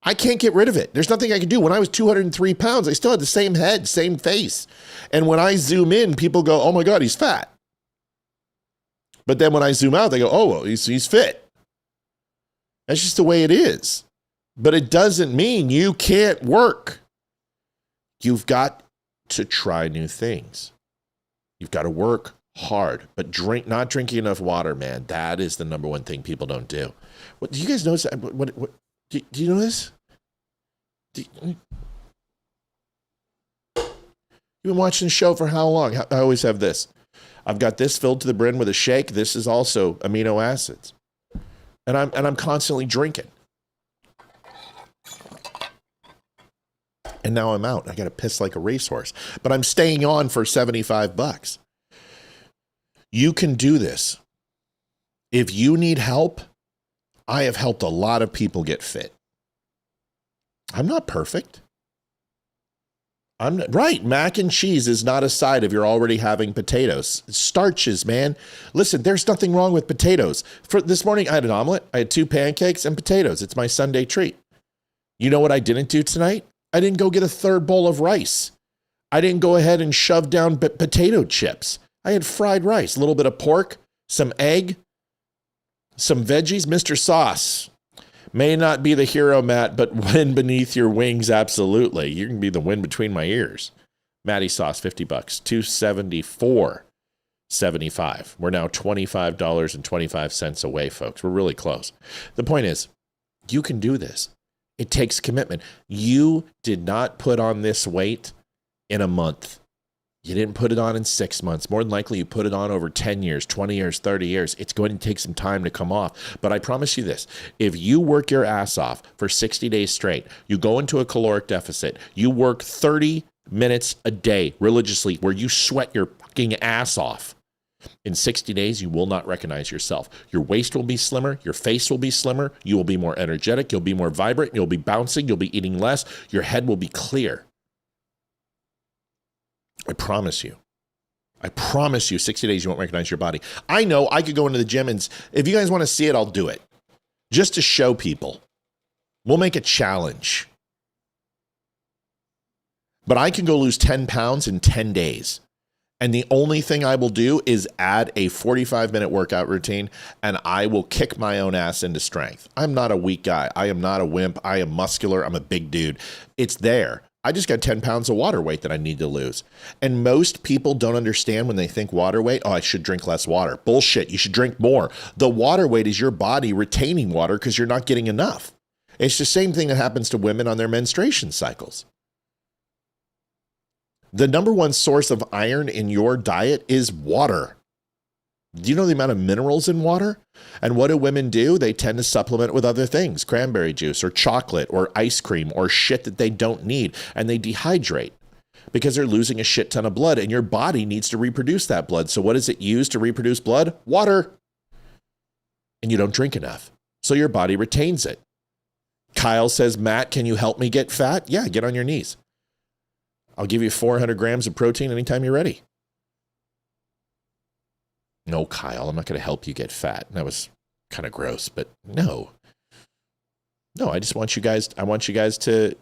I can't get rid of it. There's nothing I can do. When I was 203 pounds, I still had the same head, same face. And when I zoom in, people go, oh my God, he's fat. But then when I zoom out, they go, oh, well, he's fit. That's just the way it is. But it doesn't mean you can't work. You've got to try new things. You've got to work hard. But not drinking enough water, man, that is the number one thing people don't do. What, do you guys notice that? Do you know this? You've been watching the show for how long? I always have this. I've got this filled to the brim with a shake. This is also amino acids. And I'm constantly drinking. And now I'm out. I got to piss like a racehorse. But I'm staying on for $75. You can do this. If you need help, I have helped a lot of people get fit. I'm not perfect. Right. Mac and cheese is not a side if you're already having potatoes. Starches, man. Listen, there's nothing wrong with potatoes. For this morning, I had an omelet. I had 2 pancakes and potatoes. It's my Sunday treat. You know what I didn't do tonight? I didn't go get a 3rd bowl of rice. I didn't go ahead and shove down potato chips. I had fried rice, a little bit of pork, some egg, some veggies. Mr. Sauce may not be the hero, Matt, but wind beneath your wings, absolutely. You can be the wind between my ears. Matty Sauce, $50, $274.75. We're now $25.25 away, folks. We're really close. The point is, you can do this. It takes commitment. You did not put on this weight in a month. You didn't put it on in 6 months. More than likely, you put it on over 10 years, 20 years, 30 years. It's going to take some time to come off. But I promise you this, if you work your ass off for 60 days straight, you go into a caloric deficit, you work 30 minutes a day religiously where you sweat your fucking ass off, In 60 days, you will not recognize yourself. Your waist will be slimmer. Your face will be slimmer. You will be more energetic. You'll be more vibrant. You'll be bouncing. You'll be eating less. Your head will be clear. I promise you. I promise you, 60 days, you won't recognize your body. I know I could go into the gym, and if you guys want to see it, I'll do it. Just to show people. We'll make a challenge. But I can go lose 10 pounds in 10 days. And the only thing I will do is add a 45-minute workout routine, and I will kick my own ass into strength. I'm not a weak guy. I am not a wimp. I am muscular. I'm a big dude. It's there. I just got 10 pounds of water weight that I need to lose. And most people don't understand when they think water weight, oh, I should drink less water. Bullshit. You should drink more. The water weight is your body retaining water because you're not getting enough. It's the same thing that happens to women on their menstruation cycles. The number one source of iron in your diet is water. Do you know the amount of minerals in water? And what do women do? They tend to supplement with other things, cranberry juice or chocolate or ice cream or shit that they don't need. And they dehydrate because they're losing a shit ton of blood, and your body needs to reproduce that blood. So what does it use to reproduce blood? Water. And you don't drink enough. So your body retains it. Kyle says, Matt, can you help me get fat? Yeah, get on your knees. I'll give you 400 grams of protein anytime you're ready. No, Kyle, I'm not going to help you get fat. That was kind of gross, but no. No, I just want you guys, to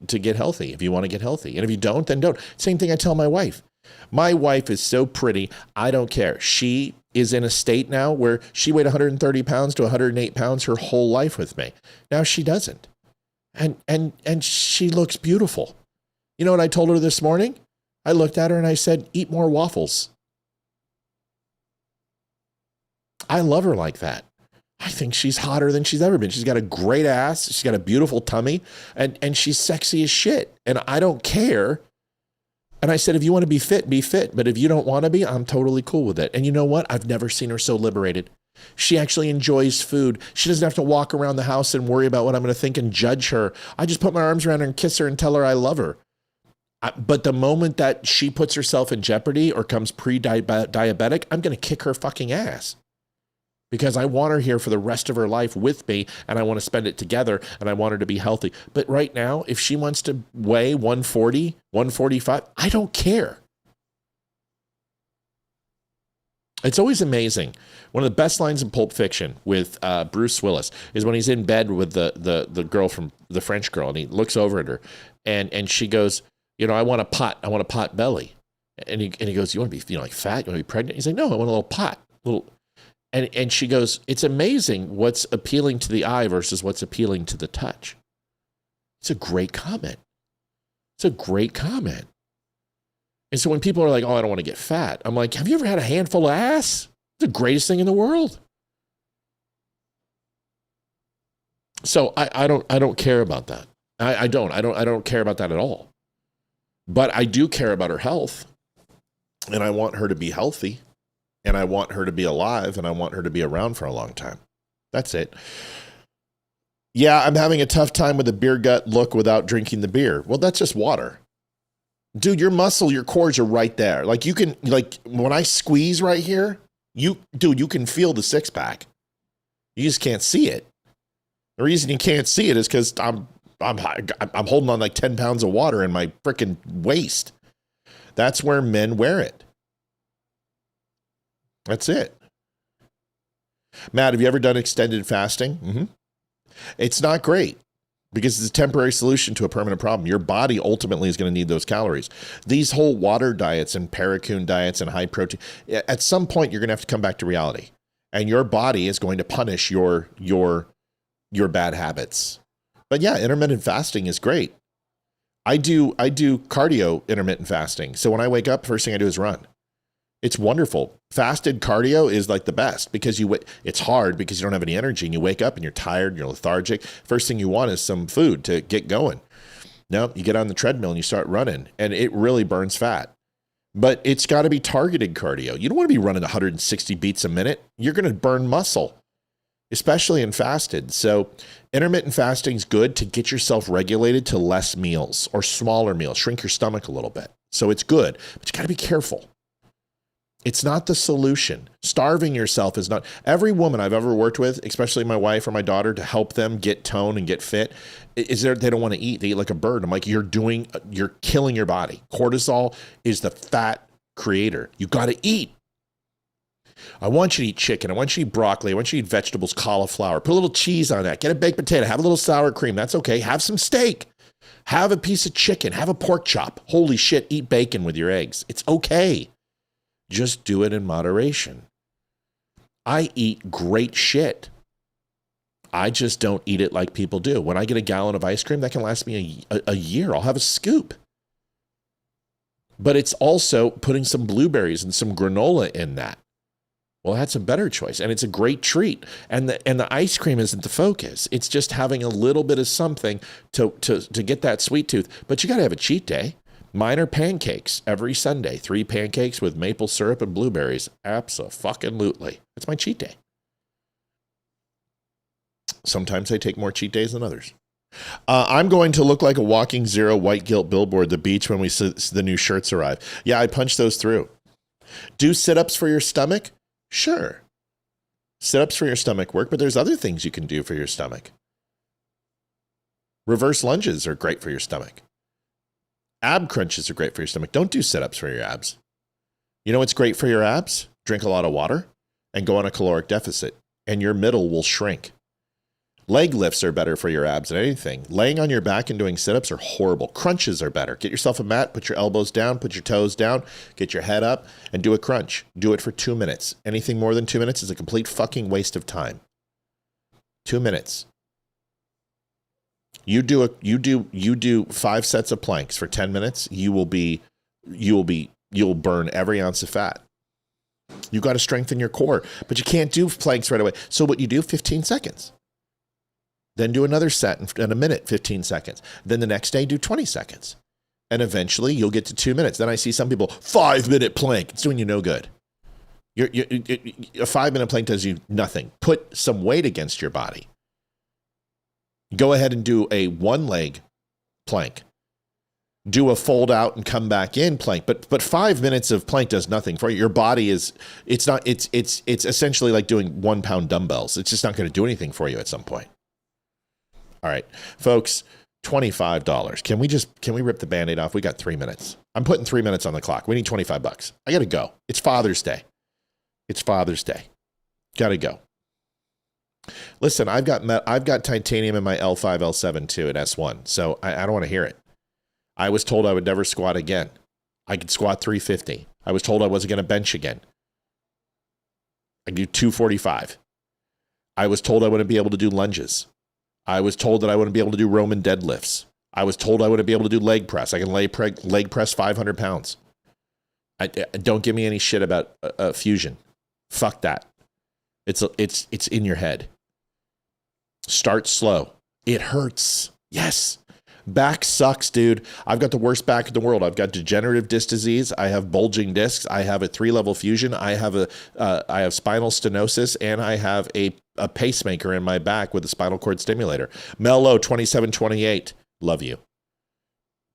get healthy if you want to get healthy. And if you don't, then don't. Same thing I tell my wife. My wife is so pretty, I don't care. She is in a state now where she weighed 130 pounds to 108 pounds her whole life with me. Now she doesn't. And she looks beautiful. You know what I told her this morning? I looked at her and I said, eat more waffles. I love her like that. I think she's hotter than she's ever been. She's got a great ass. She's got a beautiful tummy, and she's sexy as shit. And I don't care. And I said, if you want to be fit, be fit. But if you don't want to be, I'm totally cool with it. And you know what? I've never seen her so liberated. She actually enjoys food. She doesn't have to walk around the house and worry about what I'm going to think and judge her. I just put my arms around her and kiss her and tell her I love her. But the moment that she puts herself in jeopardy or comes pre-diabetic, I'm going to kick her fucking ass. Because I want her here for the rest of her life with me, and I want to spend it together, and I want her to be healthy. But right now, if she wants to weigh 140, 145, I don't care. It's always amazing. One of the best lines in Pulp Fiction with Bruce Willis is when he's in bed with the girl from the French girl, and he looks over at her, and she goes, you know, I want a pot belly. And he goes, you want to be, like fat? You want to be pregnant? He's like, no, I want a little pot, And she goes, it's amazing what's appealing to the eye versus what's appealing to the touch. It's a great comment. And so when people are like, oh, I don't want to get fat, I'm like, have you ever had a handful of ass? It's the greatest thing in the world. So I don't care about that. I don't care about that at all. But I do care about her health, and I want her to be healthy. And I want her to be alive, and I want her to be around for a long time. That's it. Yeah, I'm having a tough time with a beer gut look without drinking the beer. Well, that's just water. Dude, your muscle, your cores are right there. Like you can, when I squeeze right here, you can feel the six pack. You just can't see it. The reason you can't see it is because I'm holding on like 10 pounds of water in my freaking waist. That's where men wear it. That's it. Matt, have you ever done extended fasting? Mm-hmm. It's not great because it's a temporary solution to a permanent problem. Your body ultimately is going to need those calories. These whole water diets and paracoon diets and high protein, at some point you're going to have to come back to reality, and your body is going to punish your bad habits. But yeah, intermittent fasting is great. I do cardio intermittent fasting. So when I wake up, first thing I do is run. It's wonderful. Fasted cardio is like the best because it's hard because you don't have any energy and you wake up and you're tired and you're lethargic. First thing you want is some food to get going. No, you get on the treadmill and you start running, and it really burns fat. But it's got to be targeted cardio. You don't want to be running 160 beats a minute. You're going to burn muscle, especially in fasted. So intermittent fasting is good to get yourself regulated to less meals or smaller meals, shrink your stomach a little bit. So it's good, but you got to be careful. It's not the solution. Starving yourself is not. Every woman I've ever worked with, especially my wife or my daughter, to help them get tone and get fit, is there they don't want to eat. They eat like a bird. I'm like, you're killing your body. Cortisol is the fat creator. You got to eat. I want you to eat chicken. I want you to eat broccoli. I want you to eat vegetables, cauliflower. Put a little cheese on that. Get a baked potato. Have a little sour cream. That's okay. Have some steak. Have a piece of chicken. Have a pork chop. Holy shit, eat bacon with your eggs. It's okay. Just do it in moderation. I eat great shit. I just don't eat it like people do. When I get a gallon of ice cream, that can last me a year. I'll have a scoop. But it's also putting some blueberries and some granola in that. Well, that's a better choice, and it's a great treat. And the ice cream isn't the focus. It's just having a little bit of something to get that sweet tooth. But you got to have a cheat day. Mine are pancakes every Sunday. 3 pancakes with maple syrup and blueberries. Abso-fucking-lutely. That's my cheat day. Sometimes I take more cheat days than others. I'm going to look like a walking zero white guilt billboard at the beach when the new shirts arrive. Yeah, I punch those through. Do sit-ups for your stomach? Sure. Sit-ups for your stomach work, but there's other things you can do for your stomach. Reverse lunges are great for your stomach. Ab crunches are great for your stomach. Don't do sit-ups for your abs. You know what's great for your abs? Drink a lot of water and go on a caloric deficit, and your middle will shrink. Leg lifts are better for your abs than anything. Laying on your back and doing sit-ups are horrible. Crunches are better. Get yourself a mat, put your elbows down, put your toes down, get your head up, and do a crunch. Do it for 2 minutes. Anything more than 2 minutes is a complete fucking waste of time. 2 minutes. You do 5 sets of planks for 10 minutes. You'll burn every ounce of fat. You got to strengthen your core, but you can't do planks right away. So what you do, 15 seconds. Then do another set in a minute, 15 seconds. Then the next day, do 20 seconds. And eventually, you'll get to 2 minutes. Then I see some people, 5-minute plank. It's doing you no good. A 5-minute plank does you nothing. Put some weight against your body. Go ahead and do a 1-leg plank. Do a fold out and come back in plank. But 5 minutes of plank does nothing for you. Your body it's essentially like doing 1-pound dumbbells. It's just not going to do anything for you at some point. All right, folks, $25. Can we rip the Band-Aid off? We got 3 minutes. I'm putting 3 minutes on the clock. We need $25. I got to go. It's Father's Day. Got to go. Listen, I've got titanium in my L5, L7 too at S1, so I don't want to hear it. I was told I would never squat again. I could squat 350. I was told I wasn't going to bench again. I do 245. I was told I wouldn't be able to do lunges. I was told that I wouldn't be able to do Roman deadlifts. I was told I wouldn't be able to do leg press. I can leg press 500 pounds. Don't give me any shit about fusion. Fuck that. It's in your head. Start slow. It hurts. Yes. Back sucks, dude. I've got the worst back in the world. I've got degenerative disc disease. I have bulging discs. I have a 3-level fusion. I have spinal stenosis, and I have a pacemaker in my back with a spinal cord stimulator. Mello 2728. Love you.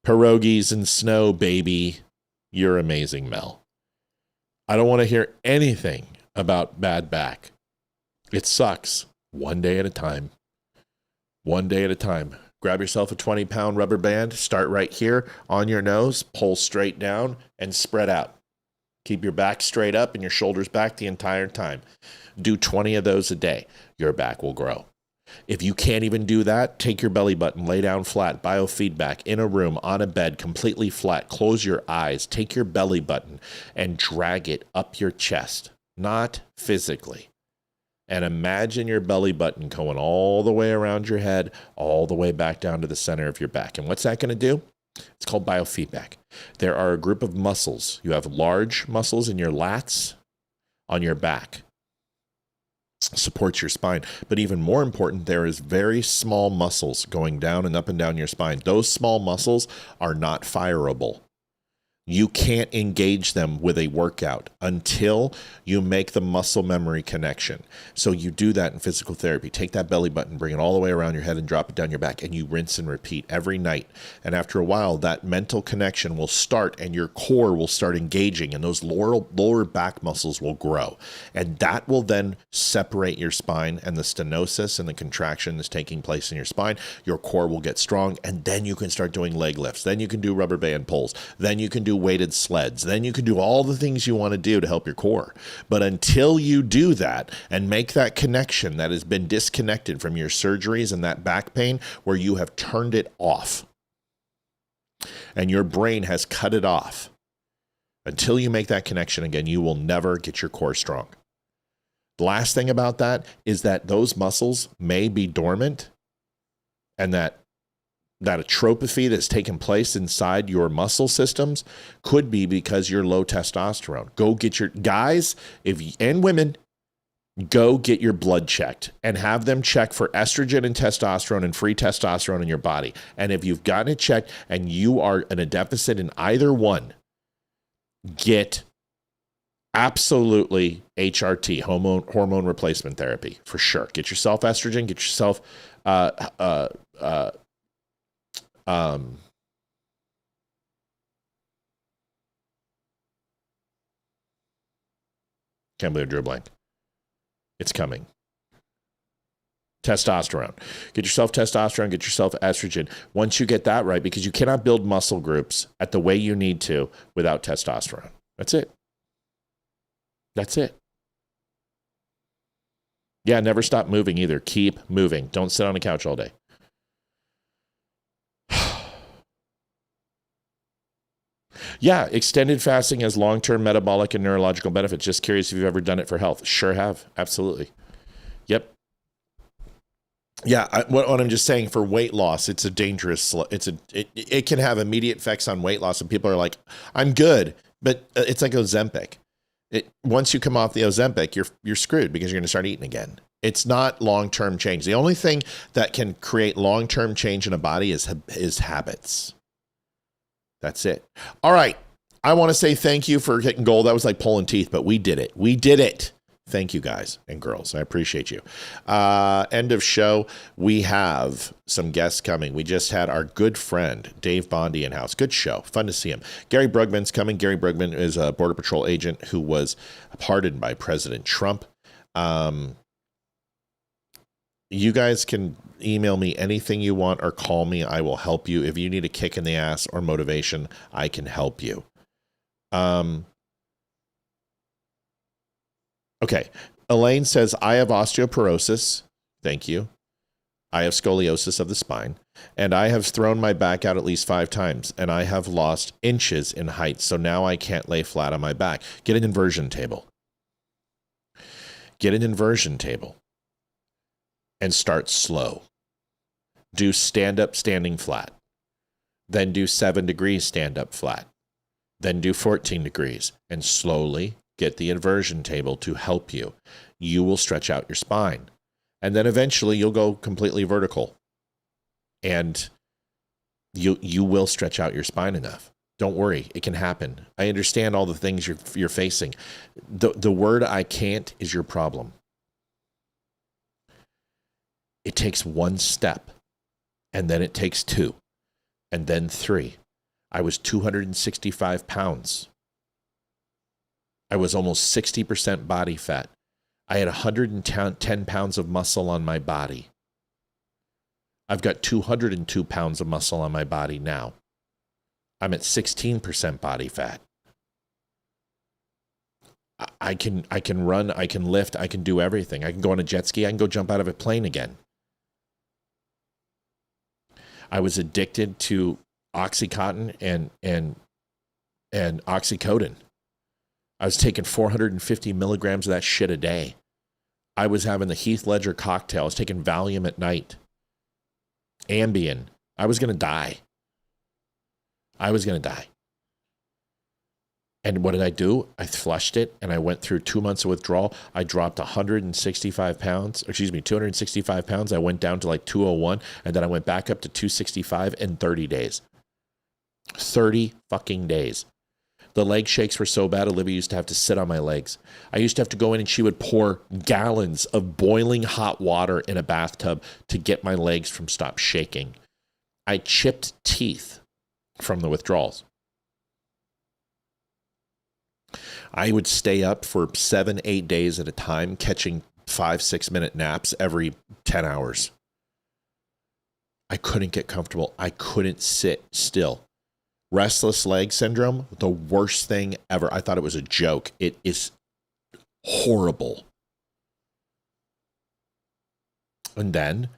Pierogies and snow, baby. You're amazing, Mel. I don't want to hear anything about bad back. It sucks. One day at a time. One day at a time. Grab yourself a 20-pound rubber band, start right here on your nose, pull straight down, and spread out. Keep your back straight up and your shoulders back the entire time. Do 20 of those a day. Your back will grow. If you can't even do that, take your belly button, lay down flat, biofeedback, in a room, on a bed, completely flat. Close your eyes, take your belly button, and drag it up your chest, not physically. And imagine your belly button going all the way around your head, all the way back down to the center of your back. And what's that going to do? It's called biofeedback. There are a group of muscles. You have large muscles in your lats on your back. Supports your spine. But even more important, there is very small muscles going down and up and down your spine. Those small muscles are not fireable. You can't engage them with a workout until you make the muscle memory connection. So you do that in physical therapy. Take that belly button, bring it all the way around your head and drop it down your back, and you rinse and repeat every night. And after a while, that mental connection will start and your core will start engaging, and those lower back muscles will grow. And that will then separate your spine, and the stenosis and the contraction that's taking place in your spine. Your core will get strong, and then you can start doing leg lifts. Then you can do rubber band pulls. Then you can do weighted sleds. Then you can do all the things you want to do to help your core. But until you do that and make that connection that has been disconnected from your surgeries and that back pain where you have turned it off and your brain has cut it off, until you make that connection again, you will never get your core strong. The last thing about that is that those muscles may be dormant, and that atrophy that's taken place inside your muscle systems could be because you're low testosterone. Go get your guys, and women, go get your blood checked and have them check for estrogen and testosterone and free testosterone in your body. And if you've gotten it checked and you are in a deficit in either one, get absolutely HRT, hormone replacement therapy, for sure. Get yourself estrogen, get yourself can't believe I drew a blank. It's coming. Testosterone. Get yourself testosterone, get yourself estrogen. Once you get that right, because you cannot build muscle groups at the way you need to without testosterone. That's it. That's it. Yeah, never stop moving either. Keep moving. Don't sit on the couch all day. Yeah, extended fasting has long-term metabolic and neurological benefits. Just curious if you've ever done it for health. Sure have. Absolutely. Yep. Yeah, what I'm just saying, for weight loss, it's a dangerous, it can have immediate effects on weight loss, and people are like, I'm good, but it's like Ozempic. Once you come off the Ozempic, you're screwed because you're going to start eating again. It's not long-term change. The only thing that can create long-term change in a body is habits. That's it. All right. I want to say thank you for hitting gold. That was like pulling teeth, but we did it. We did it. Thank you, guys and girls. I appreciate you. End of show. We have some guests coming. We just had our good friend, Dave Bondy, in house. Good show. Fun to see him. Gary Brugman's coming. Gary Brugman is a Border Patrol agent who was pardoned by President Trump. You guys can email me anything you want or call me. I will help you. If you need a kick in the ass or motivation, I can help you. Okay. Elaine says, I have osteoporosis. Thank you. I have scoliosis of the spine, and I have thrown my back out at least 5 times, and I have lost inches in height. So now I can't lay flat on my back. Get an inversion table. Get an inversion table. And start slow. Do stand up, standing flat. Then do 7 degrees, stand up flat. Then do 14 degrees, and slowly get the inversion table to help you. You will stretch out your spine. And then eventually you'll go completely vertical. And you will stretch out your spine enough. Don't worry, it can happen. I understand all the things you're facing. The word I can't is your problem. It takes 1 step, and then it takes 2, and then 3. I was 265 pounds. I was almost 60% body fat. I had 110 pounds of muscle on my body. I've got 202 pounds of muscle on my body now. I'm at 16% body fat. I can run, I can lift, I can do everything. I can go on a jet ski, I can go jump out of a plane again. I was addicted to Oxycontin and Oxycodone. I was taking 450 milligrams of that shit a day. I was having the Heath Ledger cocktail. I was taking Valium at night. Ambien. I was going to die. I was going to die. And what did I do? I flushed it, and I went through 2 months of withdrawal. I dropped 265 pounds. I went down to like 201, and then I went back up to 265 in 30 days. 30 fucking days. The leg shakes were so bad, Olivia used to have to sit on my legs. I used to have to go in and she would pour gallons of boiling hot water in a bathtub to get my legs from stop shaking. I chipped teeth from the withdrawals. I would stay up for 7-8 days at a time, catching 5-6 minute naps every 10 hours. I couldn't get comfortable. I couldn't sit still. Restless leg syndrome, the worst thing ever. I thought it was a joke. It is horrible. And then,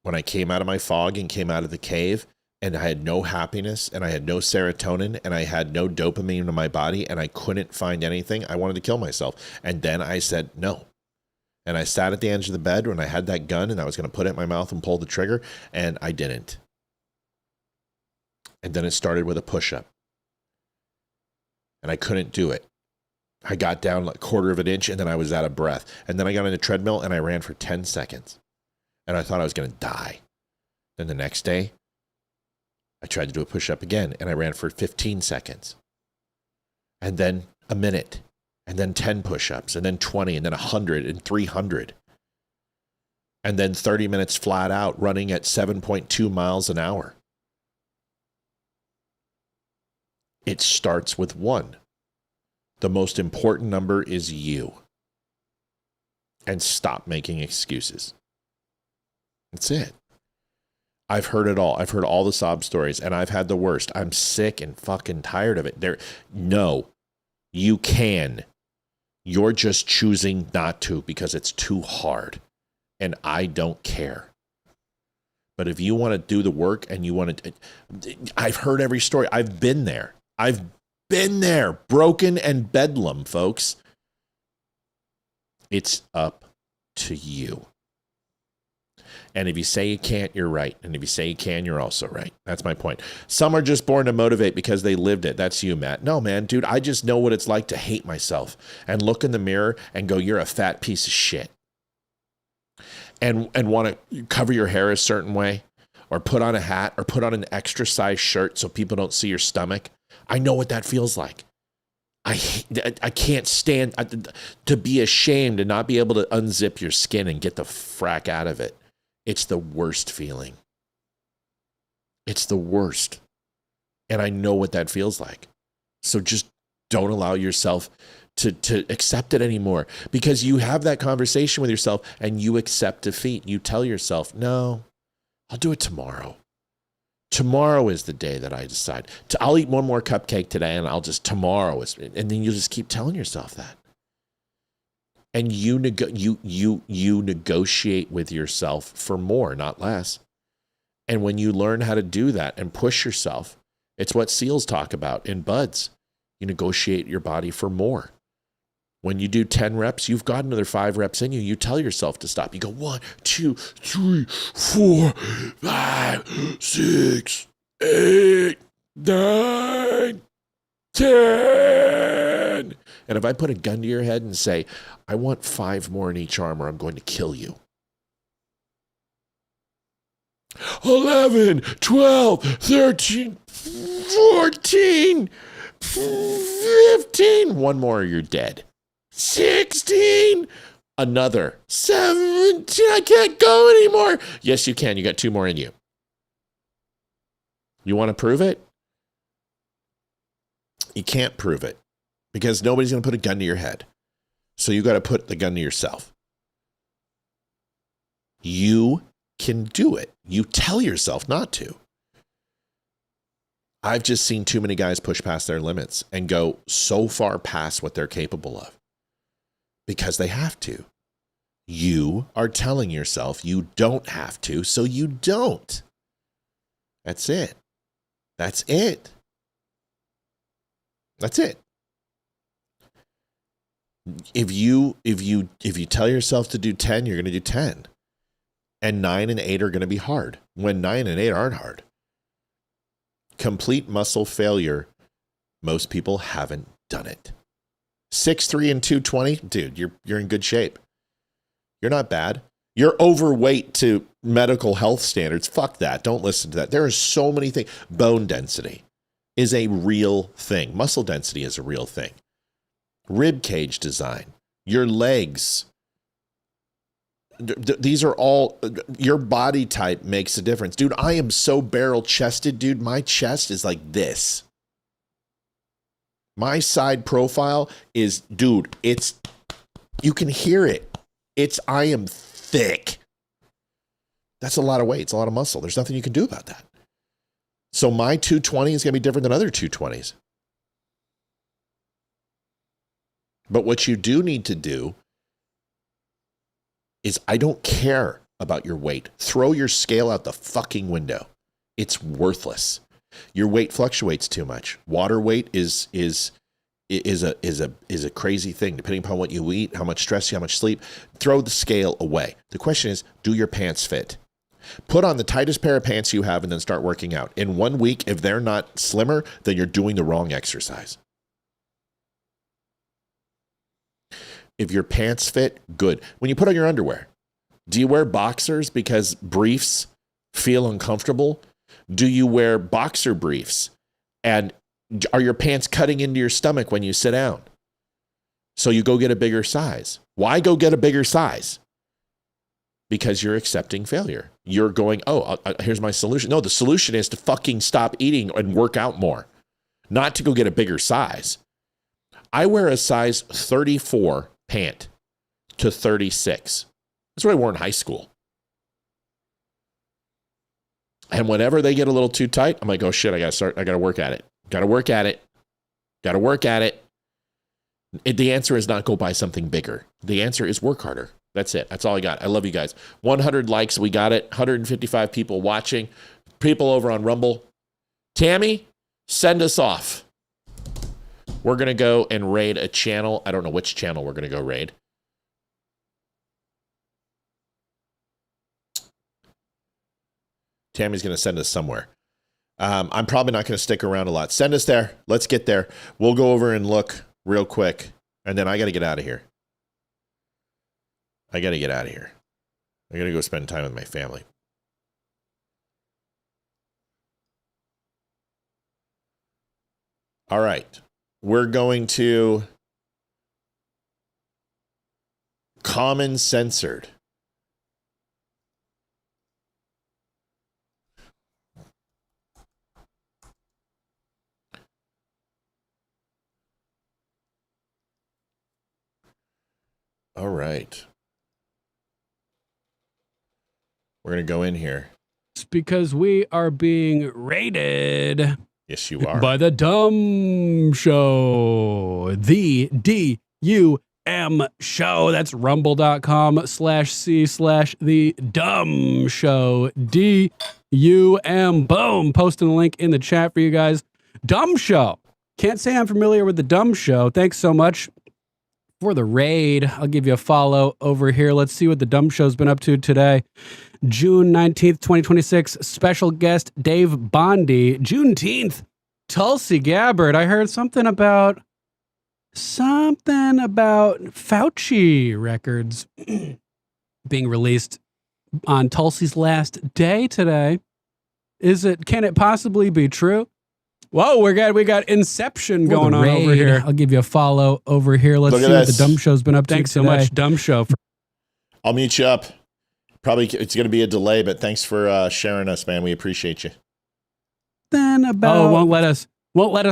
when I came out of my fog and came out of the cave, and I had no happiness, and I had no serotonin, and I had no dopamine in my body, and I couldn't find anything, I wanted to kill myself. And then I said no. And I sat at the edge of the bed when I had that gun, and I was going to put it in my mouth and pull the trigger, and I didn't. And then it started with a push-up. And I couldn't do it. I got down like a quarter of an inch, and then I was out of breath. And then I got on a treadmill, and I ran for 10 seconds. And I thought I was going to die. Then the next day, I tried to do a push-up again, and I ran for 15 seconds. And then a minute. And then 10 push-ups. And then 20. And then 100 and 300. And then 30 minutes flat out, running at 7.2 miles an hour. It starts with 1. The most important number is you. And stop making excuses. That's it. I've heard it all. I've heard all the sob stories, and I've had the worst. I'm sick and fucking tired of it. No, you can. You're just choosing not to because it's too hard. And I don't care. But if you want to do the work and you want to, I've heard every story. I've been there. I've been there. Broken and bedlam, folks. It's up to you. And if you say you can't, you're right. And if you say you can, you're also right. That's my point. Some are just born to motivate because they lived it. That's you, Matt. No, man, dude, I just know what it's like to hate myself and look in the mirror and go, you're a fat piece of shit. And want to cover your hair a certain way or put on a hat or put on an extra size shirt so people don't see your stomach. I know what that feels like. I can't stand to be ashamed and not be able to unzip your skin and get the frack out of it. It's the worst feeling. It's the worst. And I know what that feels like. So just don't allow yourself to accept it anymore, because you have that conversation with yourself and you accept defeat. You tell yourself, no, I'll do it tomorrow. Tomorrow is the day that I decide. I'll eat one more cupcake today and tomorrow is, and then you just keep telling yourself that. And you negotiate with yourself for more, not less. And when you learn how to do that and push yourself, it's what SEALs talk about in BUDS. You negotiate your body for more. When you do 10 reps, you've got another 5 reps in you. You tell yourself to stop. You go 1, 2, 3, 4, 5, 6, 8, 9, 10. And if I put a gun to your head and say, I want 5 more in each arm or I'm going to kill you. 11, 12, 13, 14, 15. 1 more, you're dead. 16. Another. 17. I can't go anymore. Yes, you can. You got 2 more in you. You want to prove it? You can't prove it because nobody's going to put a gun to your head. So you got to put the gun to yourself. You can do it. You tell yourself not to. I've just seen too many guys push past their limits and go so far past what they're capable of because they have to. You are telling yourself you don't have to, so you don't. That's it. That's it. That's it. If you tell yourself to do 10, you're going to do 10. And 9 and 8 are going to be hard when 9 and 8 aren't hard. Complete muscle failure. Most people haven't done it. 6'3" and 220, dude, you're in good shape. You're not bad. You're overweight to medical health standards. Fuck that. Don't listen to that. There are so many things. Bone density. is a real thing. Muscle density is a real thing. Rib cage design, your legs. These are all, your body type makes a difference. Dude, I am so barrel chested, dude. My chest is like this. My side profile is, dude, it's, you can hear it. I am thick. That's a lot of weight. It's a lot of muscle. There's nothing you can do about that. So my 220 is going to be different than other 220s. But what you do need to do is, I don't care about your weight. Throw your scale out the fucking window. It's worthless. Your weight fluctuates too much. Water weight is a crazy thing, depending upon what you eat, how much stress, how much sleep. Throw the scale away. The question is, do your pants fit? Put on the tightest pair of pants you have and then start working out. In 1 week, if they're not slimmer, then you're doing the wrong exercise. If your pants fit, good. When you put on your underwear, do you wear boxers because briefs feel uncomfortable? Do you wear boxer briefs? And are your pants cutting into your stomach when you sit down? So you go get a bigger size. Why go get a bigger size? Because you're accepting failure. You're going, oh, here's my solution. No, the solution is to fucking stop eating and work out more, not to go get a bigger size. I wear a size 34 pant to 36. That's what I wore in high school. And whenever they get a little too tight, I'm like, oh shit, I gotta work at it. Gotta work at it. The answer is not go buy something bigger. The answer is work harder. That's it. That's all I got. I love you guys. 100 likes, we got it. 155 people watching. People over on Rumble. Tammy, send us off. We're going to go and raid a channel. I don't know which channel we're going to go raid. Tammy's going to send us somewhere. I'm probably not going to stick around a lot. Send us there. Let's get there. We'll go over and look real quick. And then I got to get out of here. I got to go spend time with my family. All right. We're going to Common Censored. All right. We're going to go in here. It's because we are being raided. Yes, you are. By the Dumb Show. The DUM Show. That's rumble.com/C/The Dumb Show. DUM. Boom. Posting the link in the chat for you guys. Dumb Show. Can't say I'm familiar with the Dumb Show. Thanks so much for the raid. I'll give you a follow over here. Let's see what the Dumb Show's been up to today. June 19th, 2026. Special guest Dave Bondy. Juneteenth. Tulsi Gabbard. I heard something about Fauci records being released on Tulsi's last day today. Can it possibly be true? Whoa, we got Inception going on over here. I'll give you a follow over here. Let's see what the Dumb Show's been up to. Thanks so much, Dumb Show. I'll meet you up. Probably it's going to be a delay, but thanks for sharing us, man. We appreciate you. Then won't let us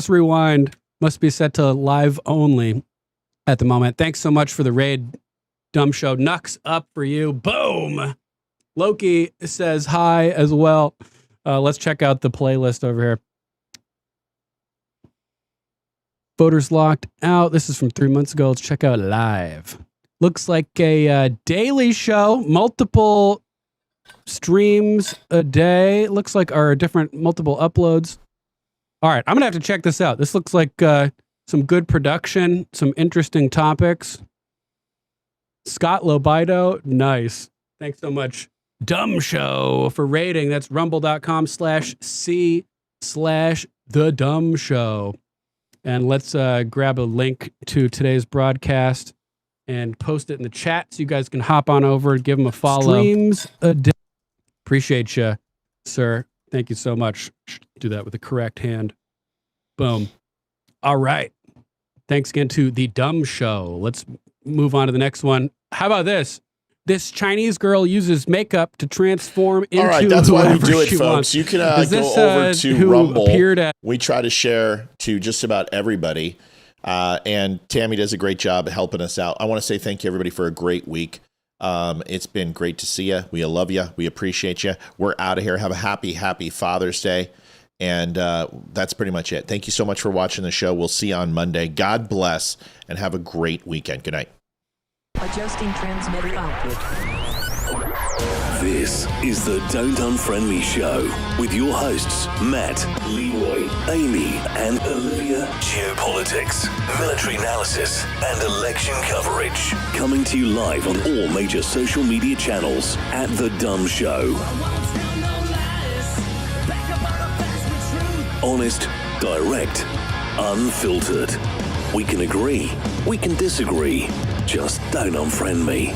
rewind. Must be set to live only at the moment. Thanks so much for the raid, Dumb Show. Nux up for you. Boom. Loki says hi as well. Let's check out the playlist over here. Voters locked out. This is from 3 months ago. Let's check out live. Looks like a daily show, multiple streams a day. Looks like our multiple uploads. All right, I'm going to have to check this out. This looks like some good production, some interesting topics. Scott Lobido, nice. Thanks so much, Dumb Show, for rating. That's rumble.com/C/The Dumb Show. And let's grab a link to today's broadcast and post it in the chat so you guys can hop on over and give them a follow. Streams a day. Appreciate you, sir. Thank you so much. Do that with the correct hand. Boom. All right. Thanks again to The Dumb Show. Let's move on to the next one. How about this? This Chinese girl uses makeup to transform into. All right, that's why we do it, she folks. wants. You can Is go over to Rumble. At- we try to share to just about everybody. And Tammy does a great job of helping us out. I want to say thank you, everybody, for a great week. It's been great to see you. We love you. We appreciate you. We're out of here. Have a happy Father's Day. And that's pretty much it. Thank you so much for watching the show. We'll see you on Monday. God bless and have a great weekend. Good night. Adjusting transmitter output. This is the Don't Unfriend Me Show with your hosts, Matt, Leroy, Amy, and Olivia. Geopolitics, military analysis, and election coverage. Coming to you live on all major social media channels at The Dumb Show. Honest, direct, unfiltered. We can agree, we can disagree. Just don't unfriend me.